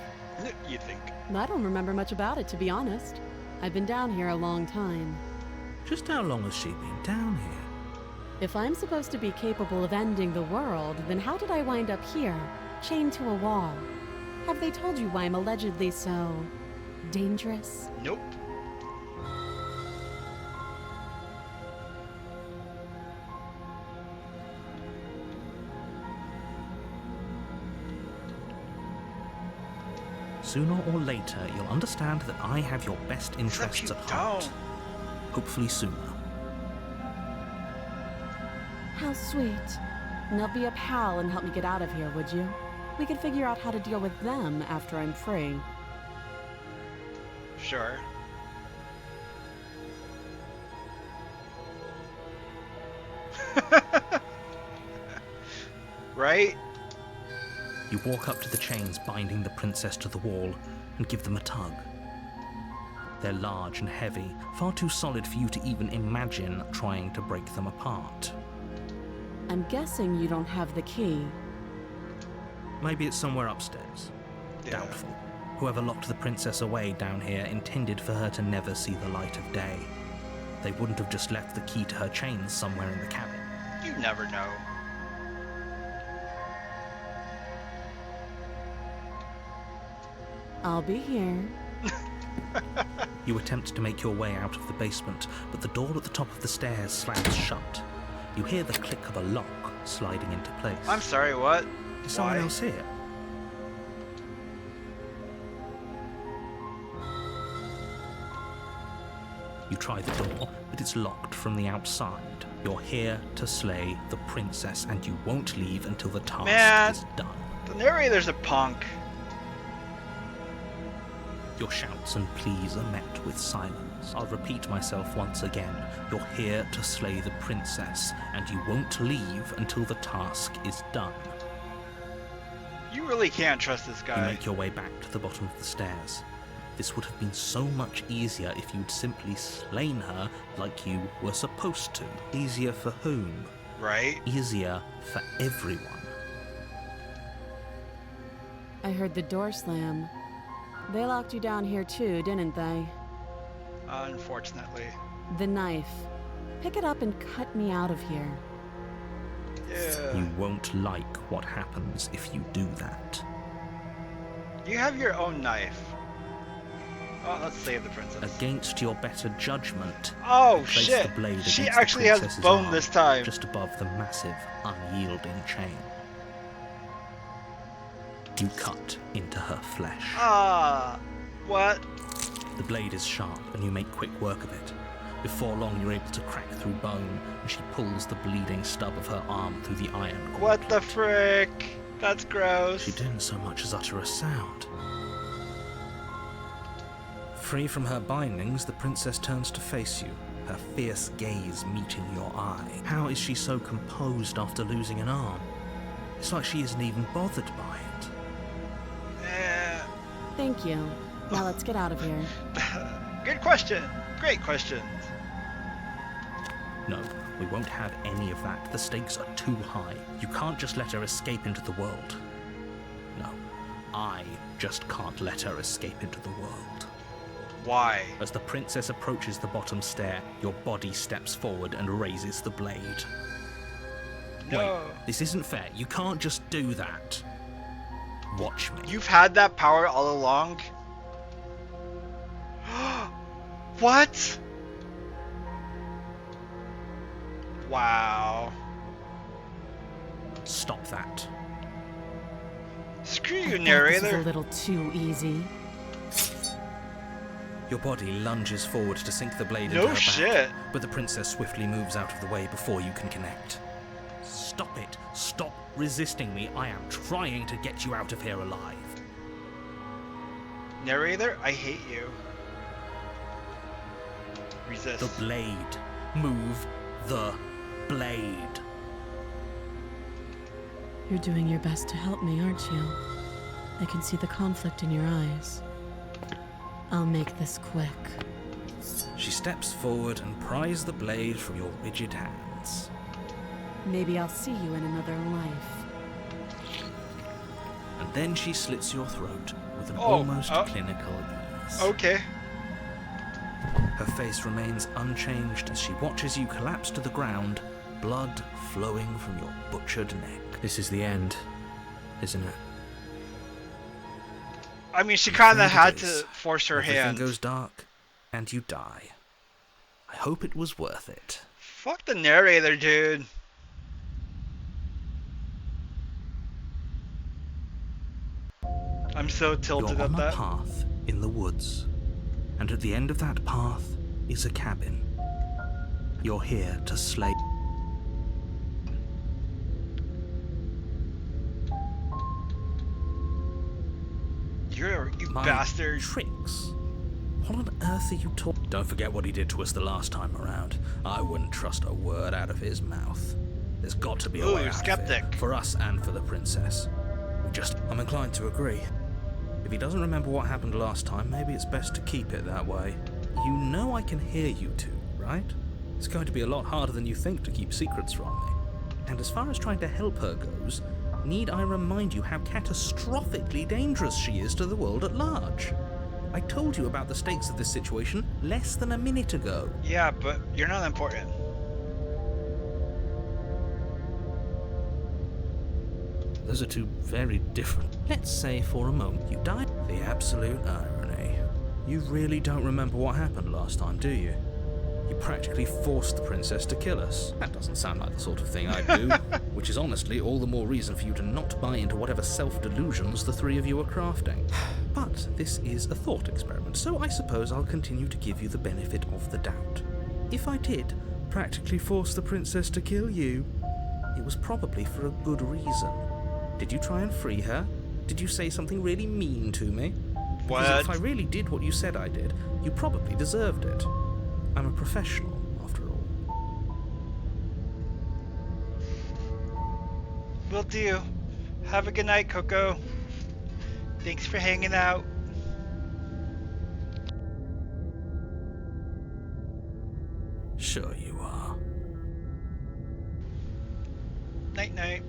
You think?
I don't remember much about it, to be honest. I've been down here a long time.
Just how long has she been down here?
If I'm supposed to be capable of ending the world, then how did I wind up here, chained to a wall? Have they told you why I'm allegedly so dangerous?
Nope.
Sooner or later, you'll understand that I have your best interests
Except
at
you
heart.
don't.
Hopefully sooner.
How sweet. Now be a pal and help me get out of here, would you? We could figure out how to deal with them after I'm free.
Sure. Right?
You walk up to the chains binding the princess to the wall and give them a tug. They're large and heavy, far too solid for you to even imagine trying to break them apart.
I'm guessing you don't have the key.
Maybe it's somewhere upstairs.
Yeah.
Doubtful. Whoever locked the princess away down here intended for her to never see the light of day. They wouldn't have just left the key to her chains somewhere in the cabin.
You never know.
I'll be here.
You attempt to make your way out of the basement, but the door at the top of the stairs slams shut. You hear the click of a lock sliding into place.
I'm sorry, what?
Is someone
Why?
else here? You try the door, but it's locked from the outside. You're here to slay the princess, and you won't leave until the task
Man.
is done.
The narrator's a punk.
Your shouts and pleas are met with silence. I'll repeat myself once again. You're here to slay the princess, and you won't leave until the task is done.
You really can't trust this
You
guy.
make your way back to the bottom of the stairs. This would have been so much easier if you'd simply slain her like you were supposed to. Easier for whom?
Right?
Easier for everyone.
I heard the door slam. They locked you down here too, didn't they?
Unfortunately.
The knife. Pick it up and cut me out of here.
Yeah.
You won't like what happens if you do that.
You have your own knife. Oh, let's save the princess.
Against your better judgment,
Oh
place
shit!
the blade
She
against the
actually has
princess's
bone
arm,
this time.
just above the massive, unyielding chain. You cut into her flesh.
Ah, what?
The blade is sharp, and you make quick work of it. Before long, you're able to crack through bone, and she pulls the bleeding stub of her arm through the iron cord.
What the frick? That's gross.
She didn't so much as utter a sound. Free from her bindings, the princess turns to face you, her fierce gaze meeting your eye. How is she so composed after losing an arm? It's like she isn't even bothered by it.
Thank you. Now let's get out of here.
Good question. Great questions.
No, we won't have any of that. The stakes are too high. You can't just let her escape into the world. No, I just can't let her escape into the world.
Why?
As the princess approaches the bottom stair, your body steps forward and raises the blade.
No.
Wait, this isn't fair. You can't just do that. Watch me.
You've had that power all along? What? Wow.
Stop that.
Screw you,
I thought this
narrator.
was a little too easy.
Your body lunges forward to sink the blade into
No
her back,
shit.
but the princess swiftly moves out of the way before you can connect. Stop it. Stop resisting me. I am trying to get you out of here alive.
Narrator, I hate you. Resist.
The blade. Move the blade.
You're doing your best to help me, aren't you? I can see the conflict in your eyes. I'll make this quick.
She steps forward and pries the blade from your rigid hands.
Maybe I'll see you in another life.
And then she slits your throat with an
Oh,
almost clinical ease.
Okay.
Her face remains unchanged as she watches you collapse to the ground, blood flowing from your butchered neck. This is the end, isn't it?
I mean, she kind of had
It
to
is.
force her
Everything
hand.
goes dark, and you die. I hope it was worth it.
Fuck the narrator, dude. I'm so tilted
You're on
at
a
that.
path in the woods, and at the end of that path is a cabin. You're here to slay.
You
My
bastard.
tricks? What on earth are you talking? Don't forget what he did to us the last time around. I wouldn't trust a word out of his mouth. There's got to be a
Ooh,
way out
skeptic.
of it, for us and for the princess. I'm inclined to agree. If he doesn't remember what happened last time, maybe it's best to keep it that way. You know I can hear you two, right? It's going to be a lot harder than you think to keep secrets from me. And as far as trying to help her goes, need I remind you how catastrophically dangerous she is to the world at large? I told you about the stakes of this situation less than a minute ago.
Yeah, but you're not important.
Those are two very different. Let's say for a moment you died. The absolute irony. You really don't remember what happened last time, do you? You practically forced the princess to kill us. That doesn't sound like the sort of thing I'd do, which is honestly all the more reason for you to not buy into whatever self-delusions the three of you are crafting. But this is a thought experiment, so I suppose I'll continue to give you the benefit of the doubt. If I did practically force the princess to kill you, it was probably for a good reason. Did you try and free her? Did you say something really mean to me? Because if I really did what you said I did, you probably deserved it. I'm a professional, after all.
Will do. Have a good night, Coco. Thanks for hanging out.
Sure you are.
Night night.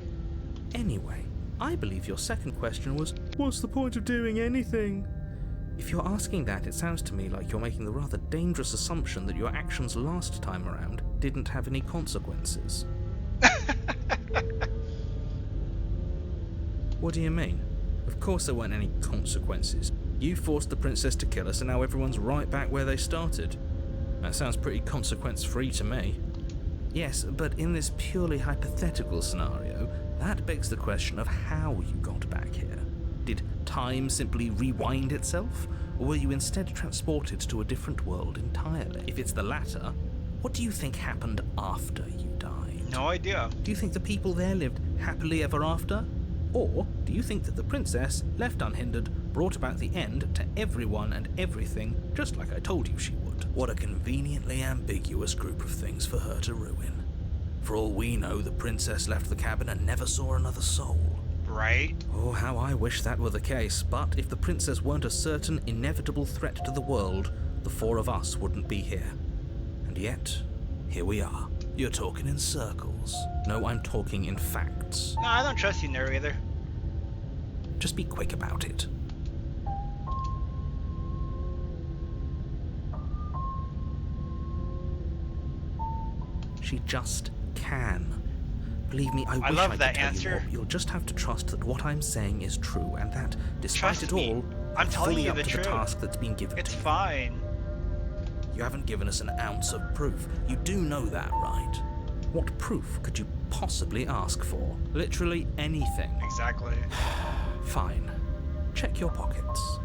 Anyway, I believe your second question was, what's the point of doing anything? If you're asking that, it sounds to me like you're making the rather dangerous assumption that your actions last time around didn't have any consequences. What do you mean? Of course there weren't any consequences. You forced the princess to kill us and now everyone's right back where they started. That sounds pretty consequence-free to me. Yes, but in this purely hypothetical scenario, that begs the question of how you got back here. Did time simply rewind itself, or were you instead transported to a different world entirely? If it's the latter, what do you think happened after you died?
No idea.
Do you think the people there lived happily ever after? Or do you think that the princess, left unhindered, brought about the end to everyone and everything, just like I told you she would? What a conveniently ambiguous group of things for her to ruin. For all we know, the princess left the cabin and never saw another soul.
right?
Oh, how I wish that were the case, but if the princess weren't a certain, inevitable threat to the world, the four of us wouldn't be here. And yet, here we are. You're talking in circles. No, I'm talking in facts.
No, I don't trust you, narrator.
Just be quick about it. She just can. Believe me, I wish
love
I
that
could tell
answer.
you more. You'll just have to trust that what I'm saying is true, and that, despite
Trust
it
me.
all,
I'm telling
fully
you
up
the
to
truth.
the task that's been given
It's
to you.
fine.
You haven't given us an ounce of proof. You do know that, right? What proof could you possibly ask for? Literally anything.
Exactly.
Fine. Check your pockets.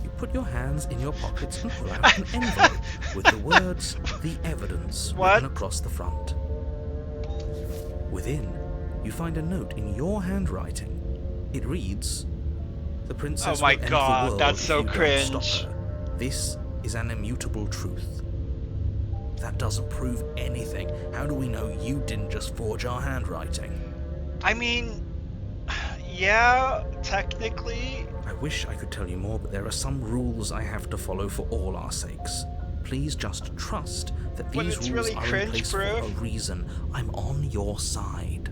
You put your hands in your pockets and pull out an envelope with the words, "The Evidence,"
What?
written across the front. Within, you find a note in your handwriting. It reads, "The princess
Oh my
will end
God,
the world
that's
if
so
you don't
cringe.
stop her. This is an immutable truth." That doesn't prove anything. How do we know you didn't just forge our handwriting?
I mean, yeah, technically.
I wish I could tell you more, but there are some rules I have to follow for all our sakes. Please just trust that
But
these
it's
rules
really
are in
cringe
place for a
proof.
reason. I'm on your side.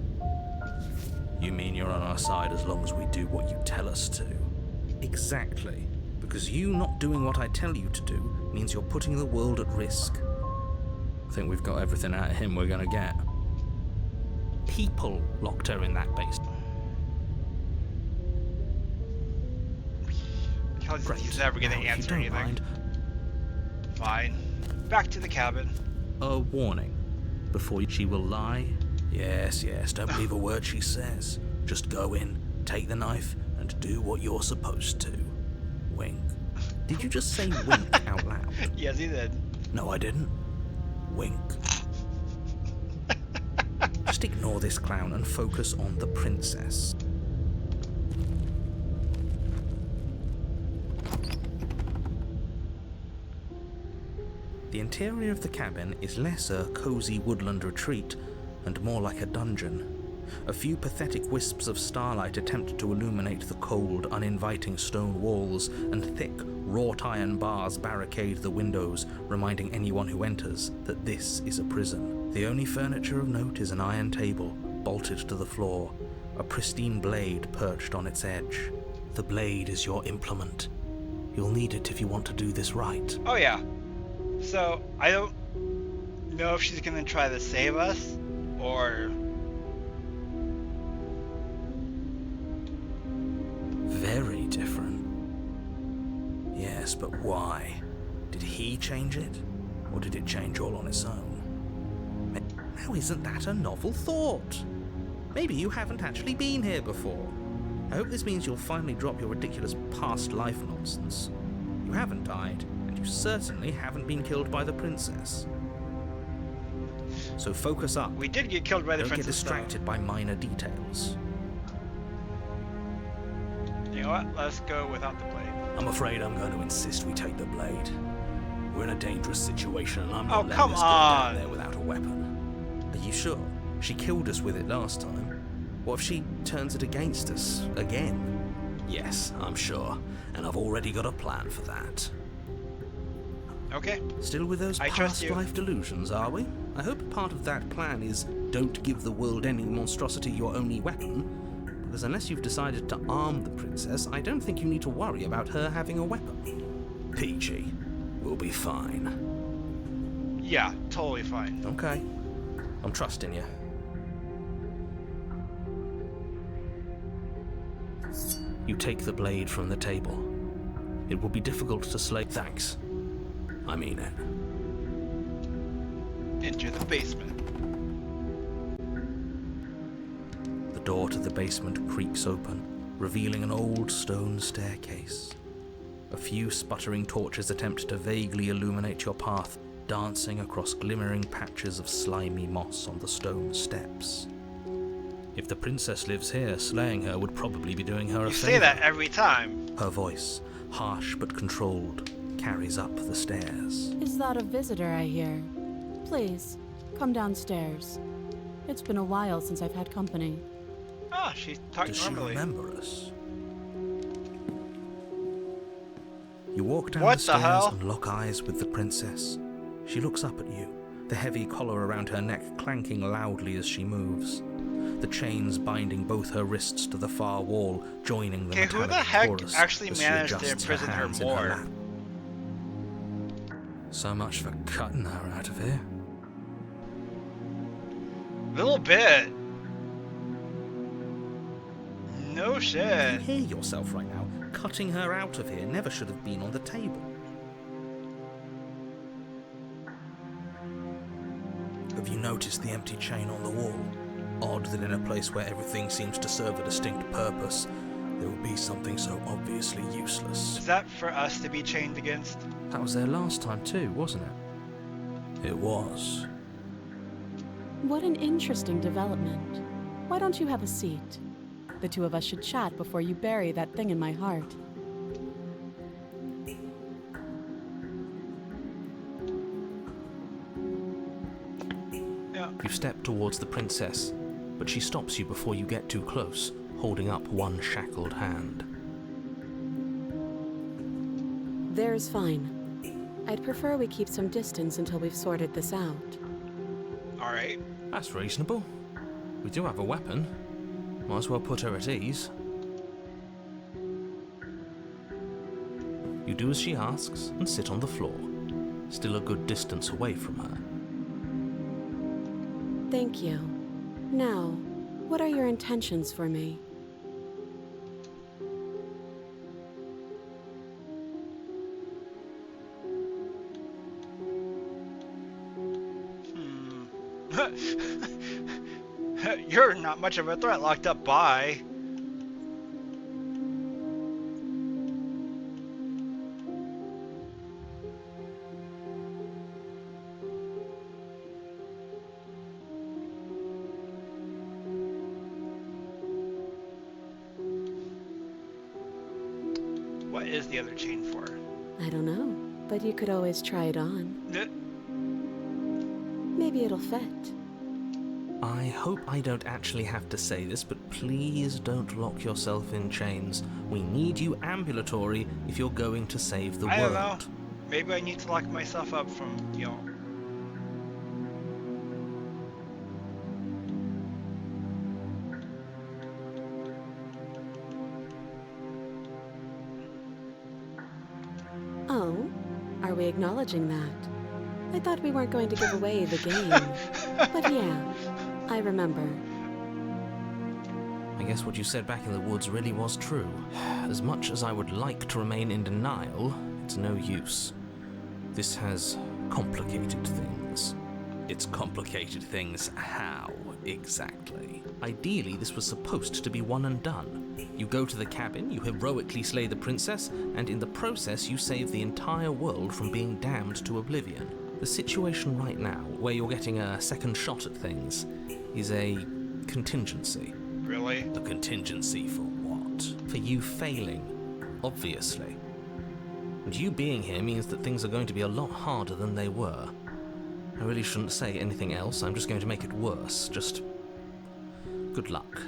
You mean you're on our side as long as we do what you tell us to? Exactly. Because you not doing what I tell you to do means you're putting the world at risk. I think we've got everything out of him we're gonna get. People locked her in that base.
Because
Great.
he's never gonna
Now, if you
answer
don't
anything.
mind,
Fine. Back to the cabin.
a warning. Before she will lie. Yes, don't believe a word she says. Just go in, take the knife, and do what you're supposed to. Wink. Did you just say wink out loud?
Yes, he did.
No, I didn't. Wink. Just ignore this clown and focus on the princess. The interior of the cabin is less a cozy woodland retreat and more like a dungeon. A few pathetic wisps of starlight attempt to illuminate the cold, uninviting stone walls, and thick, wrought iron bars barricade the windows, reminding anyone who enters that this is a prison. The only furniture of note is an iron table, bolted to the floor, a pristine blade perched on its edge. The blade is your implement. You'll need it if you want to do this right.
Oh yeah. So I don't know if she's gonna try to save us or.
Very different. Yes, but why? Did he change it? Or did it change all on its own? Now isn't that a novel thought? Maybe you haven't actually been here before. I hope this means you'll finally drop your ridiculous past life nonsense. You haven't died, and you certainly haven't been killed by the princess. So focus up.
We did get killed by the
Don't get
princess.
distracted by minor details.
You know what? Let's go without the blade.
I'm afraid I'm going to insist we take the blade. We're in a dangerous situation and I'm not letting
come
us go down
on.
there without a weapon. Are you sure? She killed us with it last time. What if she turns it against us again? Yes, I'm sure. And I've already got a plan for that.
Okay.
Still with those
I trust
past
you.
life delusions, are we? I hope part of that plan is don't give the world any monstrosity your only weapon. Because unless you've decided to arm the princess, I don't think you need to worry about her having a weapon. Peachy. We'll be fine.
Yeah, totally fine.
Okay. I'm trusting you. You take the blade from the table. It will be difficult to slay. Thanks. I mean it.
Enter the basement.
The door to the basement creaks open, revealing an old stone staircase. A few sputtering torches attempt to vaguely illuminate your path, dancing across glimmering patches of slimy moss on the stone steps. If the princess lives here, slaying her would probably be doing her a
You
favor.
say that every time.
Her voice, harsh but controlled, carries up the stairs.
Is that a visitor I hear? Please, come downstairs. It's been a while since I've had company.
Oh, she talked
Does she
normally.
remember us? You walk down
What
the
the
stairs
hell?
and lock eyes with the princess. She looks up at you, the heavy collar around her neck clanking loudly as she moves. The chains binding both her wrists to the far wall, joining the
Okay, who
metallic
the heck
chorus
actually
as she
managed to
adjusts
imprison her
hands in
more?
lap. So much for cutting her out of here.
Little bit. No
You
shit.
hear yourself right now. Cutting her out of here never should have been on the table. Have you noticed the empty chain on the wall? Odd that in a place where everything seems to serve a distinct purpose, there would be something so obviously useless.
Is that for us to be chained against?
That was there last time too, wasn't it? It was.
What an interesting development. Why don't you have a seat? The two of us should chat before you bury that thing in my heart.
Yeah.
You step towards the princess, but she stops you before you get too close, holding up one shackled hand.
There's fine. I'd prefer we keep some distance until we've sorted this out.
Alright.
That's reasonable. We do have a weapon. Might as well put her at ease. You do as she asks and sit on the floor, still a good distance away from her.
Thank you. Now, what are your intentions for me?
You're not much of a threat locked up by. What is the other chain for?
I don't know, but you could always try it on. Maybe it'll fit.
I hope I don't actually have to say this, but please don't lock yourself in chains. We need you ambulatory if you're going to save the
I don't
world.
know. Maybe I need to lock myself up from, you know.
Oh, are we acknowledging that? I thought we weren't going to give away the game. But yeah, I remember.
I guess what you said back in the woods really was true. As much as I would like to remain in denial, it's no use. This has complicated things. It's complicated things how, exactly? Ideally, this was supposed to be one and done. You go to the cabin, you heroically slay the princess, and in the process you save the entire world from being damned to oblivion. The situation right now, where you're getting a second shot at things, is a contingency.
Really?
A contingency for what? For you failing, obviously. And you being here means that things are going to be a lot harder than they were. I really shouldn't say anything else, I'm just going to make it worse. Just good luck.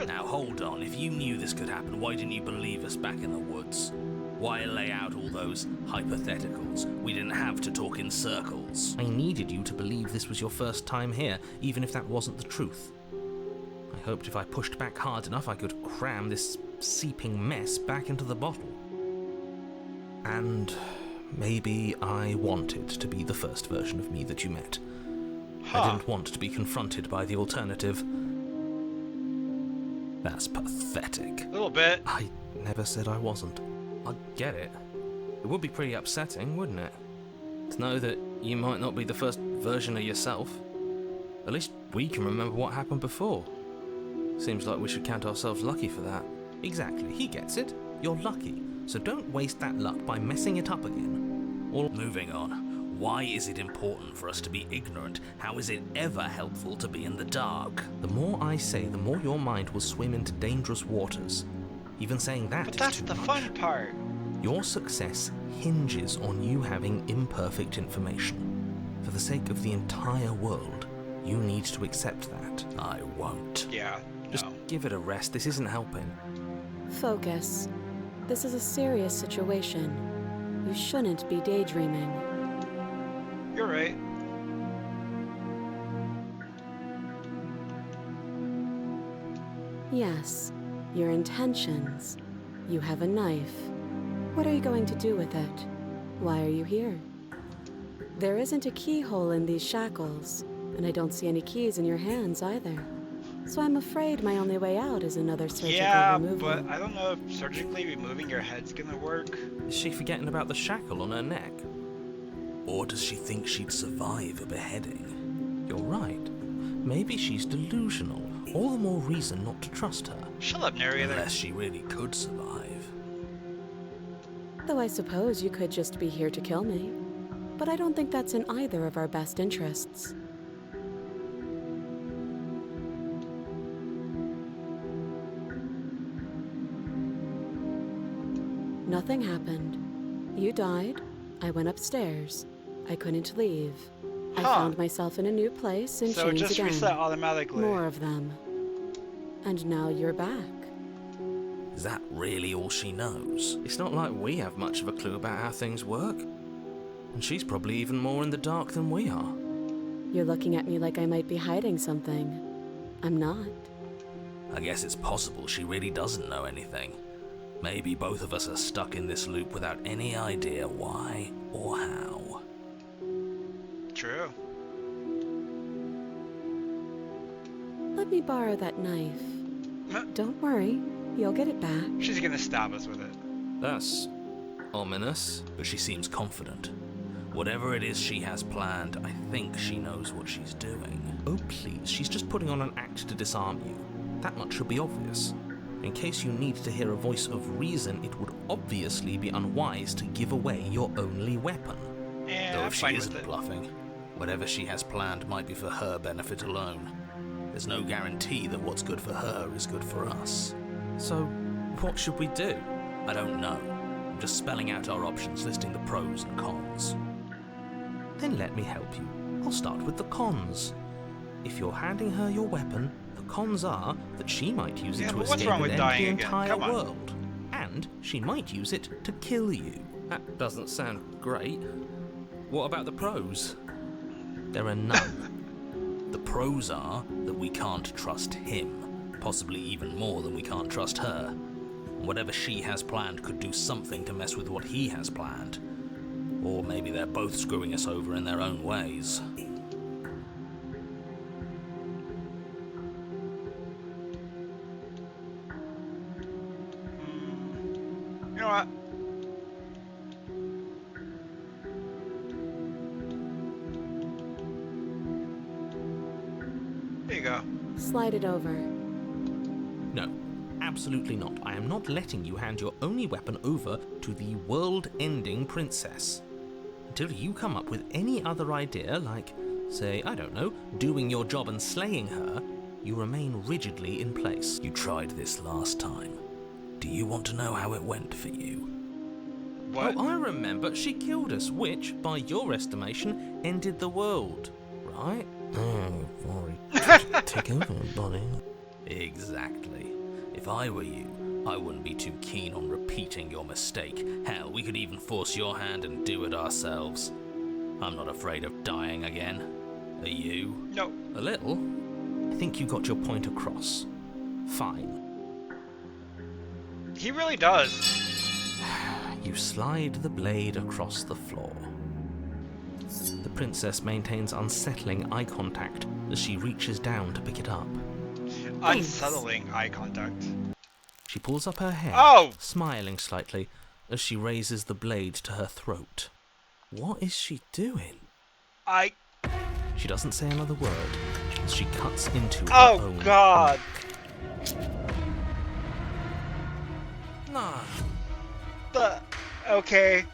Now hold on, if you knew this could happen, why didn't you believe us back in the woods? Why lay out all those hypotheticals? We didn't have to talk in circles.
I needed you to believe this was your first time here, even if that wasn't the truth. I hoped if I pushed back hard enough I could cram this seeping mess back into the bottle. And maybe I wanted to be the first version of me that you met. I didn't want to be confronted by the alternative. That's pathetic.
A little bit.
I never said I wasn't. I get it. It would be pretty upsetting, wouldn't it? To know that you might not be the first version of yourself. At least we can remember what happened before. Seems like we should count ourselves lucky for that. Exactly, he gets it. You're lucky. So don't waste that luck by messing it up again. Or
Moving on. Why is it important for us to be ignorant? How is it ever helpful to be in the dark?
the more I say, the more your mind will swim into dangerous waters. Even saying that
But
is
that's
too
the
much.
fun part.
Your success hinges on you having imperfect information. For the sake of the entire world, you need need to accept that.
I won't.
Yeah.
Just
No.
give it a rest. This isn't helping.
Focus. This is a serious situation. You shouldn't be daydreaming.
You're right.
Yes, your intentions. You have a knife. What are you going to do with it? Why are you here? There isn't a keyhole in these shackles, and I don't see any keys in your hands either. So I'm afraid my only way out is another surgical
Yeah,
removal.
but I don't know if surgically removing your head's gonna work.
Is she forgetting about the shackle on her neck?
Or does she think she'd survive a beheading?
You're right. Maybe she's delusional. All the more reason not to trust her.
Shut up, narrator.
Unless she really could survive.
Though I suppose you could just be here to kill me. But I don't think that's in either of our best interests. Nothing happened. You died. I went upstairs. I couldn't leave. I
Huh.
found myself in a new place in
So it
chains
just
again.
reset automatically.
More of them. And now you're back.
Is that really all she knows?
It's not like we have much of a clue about how things work. And she's probably even more in the dark than we are.
You're looking at me like I might be hiding something. I'm not.
I guess it's possible she really doesn't know anything. Maybe both of us are stuck in this loop without any idea why or how.
True.
Let me borrow that knife.
Huh?
Don't worry. You'll get it back.
She's gonna stab us with it.
That's ominous.
But she seems confident. Whatever it is she has planned, I think she knows what she's doing.
Oh, please. She's just putting on an act to disarm you. That much should be obvious. In case you need to hear a voice of reason, it would obviously be unwise to give away your only weapon.
Yeah,
Though
I'm
if she
fine with
isn't
it.
bluffing, whatever she has planned might be for her benefit alone. There's no guarantee that what's good for her is good for us.
So, what should we do?
I don't know. I'm just spelling out our options, listing the pros and cons.
Then let me help you. I'll start with the cons. If you're handing her your weapon, the cons are that she might use it
Yeah,
to
but what's
escape
wrong
and
with
end the
dying again?
entire
Come on.
world. And she might use it to kill you. That doesn't sound great. What about the pros? There are none.
The pros are that we can't trust him, possibly even more than we can't trust her. And whatever she has planned could do something to mess with what he has planned. Or maybe they're both screwing us over in their own ways.
You know what? There you go.
Slide it over.
No, absolutely not. I am not letting you hand your only weapon over to the world-ending princess. Until you come up with any other idea, like, say, I don't know, doing your job and slaying her, you remain rigidly in place.
You tried this last time. Do you want to know how it went for you?
What?
Oh, I remember. She killed us, which, by your estimation, ended the world. Right?
Oh, sorry. Take over, buddy. Exactly. If I were you, I wouldn't be too keen on repeating your mistake. Hell, we could even force your hand and do it ourselves. I'm not afraid of dying again. Are you?
No.
A little. I think you got your point across. Fine.
He really does.
You slide the blade across the floor. The princess maintains unsettling eye contact as she reaches down to pick it up.
Unsettling eye contact.
She pulls up her hair,
Oh!
smiling slightly as she raises the blade to her throat. What is she doing? She doesn't say another word as she cuts into her
Oh
own
god.
Nah.
Okay.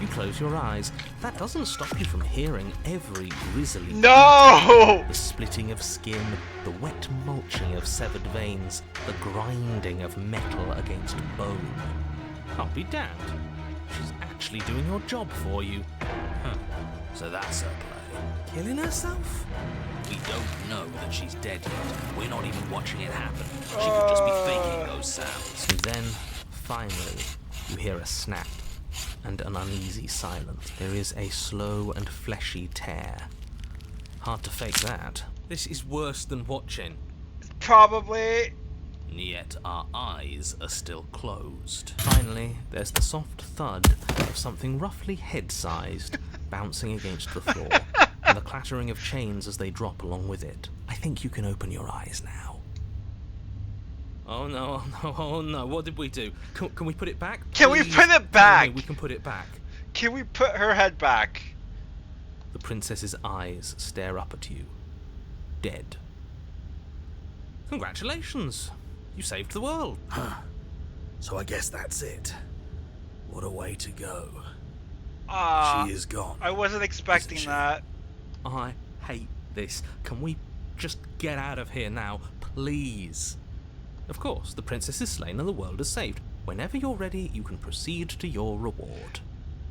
You close your eyes. That doesn't stop you from hearing every grisly
No!
the splitting of skin, the wet mulching of severed veins, the grinding of metal against bone. I'll be damned. She's actually
actually doing your job for you. Huh. So that's her play. Killing herself? We don't know that she's dead yet. We're not even watching it happen. She could just be faking those sounds.
And then, finally, you hear a snap and an uneasy silence. There is a slow and fleshy tear. Hard to fake that.
This is worse than watching.
Probably.
Yet our eyes are still closed.
Finally, there's the soft thud of something roughly head-sized bouncing against the floor, and the clattering of chains as they drop along with it. I think you can open your eyes now.
Oh no, oh no, oh no, what did we do? Can we put it back?
Can we
Please
put it back?
tell me we can put it back.
Can we put her head back?
The princess's eyes stare up at you, dead.
Congratulations! You saved the world.
So I guess that's it. What a way to go.
She
is gone.
I wasn't expecting
Isn't she?
that.
I hate this. Can we just get out of here now, please? Of course, the princess is slain and the world is saved. Whenever you're ready, you can proceed to your reward.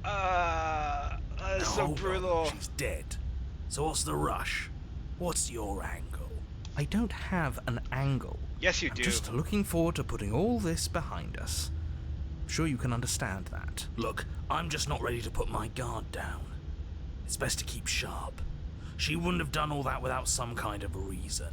That's so
Hold on,
brutal.
she's dead. So what's the rush? What's your angle?
I don't have an angle.
Yes, you
I'm
do.
just looking forward to putting all this behind us. I'm sure you can understand that.
Look, I'm just not ready to put my guard down. It's best to keep sharp. She wouldn't have done all that without some kind of a reason.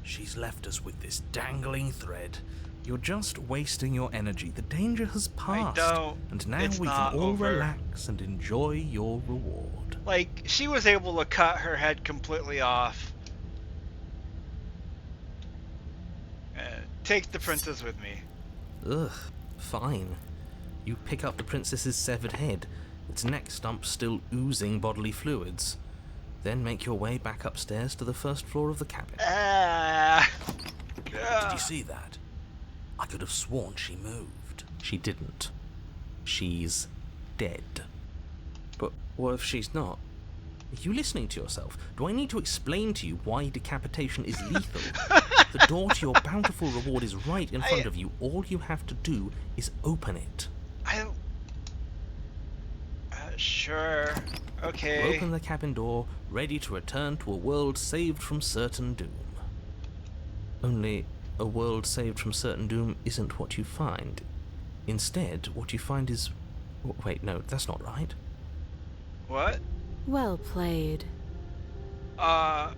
She's left us with this dangling thread.
You're just wasting your energy. The danger has passed.
don't.
And now
It's
we
not
can all
over.
relax and enjoy your reward.
Like, she was able to cut her head completely off. Take the princess with me.
Ugh, fine. You pick up the princess's severed head, its neck stump still oozing bodily fluids. Then make your way back upstairs to the first floor of the cabin.
Did you see that? I could have sworn she moved.
She didn't. She's dead. But what if she's not? Are you listening to yourself? Do I need to explain to you why decapitation is lethal? The door to your bountiful reward is right in front of you. All you have to do is open it.
I don't... sure. Okay.
Open the cabin door, ready to return to a world saved from certain doom. Only, a world saved from certain doom isn't what you find. Instead, what you find is... Wait, no, that's not right.
What?
Well played.
Yeah,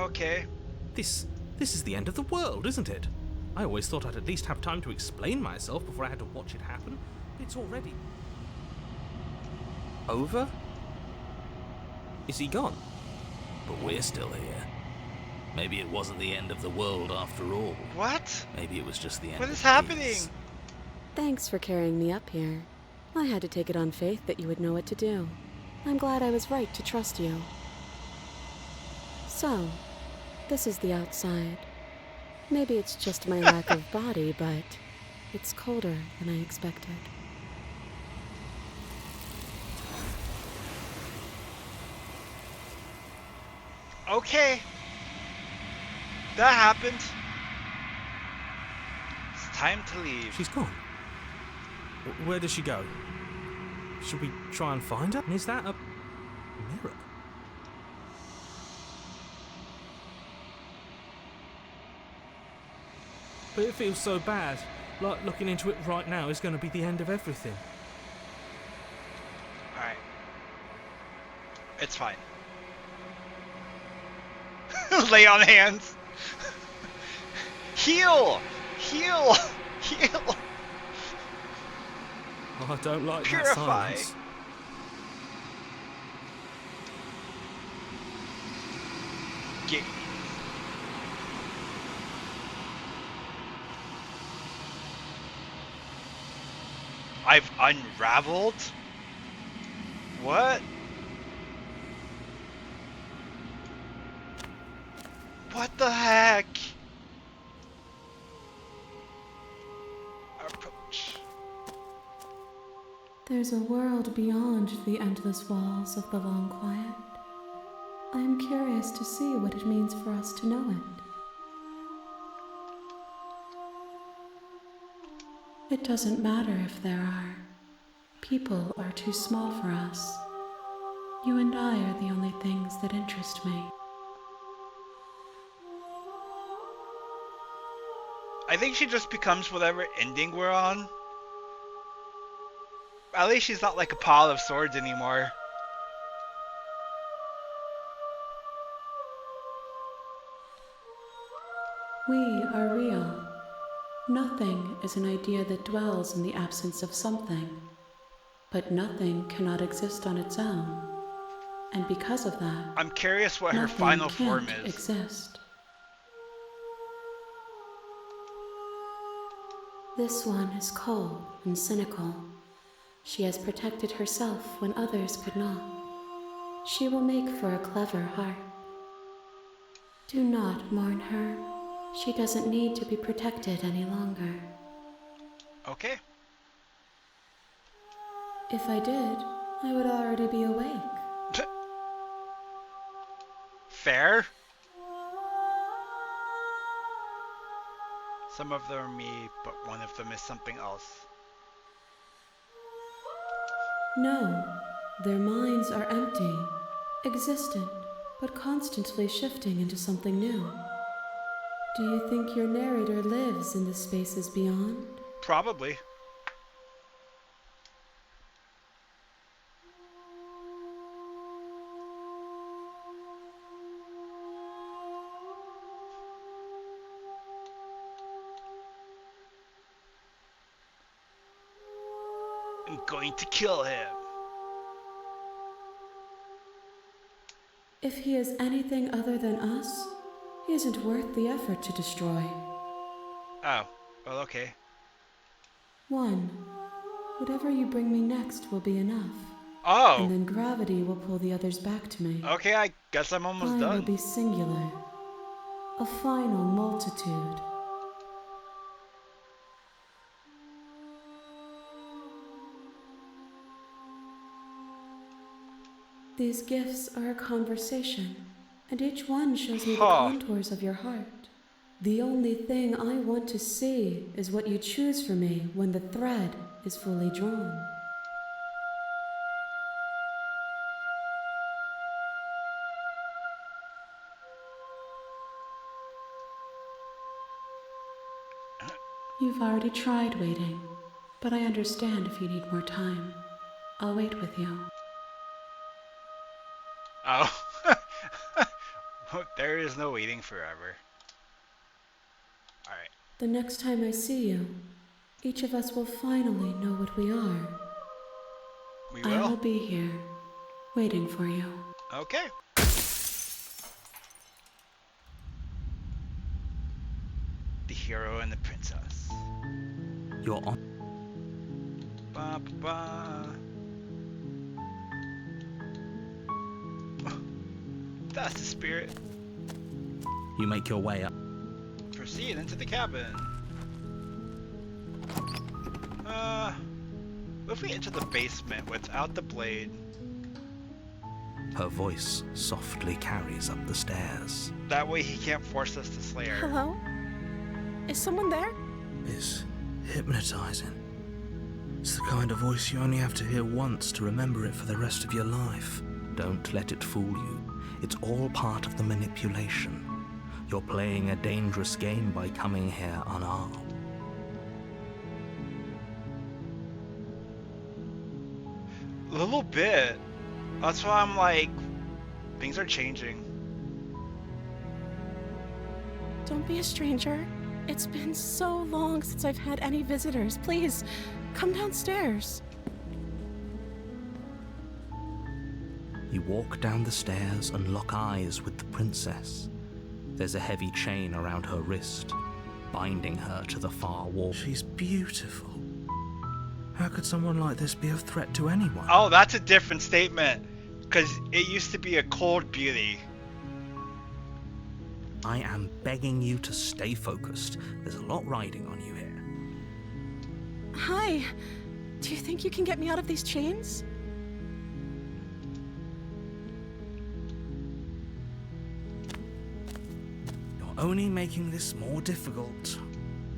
okay.
This is the end of the world, isn't it? I always thought I'd at least have time to explain myself before I had to watch it happen. It's already over? Is he gone?
But we're still here. Maybe it wasn't the end of the world after all.
What?
Maybe it was just the end
What
of
is happening?
his.
Thanks for carrying me up here. I had to take it on faith that you would know what to do. I'm glad I was right to trust you. So, this is the outside. Maybe it's just my lack of body, but it's colder than I expected.
Okay. That happened. It's time to leave.
She's gone. Where does she go? Should we try and find her? Is that a mirror? But it feels so bad. Like looking into it right now is going to be the end of everything.
Alright. It's fine. Lay on hands. Heal! Heal! Heal!
Oh, I don't like
Purify.
that silence.
Get. I've unraveled? What? What the heck? Approach.
There's a world beyond the endless walls of the long quiet. I am curious to see what it means for us to know it. It doesn't matter if there are People are too small for us. You and I are the only things that interest me.
I think she just becomes whatever ending we're on. At least she's not like a pile of swords anymore.
We are real. Nothing is an idea that dwells in the absence of something. But nothing cannot exist on its own. And because of that,
I'm curious what her
nothing
final form
can't
is.
exist. This one is cold and cynical. She has protected herself when others could not. She will make for a clever heart. Do not mourn her. She doesn't need to be protected any longer.
Okay.
If I did, I would already be awake.
Fair. Some of them are me, but one of them is something else.
No, their minds are empty, existent, but constantly shifting into something new. Do you think your narrator lives in the spaces beyond?
Probably. I'm going to kill him.
If he is anything other than us, he isn't worth the effort to destroy.
Oh, well, okay.
One, whatever you bring me next will be enough.
Oh!
And then gravity will pull the others back to me.
Okay, I guess I'm almost
I
done.
will be singular. A final multitude. These gifts are a conversation, and each one shows me the contours of your heart. The only thing I want to see is what you choose for me when the thread is fully drawn. You've already tried waiting, but I understand if you need more time. I'll wait with you.
Oh. There is no waiting forever. Alright.
The next time I see you, each of us will finally know what we are.
We
I will
will?
be here, waiting for you.
Okay. The hero and the princess.
You're on.
Ba, ba, ba. That's the spirit.
You make your way up.
Proceed into the cabin. What if we enter the basement without the blade?
Her voice softly carries up the stairs.
That way he can't force us to slay her.
Hello? Is someone there?
It's hypnotizing. It's the kind of voice you only have to hear once to remember it for the rest of your life. Don't let it fool you. It's all part of the manipulation. You're playing a dangerous game by coming here unarmed.
A little bit. That's why I'm like, things are changing.
Don't be a stranger. It's been so long since I've had any visitors. Please, come downstairs.
You walk down the stairs and lock eyes with the princess. There's a heavy chain around her wrist, binding her to the far wall. She's beautiful. How could someone like this be a threat to anyone?
Oh, that's a different statement. Because it used to be a cold beauty.
I am begging you to stay focused. There's a lot riding on you here.
Hi. Do you think you can get me out of these chains?
You're only making this more difficult.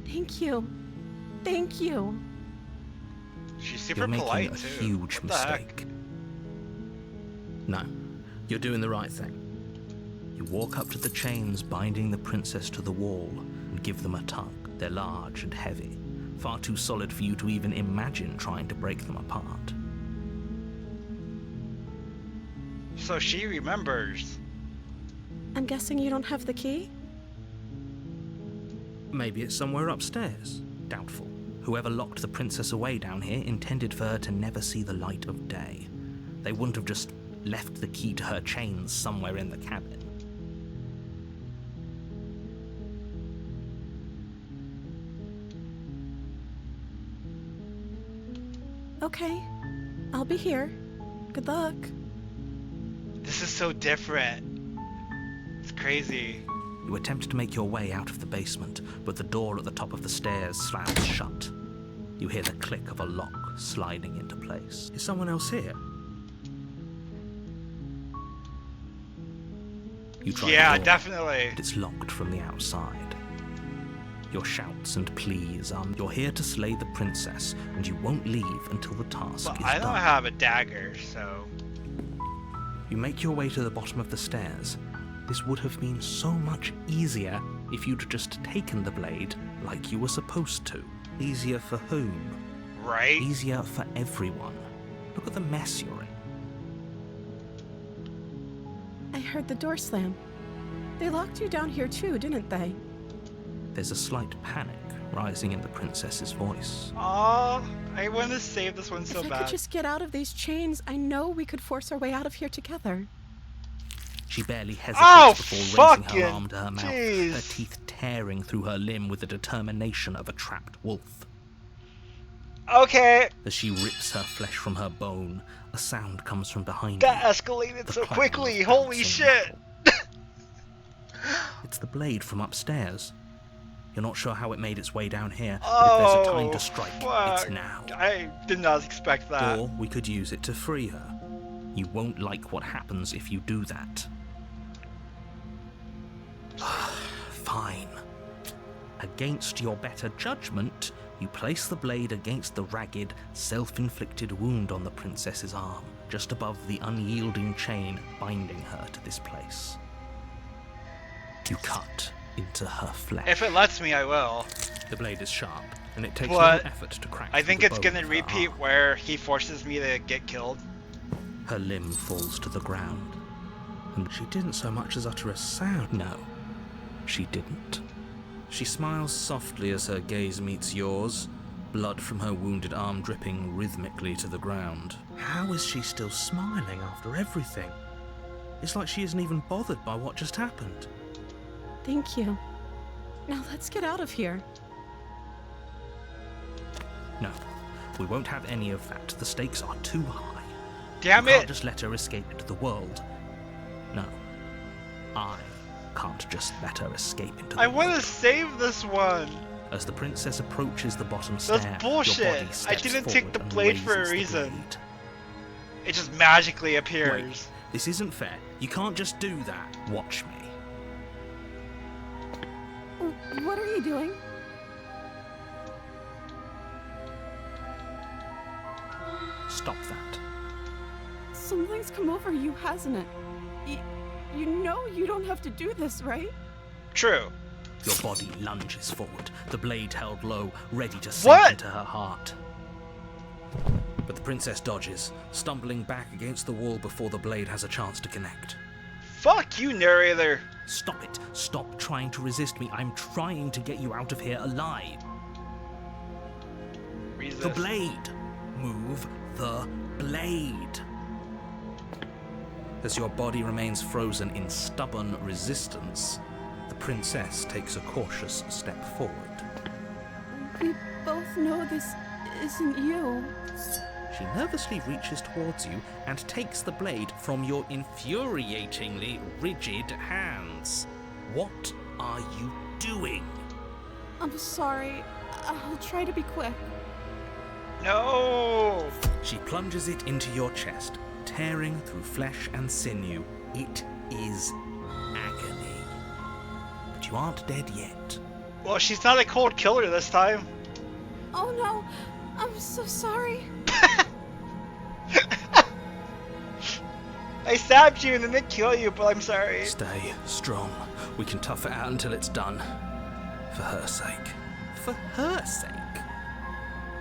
Thank you. Thank you.
She's super
You're making
polite
a
too.
huge
What the heck?
mistake. No, you're doing the right thing. You walk up to the chains binding the princess to the wall and give them a tug. They're large and heavy, far too solid for you to even imagine trying to break them apart.
So she remembers.
I'm guessing you don't have the key?
Maybe it's somewhere upstairs. Doubtful. Whoever locked the princess away down here intended for her to never see the light of day. They wouldn't have just left the key to her chains somewhere in the cabin.
Okay, I'll be here. Good luck.
This is so different. It's crazy.
You attempt to make your way out of the basement, but the door at the top of the stairs slams shut. You hear the click of a lock sliding into place. Is someone else here? You try
Yeah,
the door,
definitely.
but it's locked from the outside. Your shouts and pleas are, you're here to slay the princess, and you won't leave until the task
But
is
I don't
done.
have a dagger, so...
You make your way to the bottom of the stairs. This would have been so much easier if you'd just taken the blade like you were supposed to. Easier for whom?
Right?
Easier for everyone. Look at the mess you're in.
I heard the door slam. They locked you down here too, didn't they?
There's a slight panic rising in the princess's voice.
Aw, I want to save this one so
if I
bad.
could just get out of these chains, I know we could force our way out of here together.
She barely hesitates
Oh,
before raising
fucking
her arm to her mouth,
jeez.
her teeth tearing through her limb with the determination of a trapped wolf.
Okay,
As she rips her flesh from her bone, a sound comes from behind
that
you.
escalated
The
so
clang
quickly.
of
Holy
bouncing
shit.
metal. It's the blade from upstairs. You're not sure how it made its way down here, but if there's a time to strike, it's
fuck.
now.
I did not expect that.
Or we could use it to free her. You won't like what happens if you do that. Fine. Against your better judgment, you place the blade against the ragged, self-inflicted wound on the princess's arm, just above the unyielding chain binding her to this place. You cut into her flesh.
If it lets me, I will.
The blade is sharp, and it takes
But
no effort to crack
I think
through
it's
the bone
gonna
of her
repeat
arm.
where he forces me to get killed.
Her limb falls to the ground, and she didn't so much as utter a sound. No, she didn't. She smiles softly as her gaze meets yours, blood from her wounded arm dripping rhythmically to the ground. How is she still smiling after everything? It's like she isn't even bothered by what just happened.
Thank you. Now let's get out of here.
No, we won't have any of that. The stakes are too high.
Damn
You can't
it!
just let her escape into the world. No, I can't just let her escape into the
I
world.
want to save this one.
As the princess approaches the bottom
That's
stair,
bullshit.
your body
I
steps
didn't take
forward
the
and
blade for a
raises the
reason.
blade.
It just magically
Wait,
appears.
this isn't fair. You can't just do that. Watch me.
What are you doing?
Stop that.
Something's come over you, hasn't it? You know you don't have to do this, right?
True.
Your body lunges forward, the blade held low, ready to sink
What?
into her heart. But the princess dodges, stumbling back against the wall before the blade has a chance to connect.
Fuck you, narrator.
Stop it. Stop trying to resist me. I'm trying to get you out of here alive.
Resist.
The blade. Move the blade. As your body remains frozen in stubborn resistance, the princess takes a cautious step forward.
We both know this isn't you.
She nervously reaches towards you and takes the blade from your infuriatingly rigid hands. What are you doing?
I'm sorry. I'll try to be quick.
No.
She plunges it into your chest, tearing through flesh and sinew. It is agony. But you aren't dead yet.
Well, she's not a cold killer this time.
Oh no, I'm so sorry.
I stabbed you and then they kill you, but I'm sorry.
Stay strong. We can tough it out until it's done. For her sake.
For her sake?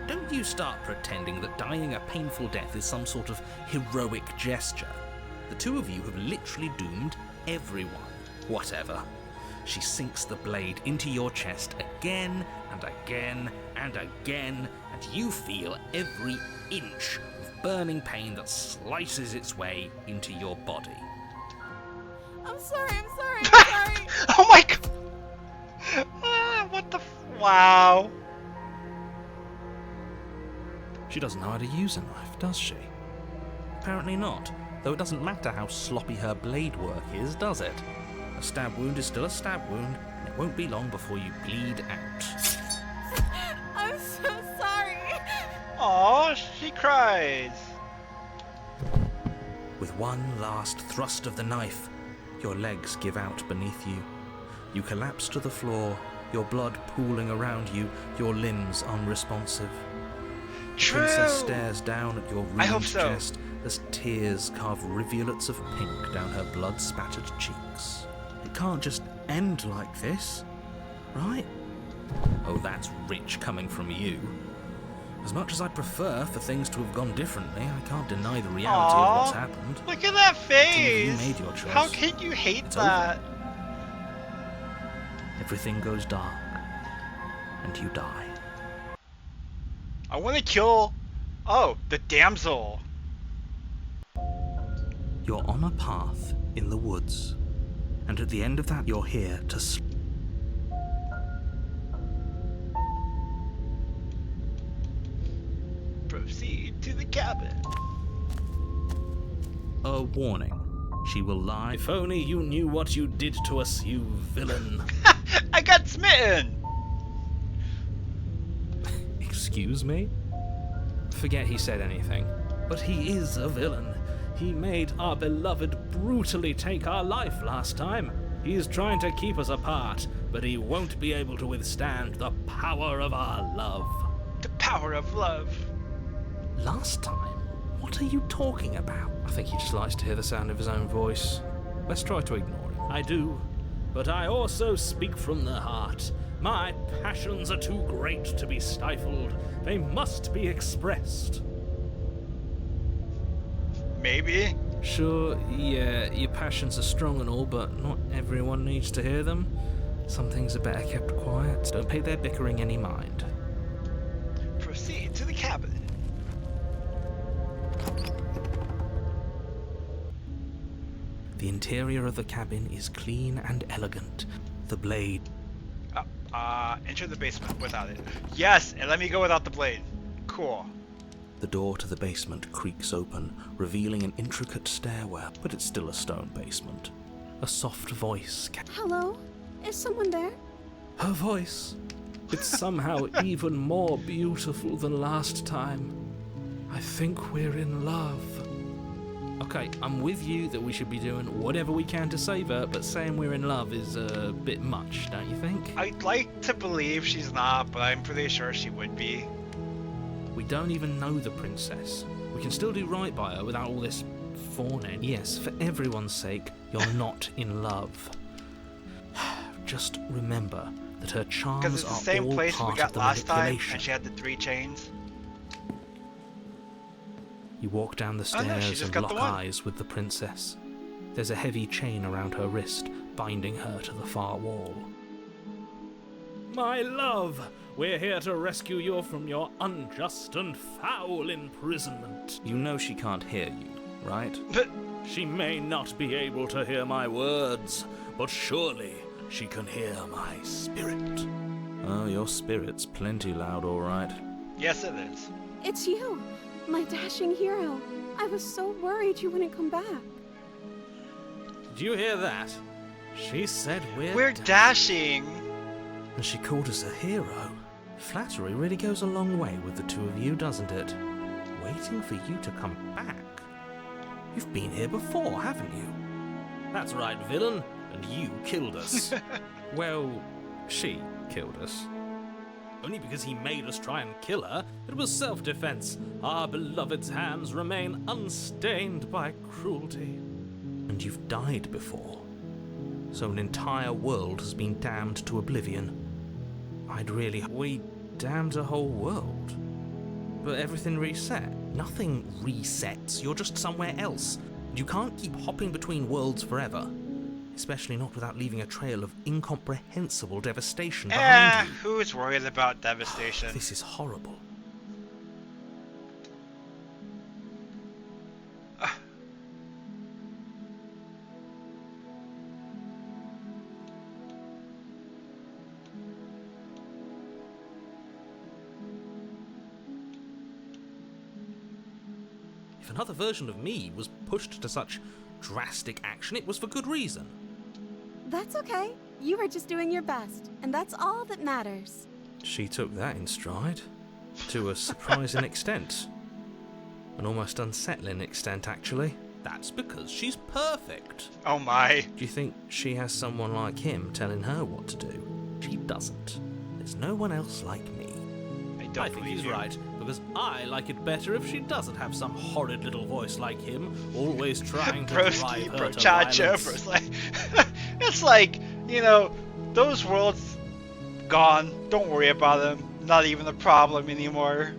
Don't you start pretending that dying a painful death is some sort of heroic gesture. The two of you have literally doomed everyone. Whatever. She sinks the blade into your chest again and again and again, and you feel every inch of burning pain that slices its way into your body.
I'm sorry. I'm sorry.
Oh my god! What the wow.
She doesn't know how to use a knife, does she?
Apparently not, though it doesn't matter how sloppy her blade work is, does it? A stab wound is still a stab wound, and it won't be long before you bleed out.
I'm so sorry.
Aw, she cries.
With one last thrust of the knife, your legs give out beneath you. You collapse to the floor, your blood pooling around you, your limbs unresponsive. The princess stares down at your ruined chest as tears carve rivulets of pink down her blood-spattered cheeks.
It can't just end like this, right?
Oh, that's rich coming from you. As much as I'd prefer for things to have gone differently, I can't deny the reality of what's happened.
Look at that face!
You made your choice.
How can you hate
It's
that?
over.
Everything goes dark, and you die.
I want to kill... Oh, the damsel.
You're on a path in the woods, and at the end of that you're here to
Proceed to the cabin.
a warning. She will lie.
If only you knew what you did to us, you villain.
I got smitten!
Excuse me? Forget he said anything.
But he is a villain. He made our beloved brutally take our life last time. He's trying to keep us apart, but he won't be able to withstand the power of our love.
The power of love.
Last time? What are you talking about? I think he just likes to hear the sound of his own voice. Let's try to ignore him.
I do, but I also speak from the heart. My passions are too great to be stifled. They must be expressed.
Maybe.
Sure, yeah, your passions are strong and all, but not everyone needs to hear them. Some things are better kept quiet. Don't pay their bickering any mind.
Proceed to the cabin.
The interior of the cabin is clean and elegant. The blade...
Enter the basement without it. Yes, and let me go without the blade. Cool.
The door to the basement creaks open, revealing an intricate stairwell, but it's still a stone basement. A soft voice...
Hello? Is someone there?
Her voice. It's somehow even more beautiful than last time. I think we're in love.
Okay, I'm with you that we should be doing whatever we can to save her, but saying we're in love is a bit much, don't you think?
I'd like to believe she's not, but I'm pretty sure she would be.
We don't even know the princess. We can still do right by her without all this fawning. Yes, for everyone's sake, you're not in love. Just remember that her charms
Because it's the
are
same
all
place we
part
got
of the
last time,
manipulation.
and she had the 3 chains.
You walk down the
Oh, no, she
stairs
just
and
got the
lock
one.
eyes with the princess. There's a heavy chain around her wrist, binding her to the far wall.
My love, we're here to rescue you from your unjust and foul imprisonment.
You know she can't hear you, right?
But
She may not be able to hear my words, but surely she can hear my spirit.
Oh, your spirit's plenty loud, all right.
yes, it is.
It's you, my dashing hero. I was so worried you wouldn't come back.
Did you hear that? She said
We're dashing.
And she called us a hero. Flattery really goes a long way with the two of you, doesn't it? Waiting for you to come back. You've been here before, haven't you?
That's right, villain, and you killed us.
Well, she killed us.
Only because he made us try and kill her. It was self-defense. Our beloved's hands remain unstained by cruelty.
And you've died before. So an entire world has been damned to oblivion. We damned a whole world. But everything reset. Nothing resets. You're just somewhere else. You can't keep hopping between worlds forever. Especially not without leaving a trail of incomprehensible devastation behind you.
Who's worried about devastation?
This is horrible. If another version of me was pushed to such drastic action, it was for good reason.
That's okay. You were just doing your best, and that's all that matters.
She took that in stride, to a surprising extent. An almost unsettling extent, actually.
That's because she's perfect.
Oh my.
Do you think she has someone like him telling her what to do? She doesn't. There's no one else like me.
I think he's right, because I like it better if she doesn't have some horrid little voice like him, always trying to drive her to violence.
It's like, you know, those worlds gone. Don't worry about them. Not even a problem anymore.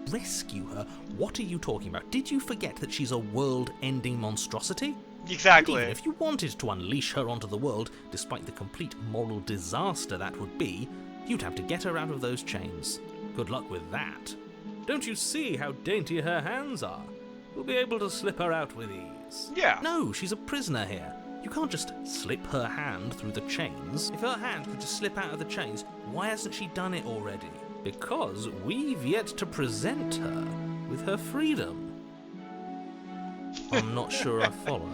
Rescue her? What are you talking about? Did you forget that she's a world-ending monstrosity?
Exactly.
And even if you wanted to unleash her onto the world, despite the complete moral disaster that would be, you'd have to get her out of those chains. Good luck with that.
Don't you see how dainty her hands are? You'll be able to slip her out with ease.
Yeah.
No, she's a prisoner here. You can't just slip her hand through the chains. If her hand could just slip out of the chains, why hasn't she done it already?
Because we've yet to present her with her freedom.
I'm not sure I follow.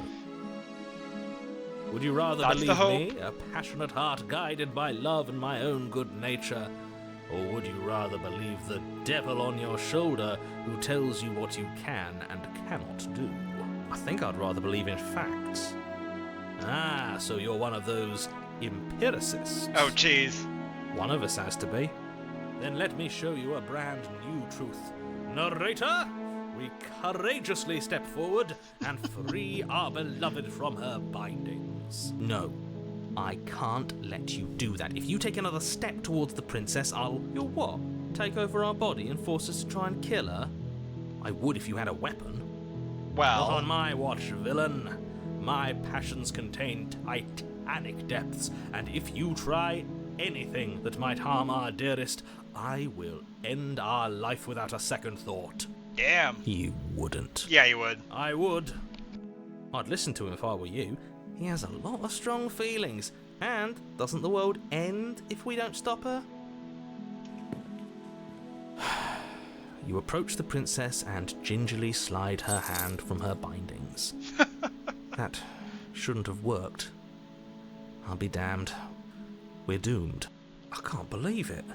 Would you rather
That's the
believe me, a passionate heart guided by love and my own good nature? Or would you rather believe the devil on your shoulder who tells you what you can and cannot do?
I think I'd rather believe in facts.
Ah, so you're one of those empiricists.
Oh, jeez.
One of us has to be.
Then let me show you a brand new truth. Narrator, we courageously step forward and free our beloved from her bindings.
No, I can't let you do that. If you take another step towards the princess, You'll what? Take over our body and force us to try and kill her? I would if you had a weapon.
Well,
Not on my watch, villain. My passions contain titanic depths, and if you try anything that might harm our dearest, I will end our life without a second thought.
damn.
You wouldn't.
Yeah, you would.
I would.
I'd listen to him if I were you. He has a lot of strong feelings. And doesn't the world end if we don't stop her? You approach the princess and gingerly slide her hand from her bindings. That shouldn't have worked. I'll be damned. We're doomed. I can't believe it.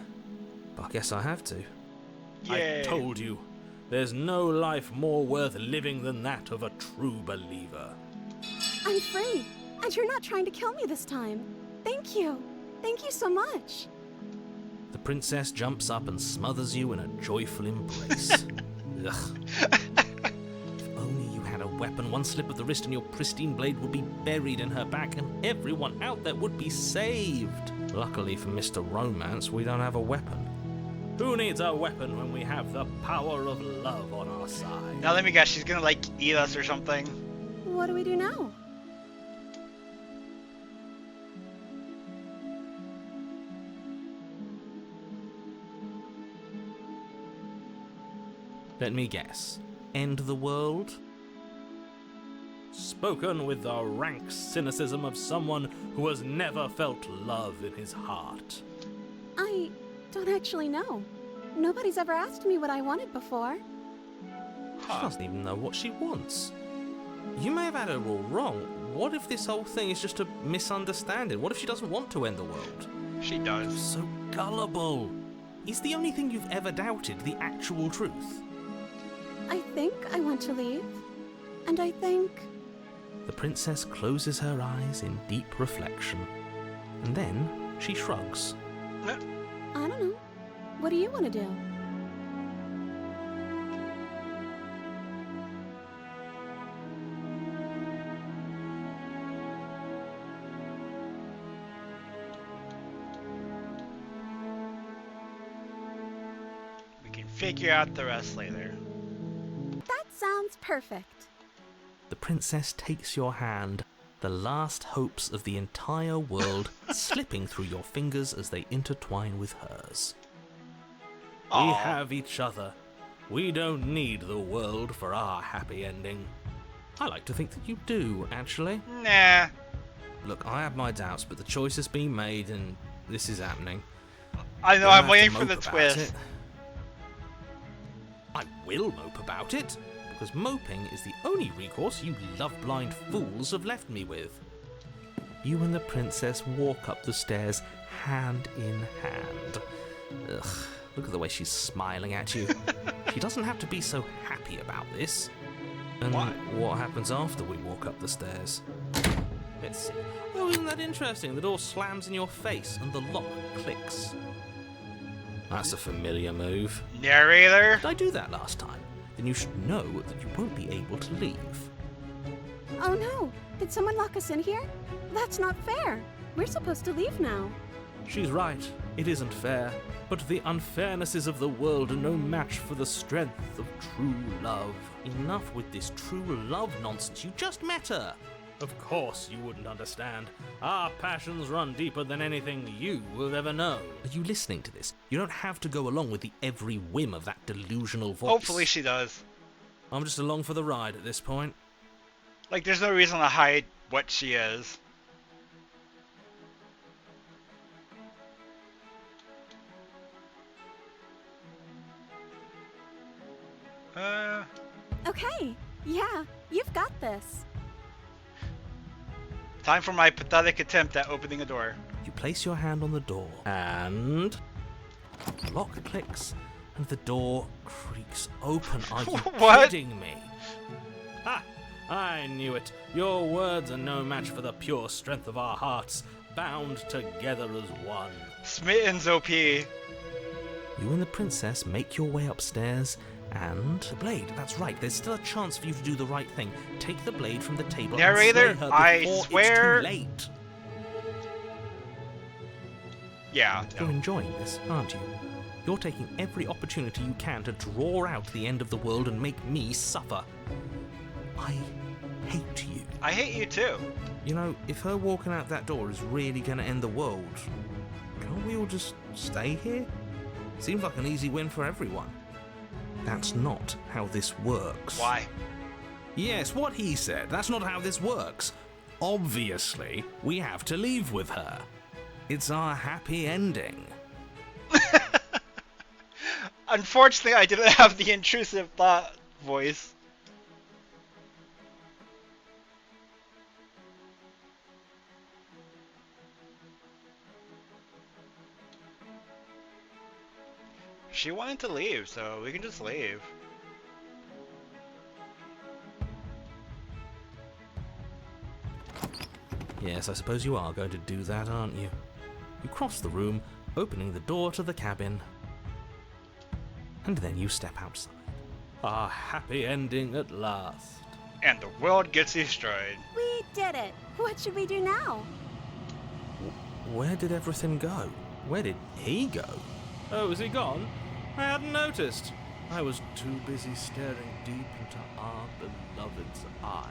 But I guess I have to.
Yay.
I told you. There's no life more worth living than that of a true believer.
I'm free, and you're not trying to kill me this time. Thank you. Thank you so much.
The princess jumps up and smothers you in a joyful embrace. Ugh. If only you had a weapon, one slip of the wrist and your pristine blade would be buried in her back and everyone out there would be saved. Luckily for Mr. Romance, we don't have a weapon.
Who needs a weapon when we have the power of love on our side?
Now let me guess, she's gonna like eat us or something.
What do we do now?
Let me guess. End the world?
Spoken with the rank cynicism of someone who has never felt love in his heart.
I don't actually know. Nobody's ever asked me what I wanted before.
She doesn't even know what she wants. You may have had her all wrong. What if this whole thing is just a misunderstanding? What if she doesn't want to end the world?
She does.
So gullible. Is the only thing you've ever doubted the actual truth?
I think I want to leave. And I think
The princess closes her eyes in deep reflection, and then she shrugs.
I don't know. What do you want to do?
We can figure out the rest later.
That sounds perfect.
The princess takes your hand, the last hopes of the entire world slipping through your fingers as they intertwine with hers.
We
Aw.
have each other. We don't need the world for our happy ending.
I like to think that you do, actually.
Nah.
Look, I have my doubts, but the choice has been made and this is happening.
I know,
You don't
I'm
have
waiting
to
for the
mope about
twist.
it. I will mope about it, because moping is the only recourse you love-blind fools have left me with. You and the princess walk up the stairs hand in hand. Ugh, look at the way she's smiling at you. She doesn't have to be so happy about this. And
Why?
what happens after we walk up the stairs? Let's see. Oh, isn't that interesting? The door slams in your face and the lock clicks. That's a familiar move.
Narrator?
Did I do that last time? Then you should know that you won't be able to leave.
Oh no! Did someone lock us in here? That's not fair. We're supposed to leave now.
She's right. It isn't fair. But the unfairnesses of the world are no match for the strength of true love.
Enough with this true love nonsense. You just met her.
Of course you wouldn't understand. Our passions run deeper than anything you will ever know.
Are you listening to this? You don't have to go along with the every whim of that delusional voice.
Hopefully she does.
I'm just along for the ride at this point.
Like, there's no reason to hide what she is.
Okay, yeah, you've got this.
Time for my pathetic attempt at opening a door.
You place your hand on the door, and the lock clicks, and the door creaks open. Are you
What?
kidding me?
Ha! I knew it. Your words are no match for the pure strength of our hearts, bound together as one.
Smitten's OP.
You and the princess make your way upstairs, and the blade. That's right. There's still a chance for you to do the right thing. Take the blade from the table
Narrator,
and slay her
I
before
swear-
it's too late.
Yeah,
You're
no.
enjoying this, aren't you? You're taking every opportunity you can to draw out the end of the world and make me suffer. I hate you.
I hate you too.
You know, if her walking out that door is really going to end the world, can't we all just stay here? Seems like an easy win for everyone. That's not how this works.
Why?
Yes, what he said. That's not how this works. Obviously, we have to leave with her. It's our happy ending.
Unfortunately, I didn't have the intrusive thought voice. She wanted to leave, so we can just leave.
Yes, I suppose you are going to do that, aren't you? You cross the room, opening the door to the cabin, and then you step outside.
Our happy ending at last.
And the world gets destroyed.
We did it. What should we do now?
Where did everything go? Where did he go?
Oh, is he gone? I hadn't noticed. I was too busy staring deep into our beloved's eyes.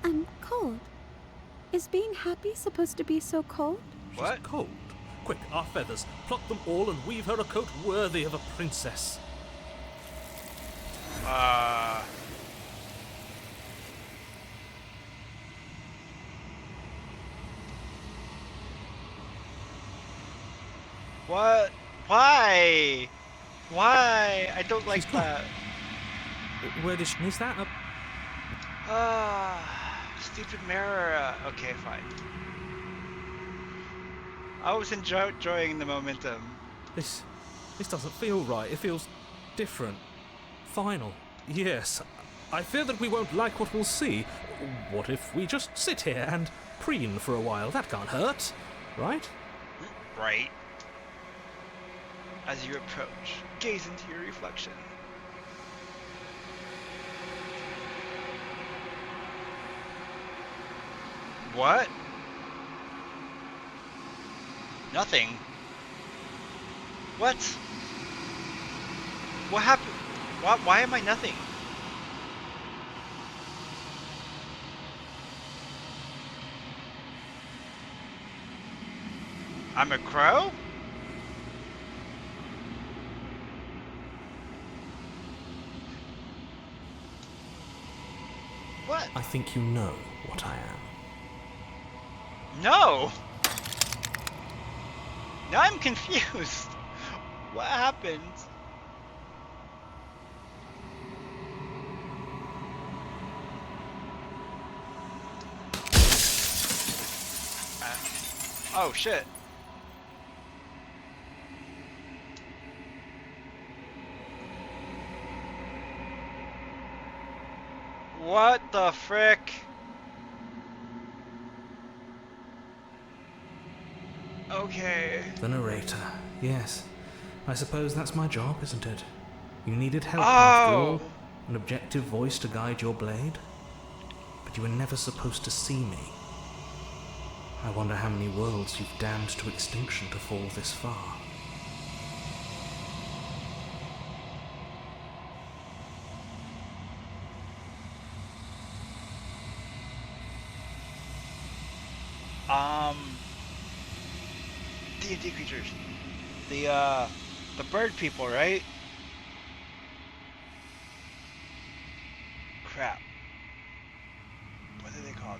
I'm cold. Is being happy supposed to be so cold?
What?
Cold. Quick, our feathers. Pluck them all and weave her a coat worthy of a princess.
What? Why? Why? I don't like that.
Where did she... Is that a...
Stupid mirror. Okay, fine. I was enjoying the momentum.
This doesn't feel right. It feels different. Final. Yes, I fear that we won't like what we'll see. What if we just sit here and preen for a while? That can't hurt, right?
Right. As you approach, gaze into your reflection. What? Nothing. What? What happened? Why am I nothing? I'm a crow? What?
I think you know what I am.
No! Now I'm confused. What happened? Oh shit. What the frick? Okay.
The narrator. Yes. I suppose that's my job, isn't it? You needed help
Oh.
after all. An objective voice to guide your blade. But you were never supposed to see me. I wonder how many worlds you've damned to extinction to fall this far.
D&D creatures. The bird people, right? Crap. What are they called?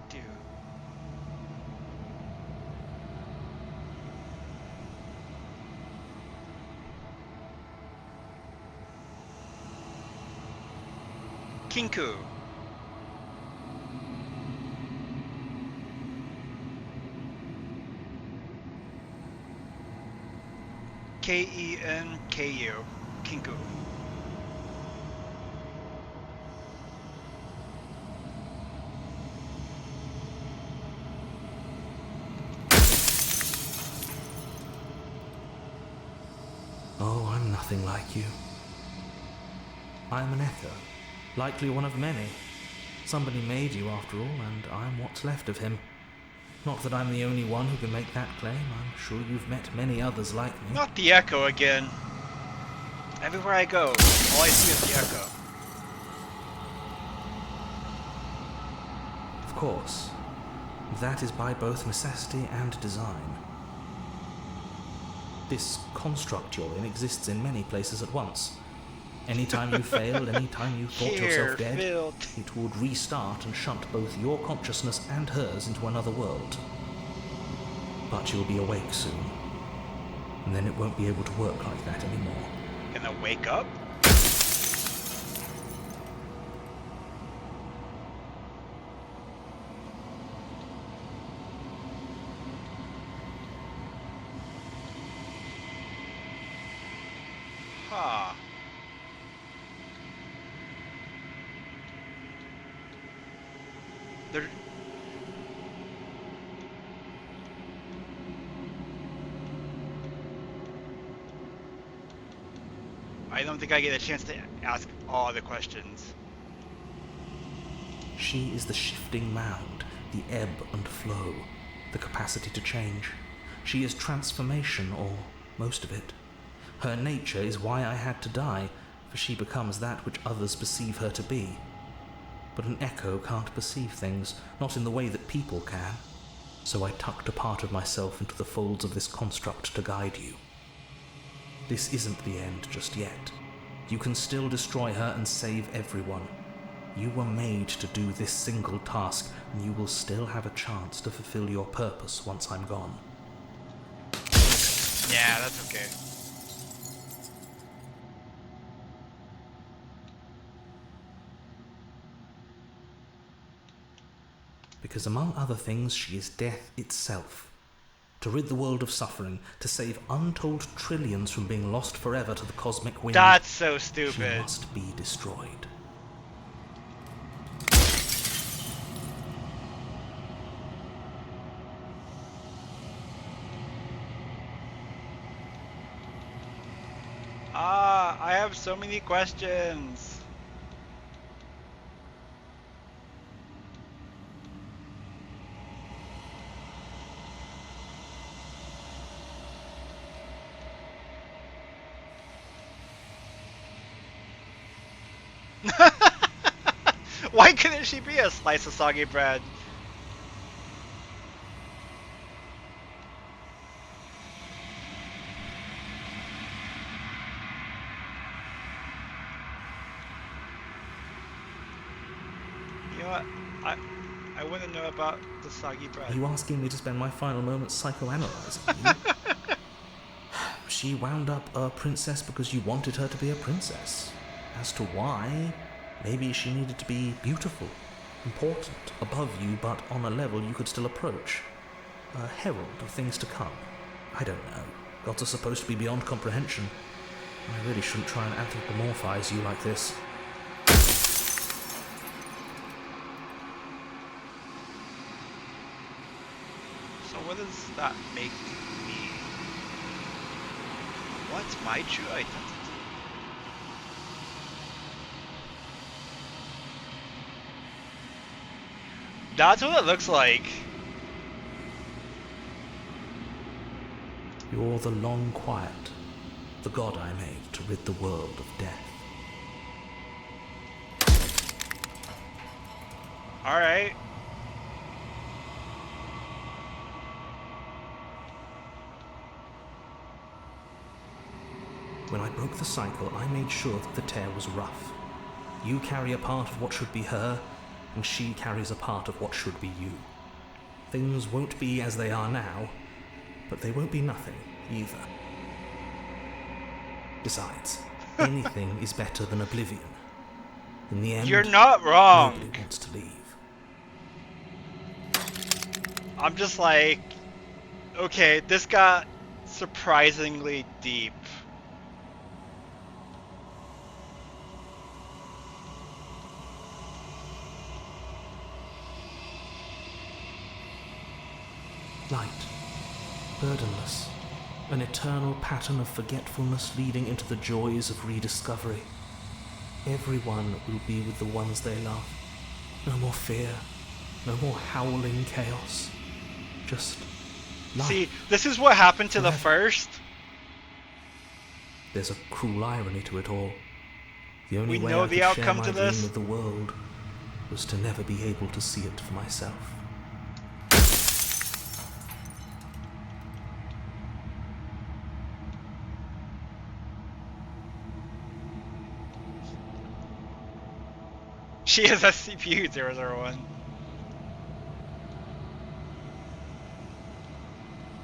Dude. Kinku. Kenku. Kinku.
Oh, I'm nothing like you. I'm an echo. Likely one of many. Somebody made you after all, and I'm what's left of him. Not that I'm the only one who can make that claim. I'm sure you've met many others like me.
Not the echo again. Everywhere I go, all I see is the echo.
Of course. That is by both necessity and design. This construct you're in exists in many places at once. Anytime you failed, anytime you thought yourself dead, it would restart and shunt both your consciousness and hers into another world. But you'll be awake soon, and then it won't be able to work like that anymore.
Gonna wake up? Huh. There... I don't think I get a chance to ask all the questions.
She is the shifting mound, the ebb and flow, the capacity to change. She is transformation, or most of it. Her nature is why I had to die, for she becomes that which others perceive her to be. But an echo can't perceive things, not in the way that people can. So I tucked a part of myself into the folds of this construct to guide you. This isn't the end just yet. You can still destroy her and save everyone. You were made to do this single task, and you will still have a chance to fulfill your purpose once I'm gone.
Yeah, that's okay.
because among other things she is death itself. To rid the world of suffering, to save untold trillions from being lost forever to the cosmic wind,
That's so
she
stupid.
must be destroyed.
I have so many questions. Why couldn't she be a slice of soggy bread? You know what? I want to know about the soggy bread.
Are you asking me to spend my final moments psychoanalyzing you? She wound up a princess because you wanted her to be a princess. As to why, maybe she needed to be beautiful, important, above you, but on a level you could still approach. A herald of things to come. I don't know. Gods are supposed to be beyond comprehension. I really shouldn't try and anthropomorphize you like this.
So what does that make me? What's my true identity? That's what it looks like.
You're the long quiet, the god I made to rid the world of death.
Alright.
When I broke the cycle, I made sure that the tear was rough. You carry a part of what should be her, and she carries a part of what should be you. Things won't be as they are now, but they won't be nothing either. Besides, anything is better than oblivion. In the end,
You're not wrong.
nobody wants to leave.
I'm just like, okay, this got surprisingly deep.
Light, burdenless, an eternal pattern of forgetfulness leading into the joys of rediscovery. Everyone will be with the ones they love. No more fear, no more howling chaos. Just life.
See, this is what happened to the
Forever.
first.
There's a cruel irony to it all. The only
We
way
know
I
the
could
outcome
share
to
my dream
this.
with the world was to never be able to see it for myself.
She is SCP-001.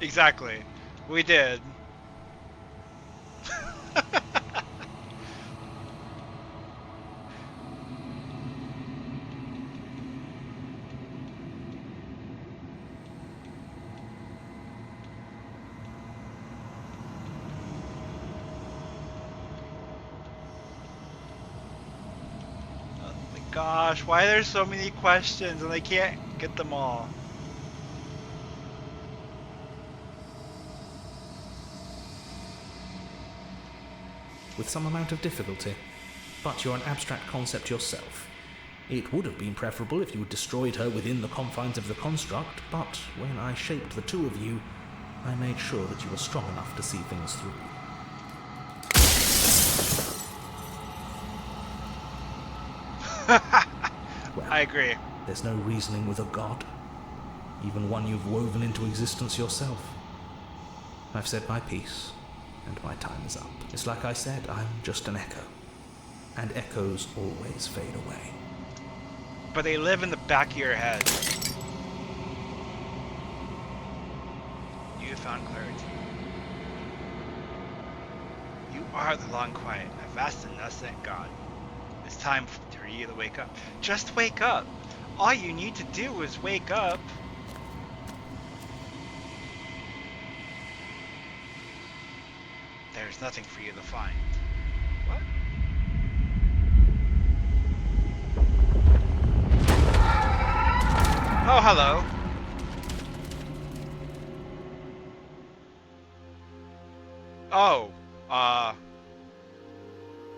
Exactly. We did. Gosh, why are there so many questions and I can't get them all?
With some amount of difficulty, but you're an abstract concept yourself. It would have been preferable if you had destroyed her within the confines of the construct, but when I shaped the two of you, I made sure that you were strong enough to see things through. Well,
I agree.
there's no reasoning with a god, even one you've woven into existence yourself. I've said my piece, and my time is up. It's like I said, I'm just an echo, and echoes always fade away.
But they live in the back of your head. You found clarity. You are the long quiet, a vast and innocent God. It's time for you to wake up. Just wake up. All you need to do is wake up. There's nothing for you to find. What? Oh, hello. Oh,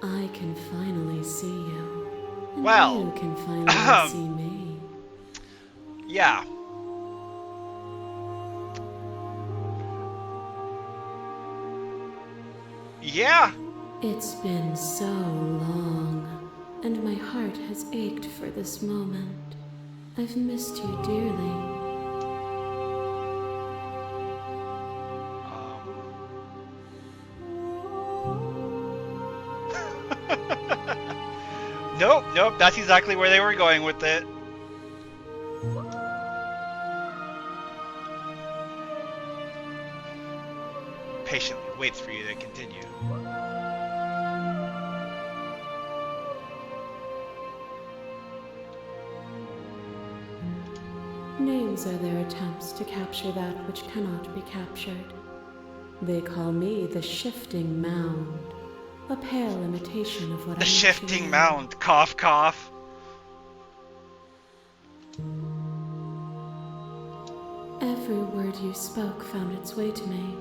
I can finally see you. And
well,
you can finally see me.
yeah. Yeah.
It's been so long, and my heart has ached for this moment. I've missed you dearly.
Nope, that's exactly where they were going with it. Patiently waits for you to continue.
Names are their attempts to capture that which cannot be captured. They call me the Shifting Mound, a pale imitation of what
The
I
shifting
actually am.
mound. Cough, cough.
Every word you spoke found its way to me.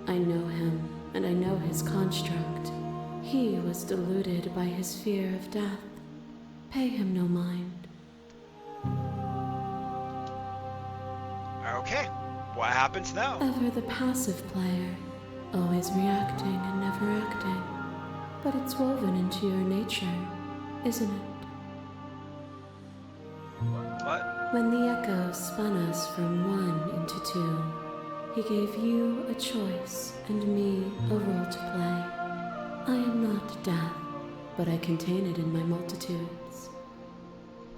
I know him, and I know his construct. He was deluded by his fear of death. Pay him no mind.
Okay, what happens now?
Ever the passive player, always reacting and never acting. But it's woven into your nature, isn't it?
What?
When the echo spun us from one into two, he gave you a choice and me a role to play. I am not death, but I contain it in my multitudes.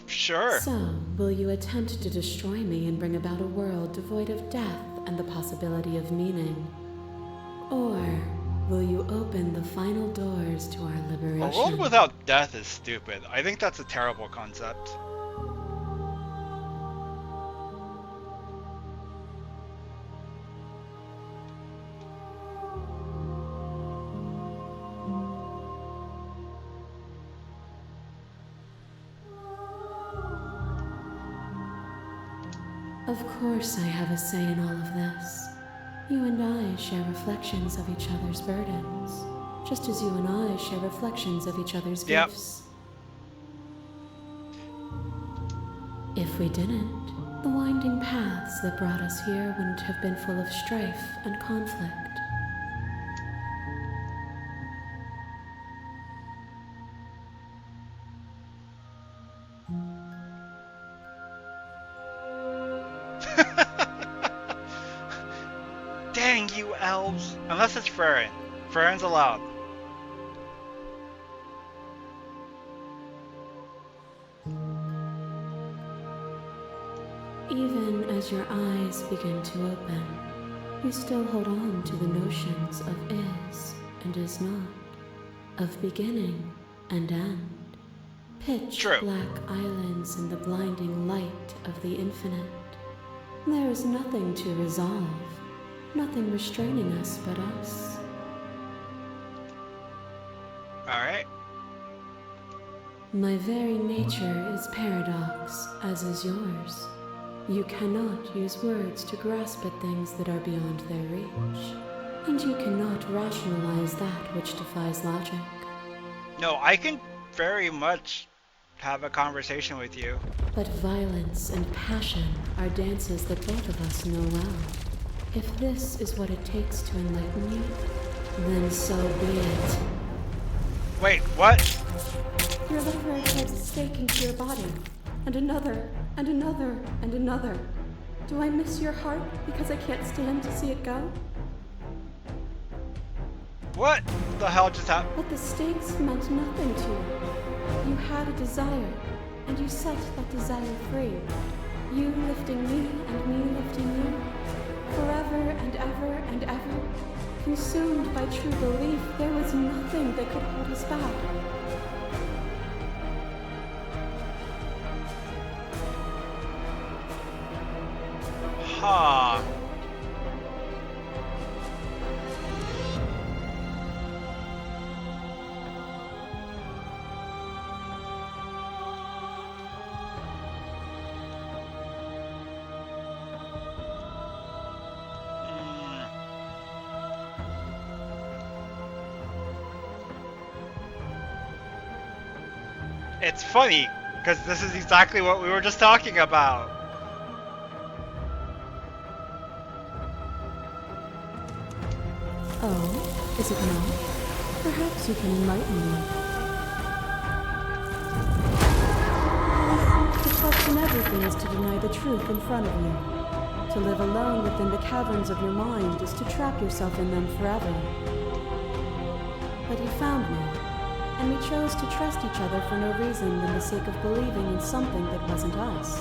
Sure.
So, will you attempt to destroy me and bring about a world devoid of death and the possibility of meaning? Or will you open the final doors to our
A
liberation?
world without death is stupid. I think that's a terrible concept.
Of course I have a say in all of this. You and I share reflections of each other's burdens, just as you and I share reflections of each other's
Yep.
gifts. If we didn't, the winding paths that brought us here wouldn't have been full of strife and conflict.
Dang you elves! Unless it's Farron. Farron's allowed.
Even as your eyes begin to open, you still hold on to the notions of is and is not, of beginning and end. Pitch
True.
black islands in the blinding light of the infinite. There is nothing to resolve, nothing restraining us but us.
Alright.
My very nature is paradox, as is yours. You cannot use words to grasp at things that are beyond their reach, and you cannot rationalize that which defies logic.
No, I can very much have a conversation with you.
But violence and passion are dances that both of us know well. If this is what it takes to enlighten you, then so be it.
Wait, what?
Your liver keeps staking to your body, and another, and another, and another. Do I miss your heart because I can't stand to see it go?
What the hell just happened?
But the stakes meant nothing to you. You had a desire, and you set that desire free. You lifting me and me lifting you. Forever and ever and ever. Consumed by true belief, there was nothing that could hold us back.
Huh. It's funny, because this is exactly what we were just talking about.
Oh, is it not? Perhaps you can enlighten me. To question everything is to deny the truth in front of you. To live alone within the caverns of your mind is to trap yourself in them forever. But you found me, and we chose to trust each other for no reason than the sake of believing in something that wasn't us.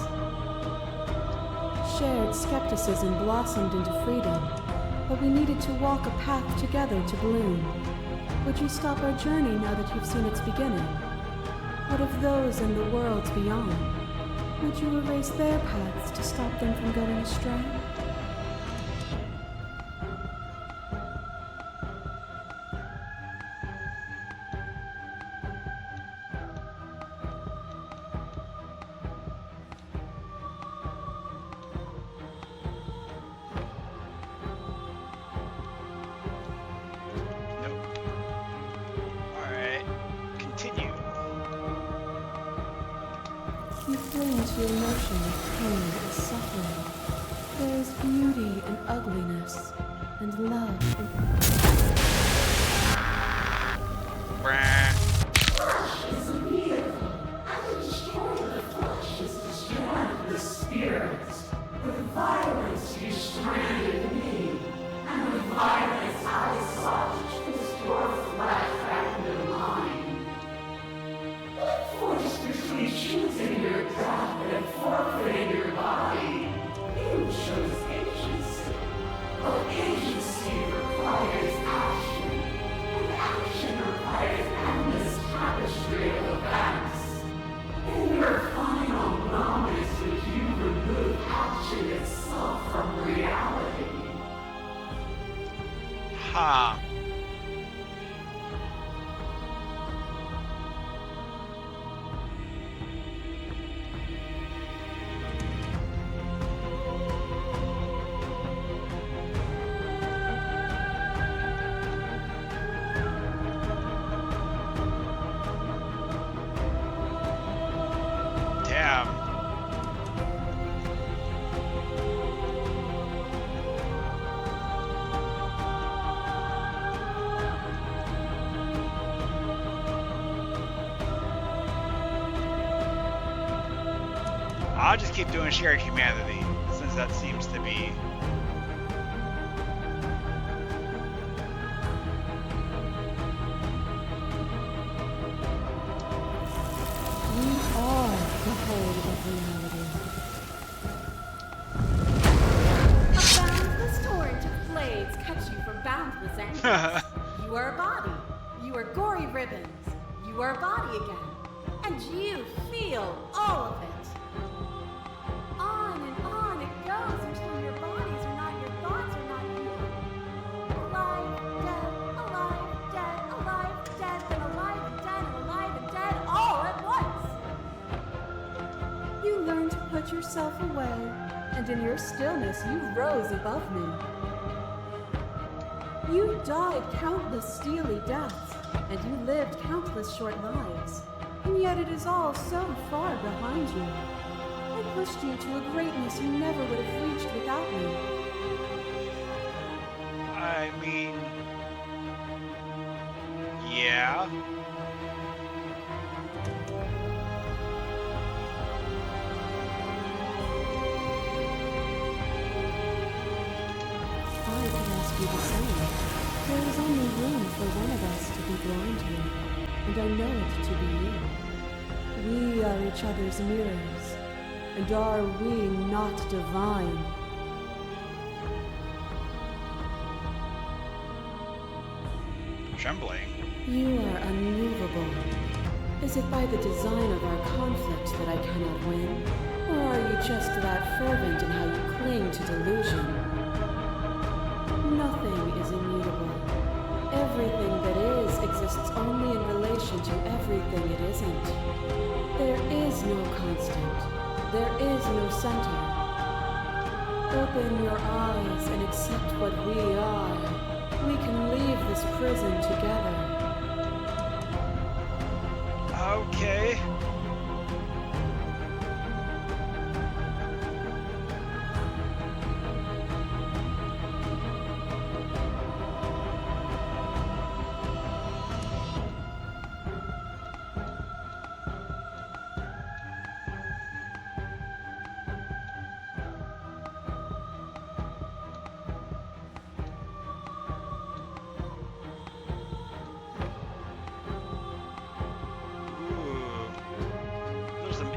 Shared skepticism blossomed into freedom, but we needed to walk a path together to bloom. Would you stop our journey now that you've seen its beginning? What of those in the worlds beyond? Would you erase their paths to stop them from going astray? You cling to your notion of pain and suffering. There is beauty in ugliness, and love in...
Flesh is a vehicle, and the destroyer of flesh is destroying the spirit. With violence you stranded me, and with violence I sought to restore flesh back into mine. What force between choosing your death and forfeiting your body? You chose agency. But agency requires action, and action requires endless tapestry of events. In your final moments would you remove action itself from reality?
Ha. Damn. I'll just keep doing shared humanity, since that seems to be...
We are the whole of reality.
A boundless torrent of blades cut you from boundless angles. You are a body. You are gory ribbons. You are a body again. And you feel all of it. On and on it goes until your bodies are not your thoughts, are not you. Alive, dead, then alive, dead, and alive and dead, all at once.
You learn to put yourself away, and in your stillness you rose above me. You died countless steely deaths, and you lived countless short lives, and yet it is all so far behind you. I pushed you to a greatness you never would have reached without me.
I mean... yeah.
I can ask you the same. There is only room for one of us to be blind here, and I know it to be you. We are each other's mirrors, and are we not divine?
Trembling.
You are unmovable. Is it by the design of our conflict that I cannot win?
Or are you just that fervent in how you cling to delusion? Nothing is immutable. Everything that is exists only in relation to everything it isn't. There is no constant. There is no center. Open your eyes and accept what we are. We can leave this prison together.
Okay.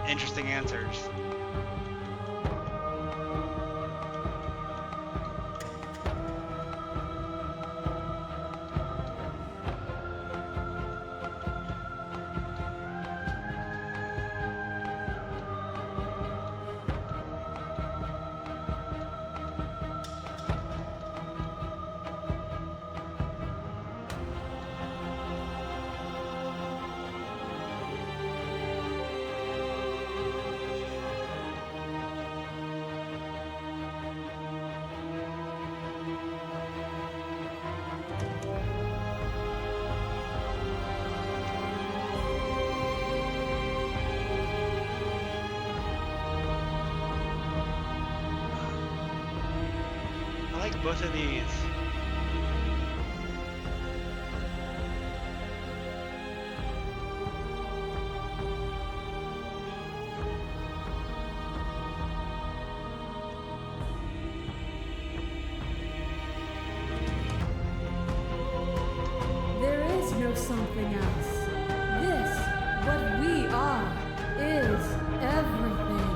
Interesting answers. I like both of these.
There is no something else. This, what we are, is everything.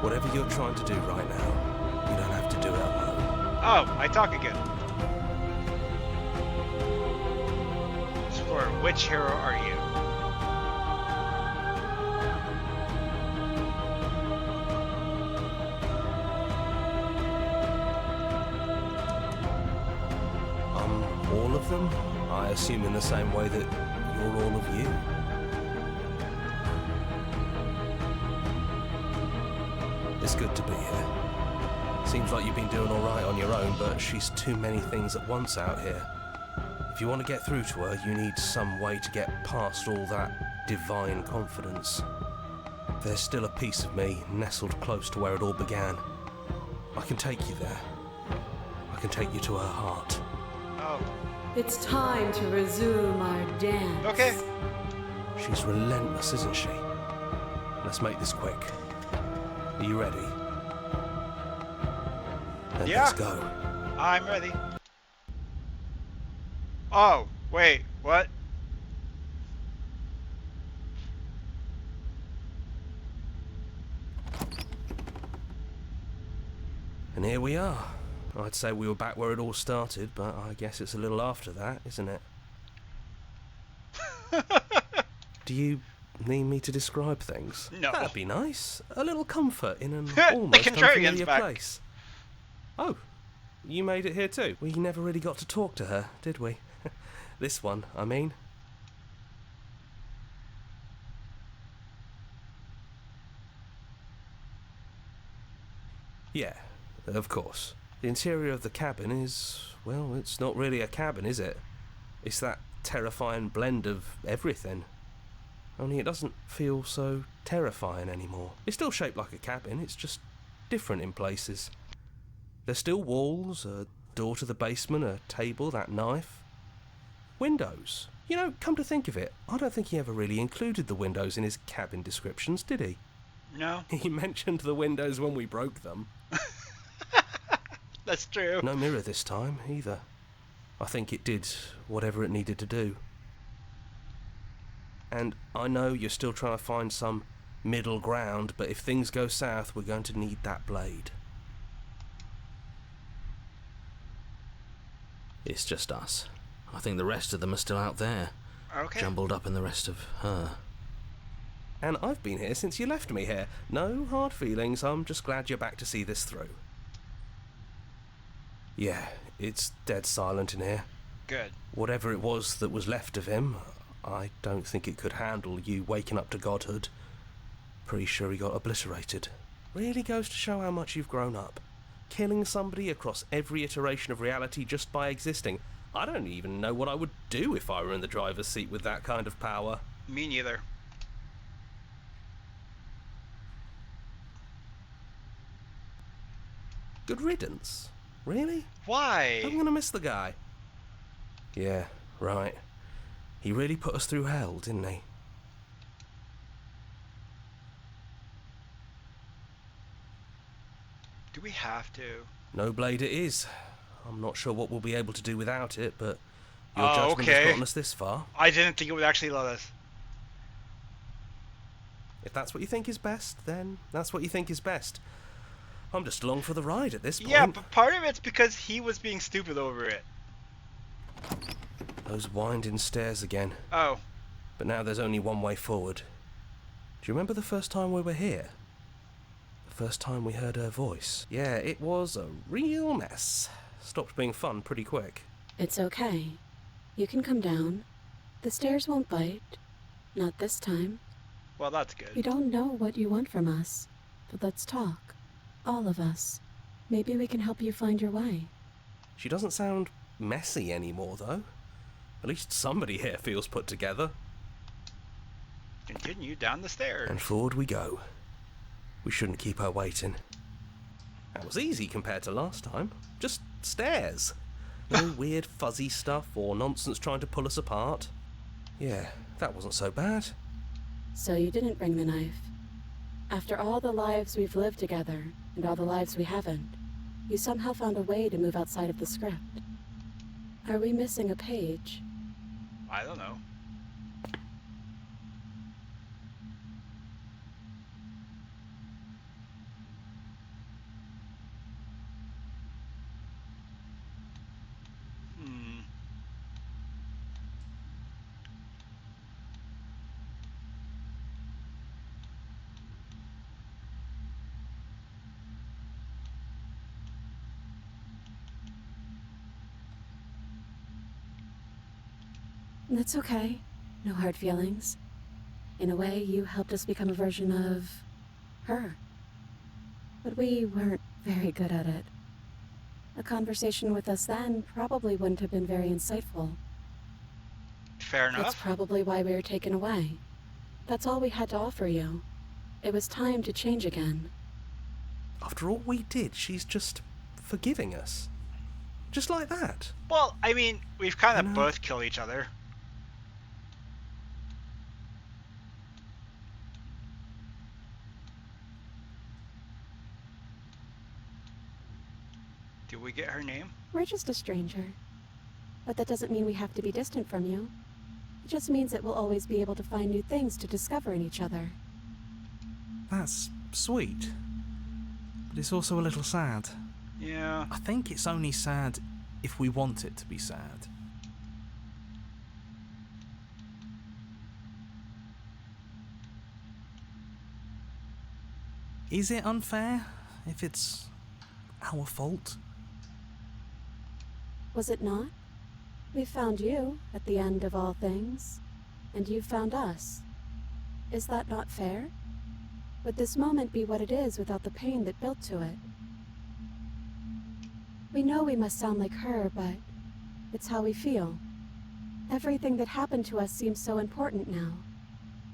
Whatever you're trying to do right now, you don't have to do it alone.
Oh, I talk again. Explorer, which hero are you?
All of them? I assume in the same way that you're all of you. It's good to be here. Seems like you've been doing alright on your own, but she's too many things at once out here. If you want to get through to her, you need some way to get past all that divine confidence. There's still a piece of me nestled close to where it all began. I can take you there. I can take you to her heart.
Oh.
It's time to resume our dance.
Okay.
She's relentless, isn't she? Let's make this quick. Are you ready? Then
Yeah.
let's go.
I'm ready. Oh, wait, what?
And here we are. I'd say we were back where it all started, but I guess it's a little after that, isn't it? Do you need me to describe things?
No.
That'd be nice. A little comfort in an
The
almost
contrarian's
unfamiliar
back.
place. Oh, you made it here too? We never really got to talk to her, did we? This one, I mean. Yeah, of course. The interior of the cabin is, well, it's not really a cabin, is it? It's that terrifying blend of everything. Only it doesn't feel so terrifying anymore. It's still shaped like a cabin, it's just different in places. There's still walls, a door to the basement, a table, that knife. Windows. You know, come to think of it, I don't think he ever really included the windows in his cabin descriptions, did he?
No.
He mentioned the windows when we broke them.
That's true.
No mirror this time, either. I think it did whatever it needed to do. And I know you're still trying to find some middle ground, but if things go south, we're going to need that blade.
It's just us. I think the rest of them are still out there,
Okay.
jumbled up in the rest of her.
and I've been here since you left me here. No hard feelings, I'm just glad you're back to see this through. Yeah, it's dead silent in here.
Good.
Whatever it was that was left of him, I don't think it could handle you waking up to godhood. Pretty sure he got obliterated. Really goes to show how much you've grown up. Killing somebody across every iteration of reality just by existing. I don't even know what I would do if I were in the driver's seat with that kind of power.
Me neither.
Good riddance. Really?
Why?
I'm gonna miss the guy. Yeah, right. He really put us through hell, didn't he?
Do we have to?
No blade it is. I'm not sure what we'll be able to do without it, but your
Oh,
judgment
okay.
has gotten us this far.
I didn't think it would actually let us.
If that's what you think is best, then that's what you think is best. I'm just along for the ride at this point.
Yeah, but part of it's because he was being stupid over it.
Those winding stairs again.
Oh.
But now there's only one way forward. Do you remember the first time we were here? The first time we heard her voice? Yeah, it was a real mess. Stopped being fun pretty quick.
It's okay. You can come down. The stairs won't bite. Not this time.
Well, that's good.
You don't know what you want from us, but let's talk. All of us. Maybe we can help you find your way.
She doesn't sound messy anymore, though. At least somebody here feels put together.
Continue down the stairs.
And forward we go. We shouldn't keep her waiting. That was easy compared to last time. Just stairs. No weird fuzzy stuff or nonsense trying to pull us apart. Yeah, that wasn't so bad.
So you didn't bring the knife. After all the lives we've lived together, and all the lives we haven't, you somehow found a way to move outside of the script. Are we missing a page?
I don't know.
That's okay. No hard feelings. In a way, you helped us become a version of her. But we weren't very good at it. A conversation with us then probably wouldn't have been very insightful.
Fair enough.
That's probably why we were taken away. That's all we had to offer you. It was time to change again.
After all we did, she's just forgiving us. Just like that.
Well, I mean, we've kind of both killed each other. Did we get her name?
We're just a stranger. But that doesn't mean we have to be distant from you. It just means that we'll always be able to find new things to discover in each other.
That's sweet. But it's also a little sad.
Yeah.
I think it's only sad if we want it to be sad. Is it unfair if it's our fault?
Was it not? We found you at the end of all things, and you found us. Is that not fair? Would this moment be what it is without the pain that built to it? We know we must sound like her, but it's how we feel. Everything that happened to us seems so important now.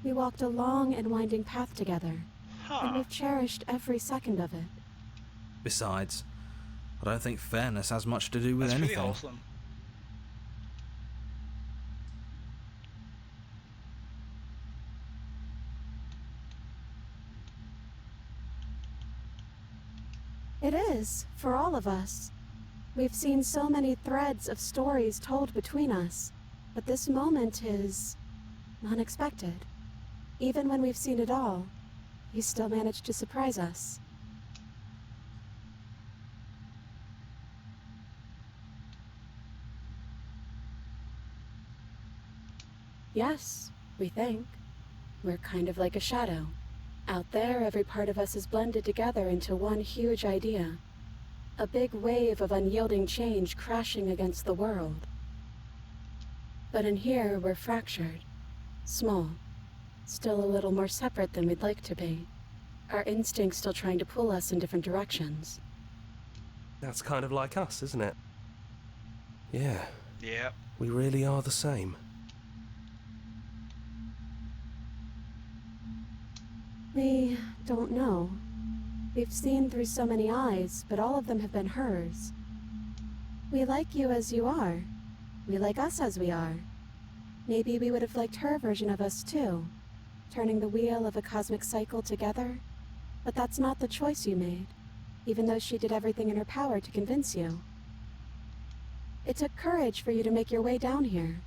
We walked a long and winding path together, and we've cherished every second of it.
Besides, I don't think fairness has much to do with
That's
anything.
pretty wholesome.
It is, for all of us. We've seen so many threads of stories told between us, but this moment is unexpected. Even when we've seen it all, you still managed to surprise us. Yes, we think.
We're kind of like a shadow. Out there, every part of us is blended together into one huge idea. A big wave of unyielding change crashing against the world. But in here, we're fractured. Small. Still a little more separate than we'd like to be. Our instincts still trying to pull us in different directions.
That's kind of like us, isn't it? Yeah.
Yeah.
We really are the same.
We don't know. We've seen through so many eyes, but all of them have been hers. We like you as you are. We like us as we are. Maybe we would have liked her version of us too, turning the wheel of a cosmic cycle together. But that's not the choice you made, even though she did everything in her power to convince you. It took courage for you to make your way down here,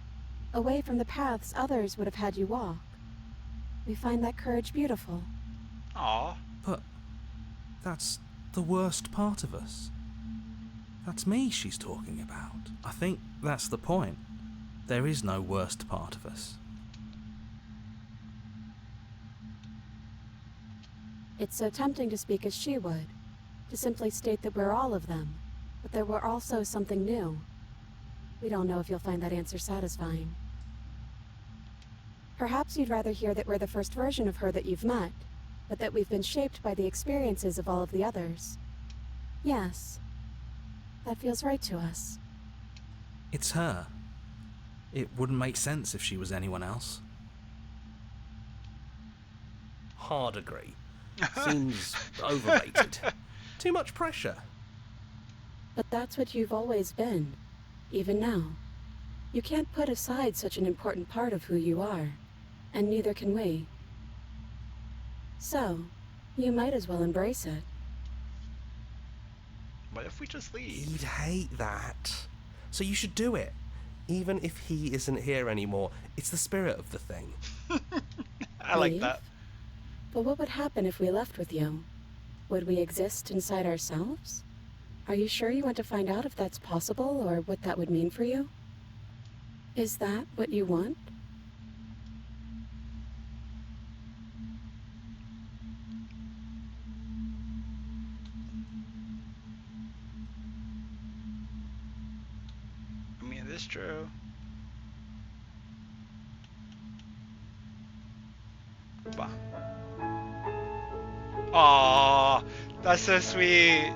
away from the paths others would have had you walk. We find that courage beautiful.
Aww.
But that's the worst part of us. That's me she's talking about. I think that's the point. There is no worst part of us.
It's so tempting to speak as she would, to simply state that we're all of them, but that we're also something new. We don't know if you'll find that answer satisfying. Perhaps you'd rather hear that we're the first version of her that you've met, but that we've been shaped by the experiences of all of the others. Yes, that feels right to us.
It's her. It wouldn't make sense if she was anyone else.
Hard agree. Seems overrated. Too much pressure.
But that's what you've always been, even now. You can't put aside such an important part of who you are, and neither can we. So, you might as well embrace it.
What if we just leave?
He'd hate that. So you should do it. Even if he isn't here anymore, it's the spirit of the thing.
I like
Leave?
that.
But what would happen if we left with you? Would we exist inside ourselves? Are you sure you want to find out if that's possible, or what that would mean for you? Is that what you want?
I mean, it is true. Bah. Aww, that's so sweet.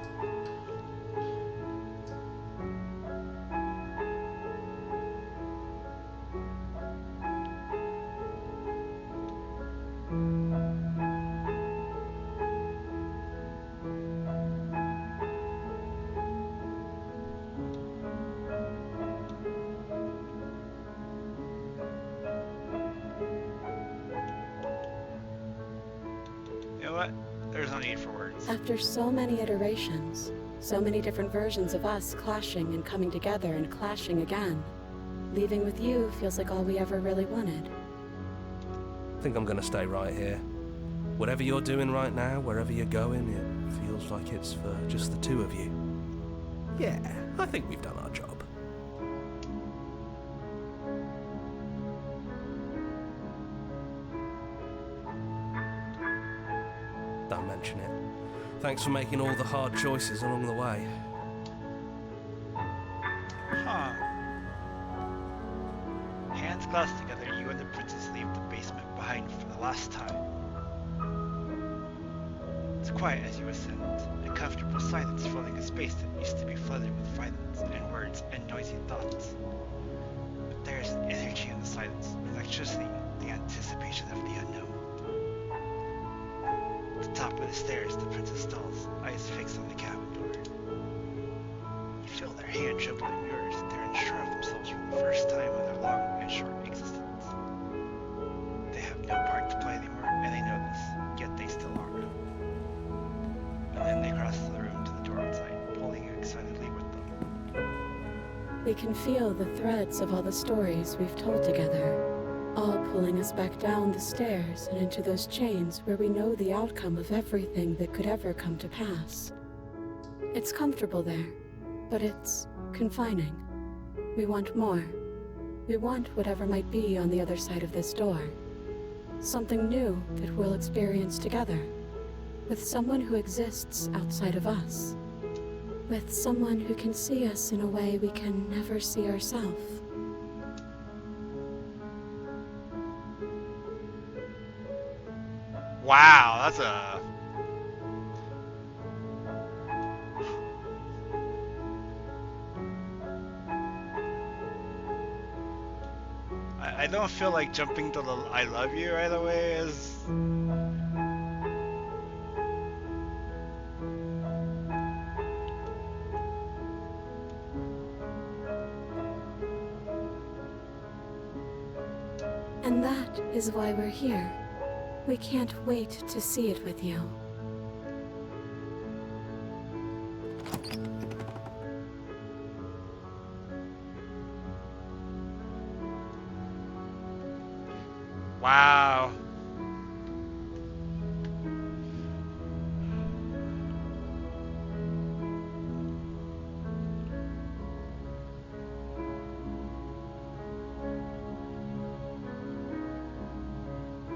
You know what? There's no need for words.
After so many iterations, so many different versions of us clashing and coming together and clashing again, leaving with you feels like all we ever really wanted.
I think I'm gonna stay right here. Whatever you're doing right now, wherever you're going, it feels like it's for just the two of you.
Yeah, I think we've done our job.
Don't mention it. Thanks for making all the hard choices along the way.
Huh. Hands clasped together, you and the princess leave the basement behind for the last time. It's quiet as you ascend, a comfortable silence filling a space that used to be flooded with violence and words and noisy thoughts. But there's energy in the silence, electricity, the anticipation of the unknown. At the top of the stairs, the princess stalls, eyes fixed on the cabin door. You feel their hand trembling in yours. They're unsure of themselves for the first time in their long and short existence. They have no part to play anymore, and they know this, yet they still are. And then they cross the room to the door outside, pulling you excitedly with them.
We can feel the threads of all the stories we've told together, all pulling us back down the stairs and into those chains where we know the outcome of everything that could ever come to pass. It's comfortable there, but it's confining. We want more. We want whatever might be on the other side of this door. Something new that we'll experience together. With someone who exists outside of us. With someone who can see us in a way we can never see ourselves.
Wow, that's a... I don't feel like jumping to the I love you right away is...
And that is why we're here. We can't wait to see it with you.
Wow.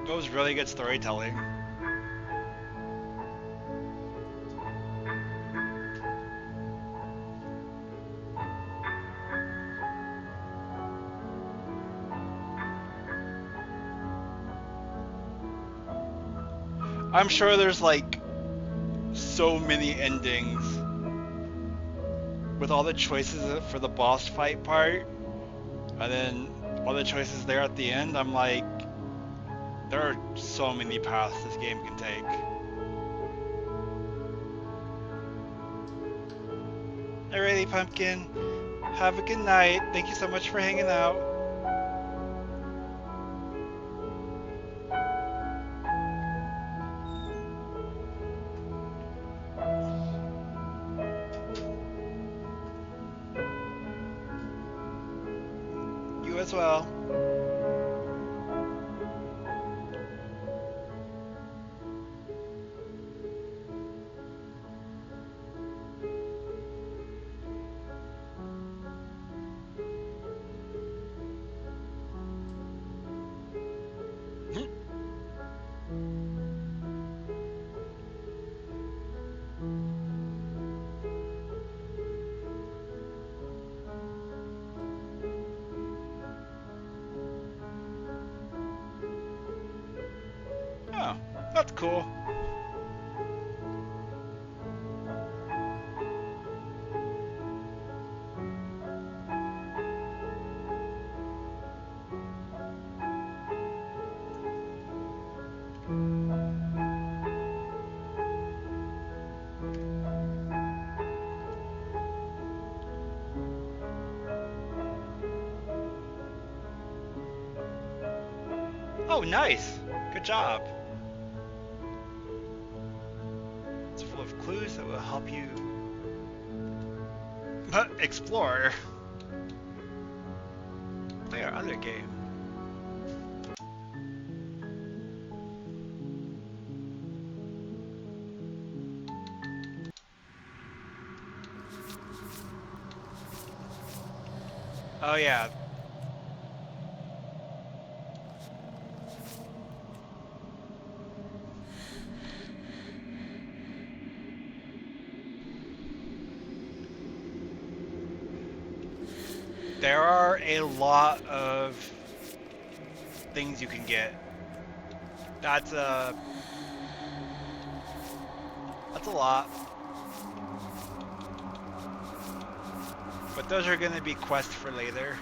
That was really good storytelling. I'm sure there's like so many endings with all the choices for the boss fight part, and then all the choices there at the end. I'm like, there are so many paths this game can take. Alrighty, Pumpkin. Have a good night. Thank you so much for hanging out. You as well. Oh, that's cool. Oh, nice. Good job. It's full of clues that will help you explore. Play our other game. Oh yeah. There are a lot of things you can get. That's a lot. But those are gonna be quests for later.